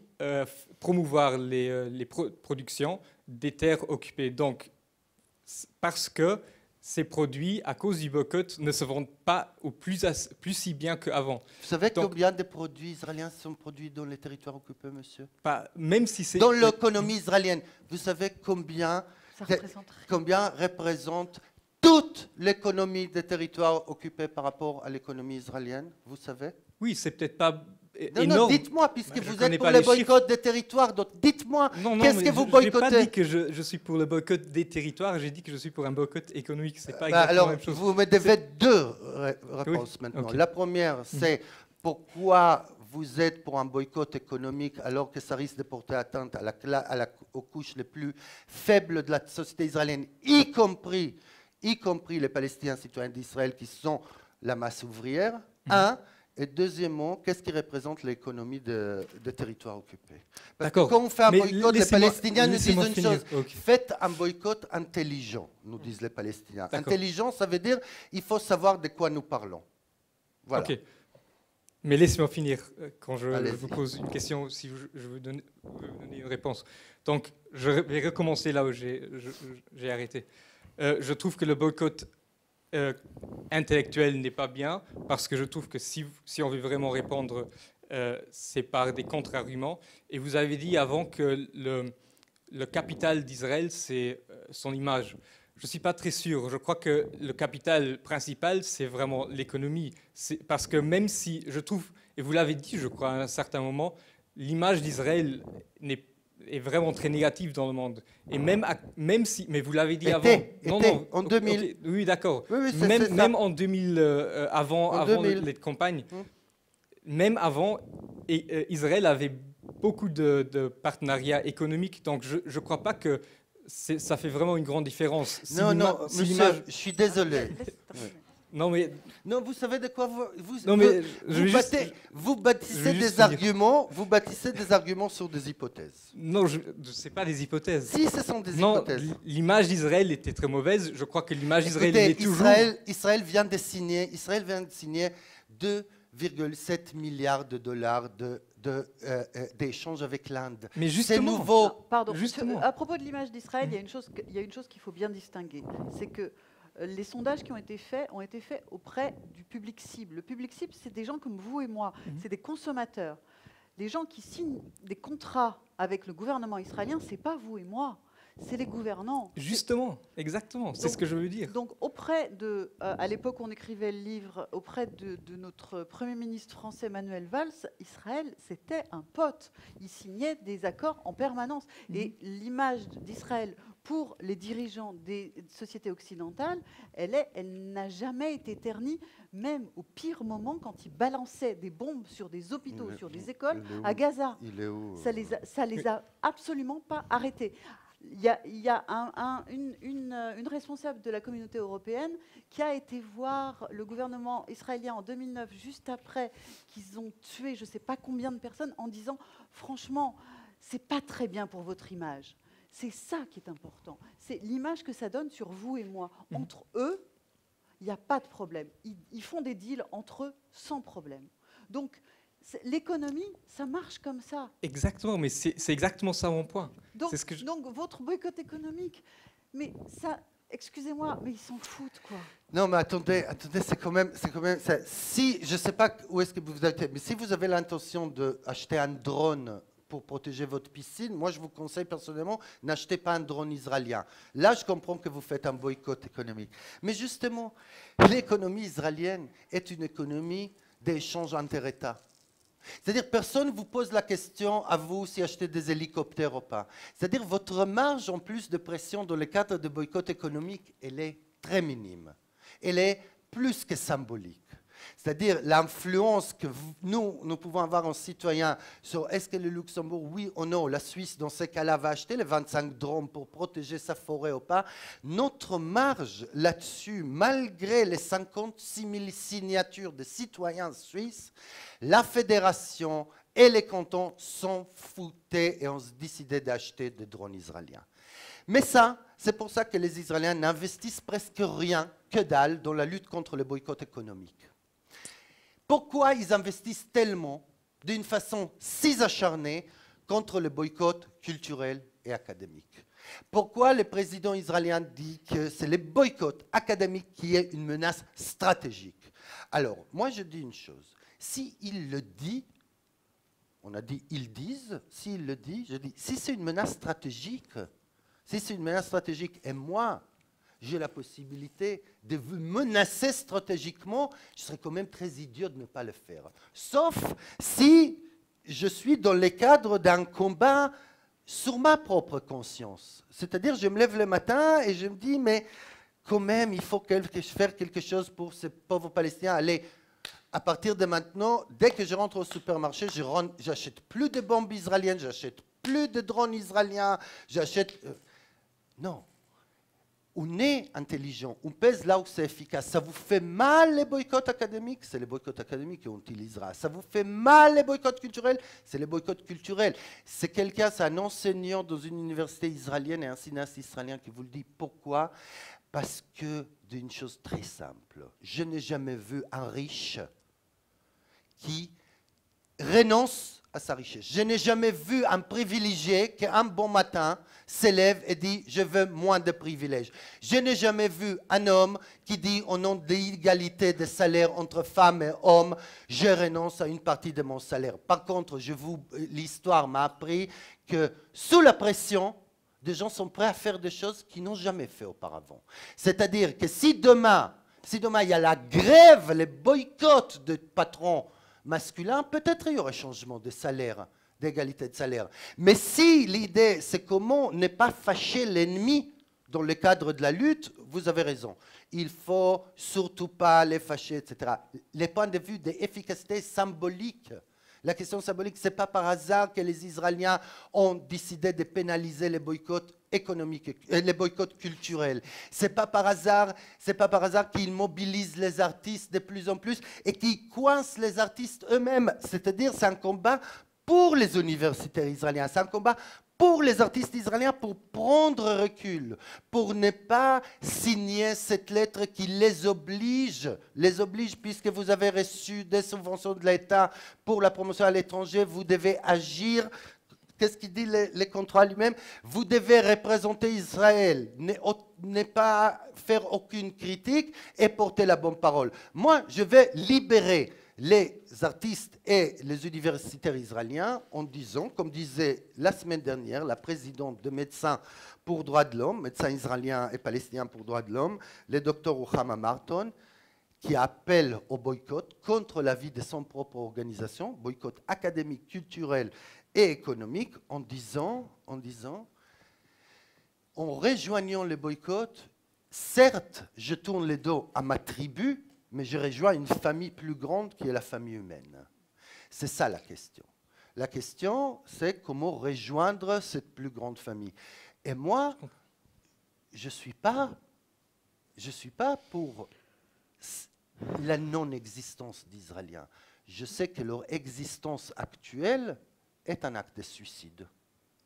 promouvoir les productions des terres occupées. Donc, parce que ces produits, à cause du boycott, ne se vendent pas plus si bien qu'avant. Vous savez combien de produits israéliens sont produits dans les territoires occupés, monsieur? Même si c'est... Dans l'économie israélienne, vous savez combien représente toute l'économie des territoires occupés par rapport à l'économie israélienne? Vous savez? Oui, c'est peut-être pas... Non, dites-moi, puisque vous êtes pour le boycott des territoires, donc dites-moi, qu'est-ce que vous boycottez? Je n'ai pas dit que je suis pour le boycott des territoires, j'ai dit que je suis pour un boycott économique. C'est pas exactement alors, la même chose. vous me devez deux réponses maintenant. Okay. La première, c'est pourquoi vous êtes pour un boycott économique alors que ça risque de porter atteinte aux couches les plus faibles de la société israélienne, y compris les Palestiniens citoyens d'Israël qui sont la masse ouvrière. Et deuxièmement, qu'est-ce qui représente l'économie des territoires occupés? Parce que quand on fait un boycott, les Palestiniens nous disent une chose. Faites un boycott intelligent, nous disent les Palestiniens. Intelligent, ça veut dire il faut savoir de quoi nous parlons. Voilà. Ok. Mais laissez-moi finir quand je vous pose une question, si je veux donner une réponse. Donc, je vais recommencer là où j'ai arrêté. Je trouve que le boycott intellectuel n'est pas bien, parce que je trouve que si on veut vraiment répondre, c'est par des contre-arguments. Et vous avez dit avant que le capital d'Israël, c'est son image. Je ne suis pas très sûr. Je crois que le capital principal, c'est vraiment l'économie. Parce que même si, je trouve, et vous l'avez dit, je crois, à un certain moment, l'image d'Israël est vraiment très négative dans le monde. Et même si, mais vous l'avez dit avant. En 2000. Okay, oui, d'accord. Oui, même en 2000, avant 2000. Les campagnes, même avant, Israël avait beaucoup de partenariats économiques. Donc, je ne crois pas que ça fait vraiment une grande différence. Monsieur, je suis désolé. Non, vous savez de quoi vous bâtissez des arguments. Vous bâtissez des arguments sur des hypothèses. Non, ce n'est pas des hythèses. Si, ce sont des hypothèses. L'image d'Israël était très mauvaise. Je crois que l'image d'Israël est toujours... Israël vient de signer 2,7 milliards de dollars d'échanges avec l'Inde. Mais justement, c'est nouveau. Pardon. Justement. À propos de l'image d'Israël, il y a une chose qu'il faut bien distinguer. C'est que les sondages qui ont été faits auprès du public cible. Le public cible, c'est des gens comme vous et moi, c'est des consommateurs. Les gens qui signent des contrats avec le gouvernement israélien, c'est pas vous et moi, c'est les gouvernants. Justement, exactement, c'est ce que je veux dire. Donc auprès de, à l'époque où on écrivait le livre, auprès de notre Premier ministre français Manuel Valls, Israël, c'était un pote. Il signait des accords en permanence. Et l'image d'Israël pour les dirigeants des sociétés occidentales, elle n'a jamais été ternie, même au pire moment, quand ils balançaient des bombes sur des hôpitaux, sur des écoles à Gaza. Ça les a absolument pas arrêtés. Il y a une responsable de la communauté européenne qui a été voir le gouvernement israélien en 2009, juste après qu'ils ont tué je ne sais pas combien de personnes, en disant « Franchement, c'est pas très bien pour votre image ». C'est ça qui est important. C'est l'image que ça donne sur vous et moi. Entre eux, il n'y a pas de problème. Ils font des deals entre eux sans problème. Donc, l'économie, ça marche comme ça. Exactement, mais c'est exactement ça mon point. Donc votre boycott économique, mais ça, excusez-moi, mais ils s'en foutent, quoi. Non, mais attendez, c'est quand même ça. Si, je ne sais pas où est-ce que vous avez été, mais si vous avez l'intention d'acheter un drone pour protéger votre piscine, moi je vous conseille personnellement, n'achetez pas un drone israélien. Là, je comprends que vous faites un boycott économique. Mais justement, l'économie israélienne est une économie d'échange inter-États. C'est-à-dire, personne ne vous pose la question à vous si achetez des hélicoptères ou pas. C'est-à-dire, votre marge en plus de pression dans le cadre de boycott économique, elle est très minime. Elle est plus que symbolique. C'est-à-dire l'influence que nous pouvons avoir en citoyens sur est-ce que le Luxembourg, oui ou non, la Suisse, dans ces cas-là, va acheter les 25 drones pour protéger sa forêt ou pas. Notre marge là-dessus, malgré les 56 000 signatures de citoyens suisses, la fédération et les cantons s'en foutaient et ont décidé d'acheter des drones israéliens. Mais ça, c'est pour ça que les Israéliens n'investissent presque rien, que dalle, dans la lutte contre le boycott économique. Pourquoi ils investissent tellement, d'une façon si acharnée, contre le boycott culturel et académique? Pourquoi le président israélien dit que c'est le boycott académique qui est une menace stratégique? Alors, moi je dis une chose, s'il le dit, on a dit ils disent, s'il le dit, je dis, si c'est une menace stratégique, et moi, j'ai la possibilité de vous menacer stratégiquement, je serais quand même très idiot de ne pas le faire. Sauf si je suis dans le cadre d'un combat sur ma propre conscience. C'est-à-dire, je me lève le matin et je me dis, mais quand même, il faut faire quelque chose pour ces pauvres Palestiniens. Allez, à partir de maintenant, dès que je rentre au supermarché, j'achète plus de bombes israéliennes, j'achète plus de drones israéliens, j'achète... non. On est intelligent, on pèse là où c'est efficace. Ça vous fait mal les boycotts académiques, c'est les boycotts académiques qu'on utilisera. Ça vous fait mal les boycotts culturels, c'est les boycotts culturels. C'est quelqu'un, c'est un enseignant dans une université israélienne et un cinéaste israélien qui vous le dit. Pourquoi? Parce que d'une chose très simple, je n'ai jamais vu un riche qui renonce à sa richesse. Je n'ai jamais vu un privilégié qui, un bon matin, s'élève et dit « je veux moins de privilèges ». Je n'ai jamais vu un homme qui dit au nom de l'égalité de salaire entre femmes et hommes « je renonce à une partie de mon salaire ». Par contre, l'histoire m'a appris que sous la pression, des gens sont prêts à faire des choses qu'ils n'ont jamais fait auparavant. C'est-à-dire que si demain il y a la grève, les boycotts de patrons masculin, peut-être il y aurait changement de salaire, d'égalité de salaire. Mais si l'idée, c'est comment ne pas fâcher l'ennemi dans le cadre de la lutte, vous avez raison. Il ne faut surtout pas les fâcher, etc. Les points de vue d'efficacité symbolique. La question symbolique, ce n'est pas par hasard que les Israéliens ont décidé de pénaliser les boycotts économiques, les boycotts culturels. Ce n'est pas par hasard qu'ils mobilisent les artistes de plus en plus et qu'ils coincent les artistes eux-mêmes. C'est-à-dire, c'est un combat pour les universitaires israéliens, c'est un combat pour les artistes israéliens pour prendre recul, pour ne pas signer cette lettre qui les oblige puisque vous avez reçu des subventions de l'État pour la promotion à l'étranger, vous devez agir. Qu'est-ce qu'il dit le contrat lui-même? Vous devez représenter Israël, ne pas faire aucune critique et porter la bonne parole. Moi, je vais libérer les artistes et les universitaires israéliens en disant, comme disait la semaine dernière la présidente de Médecins pour droits de l'homme, médecins israéliens et palestiniens pour droits de l'homme, le docteur Ruchama Marton, qui appelle au boycott contre l'avis de son propre organisation, boycott académique, culturel et économique, en disant, en rejoignant le boycott, certes, je tourne le dos à ma tribu, mais je rejoins une famille plus grande qui est la famille humaine. C'est ça la question. La question, c'est comment rejoindre cette plus grande famille. Et moi, je ne suis pas pour la non-existence d'Israéliens. Je sais que leur existence actuelle est un acte de suicide.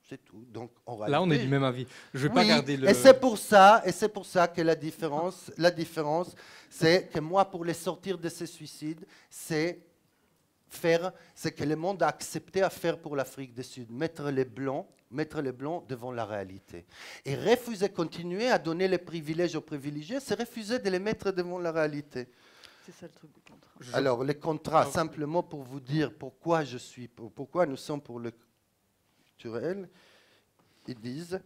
C'est tout. Donc, là, on est du même avis. Je ne vais pas garder le... Et c'est pour ça que la différence, c'est que moi, pour les sortir de ces suicides, c'est faire ce que le monde a accepté à faire pour l'Afrique du Sud, mettre les Blancs devant la réalité. Et refuser, continuer à donner les privilèges aux privilégiés, c'est refuser de les mettre devant la réalité. C'est ça le truc du contrat. Alors, les contrats, simplement pour vous dire pourquoi nous sommes pour le culturel, ils disent,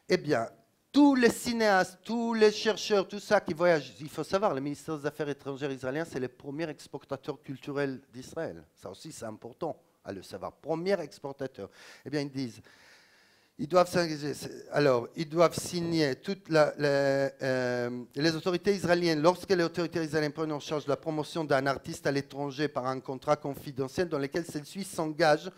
eh bien, tous les cinéastes, tous les chercheurs, tout ça qui voyagent, il faut savoir, le ministère des Affaires étrangères israélien, c'est le premier exportateur culturel d'Israël. Ça aussi, c'est important à le savoir. Premier exportateur. Eh bien, ils disent, ils doivent signer toutes les autorités israéliennes, lorsque les autorités israéliennes prennent en charge la promotion d'un artiste à l'étranger par un contrat confidentiel dans lequel celle-ci s'engage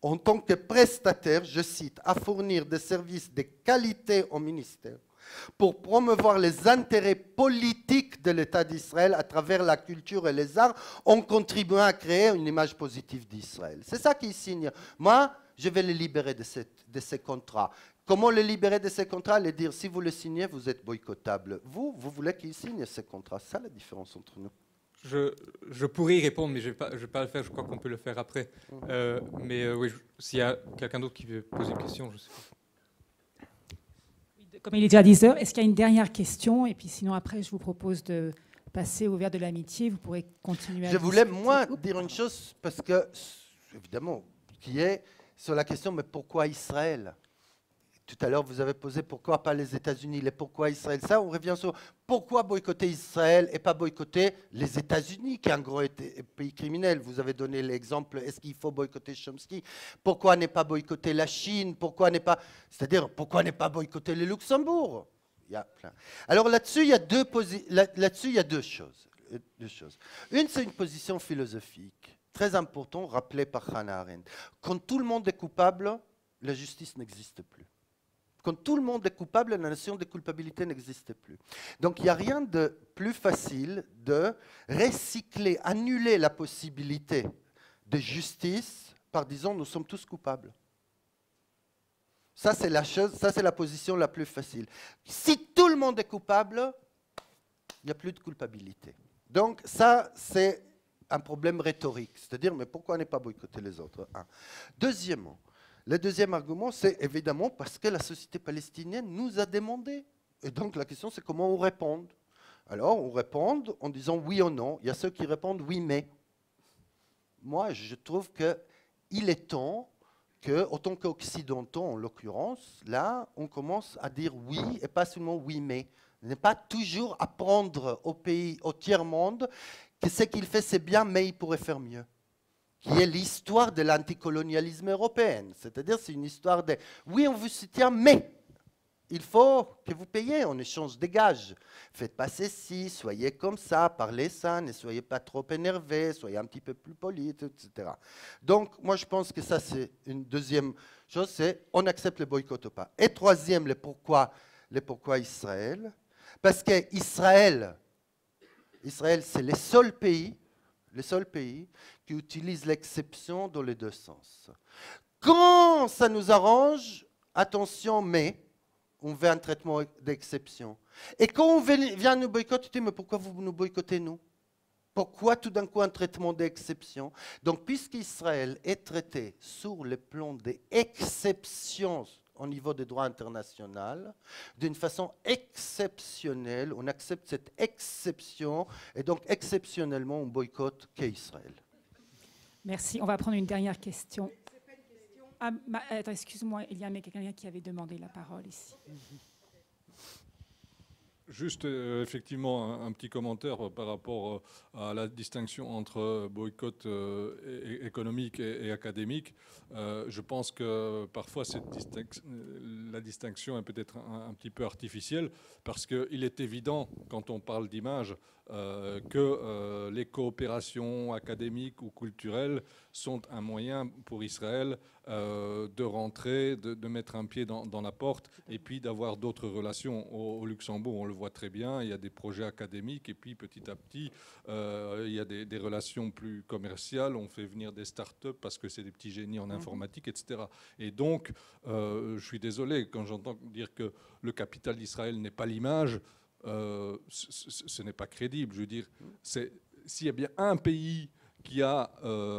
en tant que prestataire, je cite, à fournir des services de qualité au ministère pour promouvoir les intérêts politiques de l'État d'Israël à travers la culture et les arts, en contribuant à créer une image positive d'Israël. C'est ça qu'ils signent. Moi, je vais les libérer de ces contrats. Comment les libérer de ces contrats? Les dire, si vous les signez, vous êtes boycottable. Vous voulez qu'ils signent ces contrats. C'est ça la différence entre nous. Je pourrais y répondre, mais je ne vais pas le faire. Je crois qu'on peut le faire après. Oui, s'il y a quelqu'un d'autre qui veut poser une question, je sais pas. Comme il est déjà 10 heures, est-ce qu'il y a une dernière question? Et puis sinon, après, je vous propose de passer au verre de l'amitié. Vous pourrez continuer à Je voulais, moi, dire une chose, parce que, évidemment, qui est sur la question, mais pourquoi Israël? Tout à l'heure, vous avez posé pourquoi pas les États-Unis, les pourquoi Israël. Ça, on revient sur pourquoi boycotter Israël et pas boycotter les États-Unis, qui est un gros pays criminel. Vous avez donné l'exemple, est-ce qu'il faut boycotter Chomsky? Pourquoi ne pas boycotter la Chine? Pourquoi ne pas boycotter le Luxembourg? Il y a plein. Alors là-dessus, il y a deux choses. Une, c'est une position philosophique, très importante, rappelée par Hannah Arendt. Quand tout le monde est coupable, la justice n'existe plus. Quand tout le monde est coupable, la notion de culpabilité n'existe plus. Donc il n'y a rien de plus facile de recycler, annuler la possibilité de justice par disant nous sommes tous coupables. Ça c'est la position la plus facile. Si tout le monde est coupable, il n'y a plus de culpabilité. Donc ça c'est un problème rhétorique, c'est-à-dire mais pourquoi ne pas boycotter les autres? Deuxièmement, le deuxième argument, c'est évidemment parce que la société palestinienne nous a demandé. Et donc la question, c'est comment on répond. Alors, on répond en disant oui ou non. Il y a ceux qui répondent oui, mais. Moi, je trouve qu'il est temps que, autant qu'occidentaux en l'occurrence, là, on commence à dire oui et pas seulement oui, mais. Ne pas toujours apprendre au pays, au tiers-monde, que ce qu'il fait, c'est bien, mais il pourrait faire mieux. Qui est l'histoire de l'anticolonialisme européen. C'est-à-dire, c'est une histoire de « oui, on vous soutient, mais il faut que vous payiez en échange des gages. Faites pas ceci, soyez comme ça, parlez ça, ne soyez pas trop énervés, soyez un petit peu plus polis, etc. » Donc, moi, je pense que ça, c'est une deuxième chose, c'est on accepte le boycott ou pas. Et troisième, le pourquoi Israël. Parce qu'Israël, c'est le seul pays qui utilise l'exception dans les deux sens. Quand ça nous arrange, attention, mais on veut un traitement d'exception. Et quand on vient nous boycotter, mais pourquoi vous nous boycottez, nous? Pourquoi tout d'un coup un traitement d'exception? Donc, puisqu'Israël est traité sur le plan des exceptions au niveau du droit international, d'une façon exceptionnelle, on accepte cette exception, et donc exceptionnellement, on boycotte qu'Israël. Merci. On va prendre une dernière question. Attends, excuse-moi, il y a quelqu'un qui avait demandé la parole ici. Juste effectivement un petit commentaire par rapport à la distinction entre boycott économique et académique. Je pense que parfois la distinction est peut-être un petit peu artificielle parce qu'il est évident quand on parle d'image que les coopérations académiques ou culturelles sont un moyen pour Israël de rentrer, de mettre un pied dans la porte et puis d'avoir d'autres relations. Au Luxembourg, on le voit très bien, il y a des projets académiques et puis petit à petit, il y a des relations plus commerciales, on fait venir des start-up parce que c'est des petits génies en informatique, etc. Et donc, je suis désolé quand j'entends dire que le capital d'Israël n'est pas l'image, ce n'est pas crédible. Je veux dire, s'il y a bien un pays qui a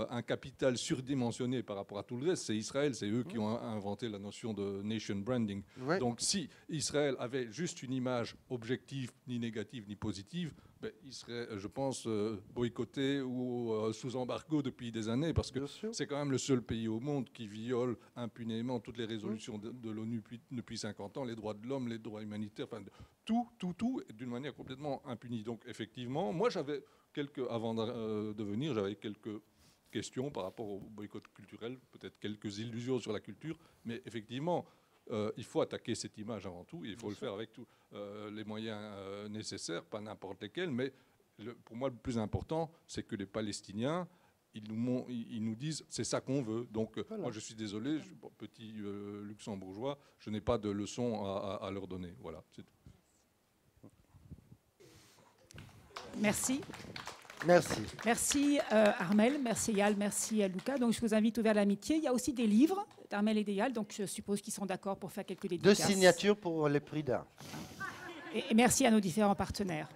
un capital surdimensionné par rapport à tout le reste, c'est Israël. C'est eux qui ont inventé la notion de nation branding. Ouais. Donc si Israël avait juste une image objective, ni négative, ni positive, ben, il serait, je pense, boycotté ou sous embargo depuis des années, parce que c'est quand même le seul pays au monde qui viole impunément toutes les résolutions de l'ONU depuis 50 ans, les droits de l'homme, les droits humanitaires, enfin, tout, d'une manière complètement impunie. Donc effectivement, moi j'avais avant de venir, j'avais quelques questions par rapport au boycott culturel, peut-être quelques illusions sur la culture, mais effectivement, il faut attaquer cette image avant tout, et il faut le faire avec tous les moyens nécessaires, pas n'importe lesquels, mais pour moi le plus important, c'est que les Palestiniens, ils nous disent c'est ça qu'on veut. Donc voilà. Moi je suis désolé, petit luxembourgeois, je n'ai pas de leçon à leur donner. Voilà, c'est tout. Merci. Merci. Merci Armel, merci Eyal, merci Luca. Donc je vous invite vers l'amitié. Il y a aussi des livres d'Armel et d'Eyal, donc je suppose qu'ils sont d'accord pour faire quelques dédicaces. 2 signatures pour les prix d'un. Et merci à nos différents partenaires.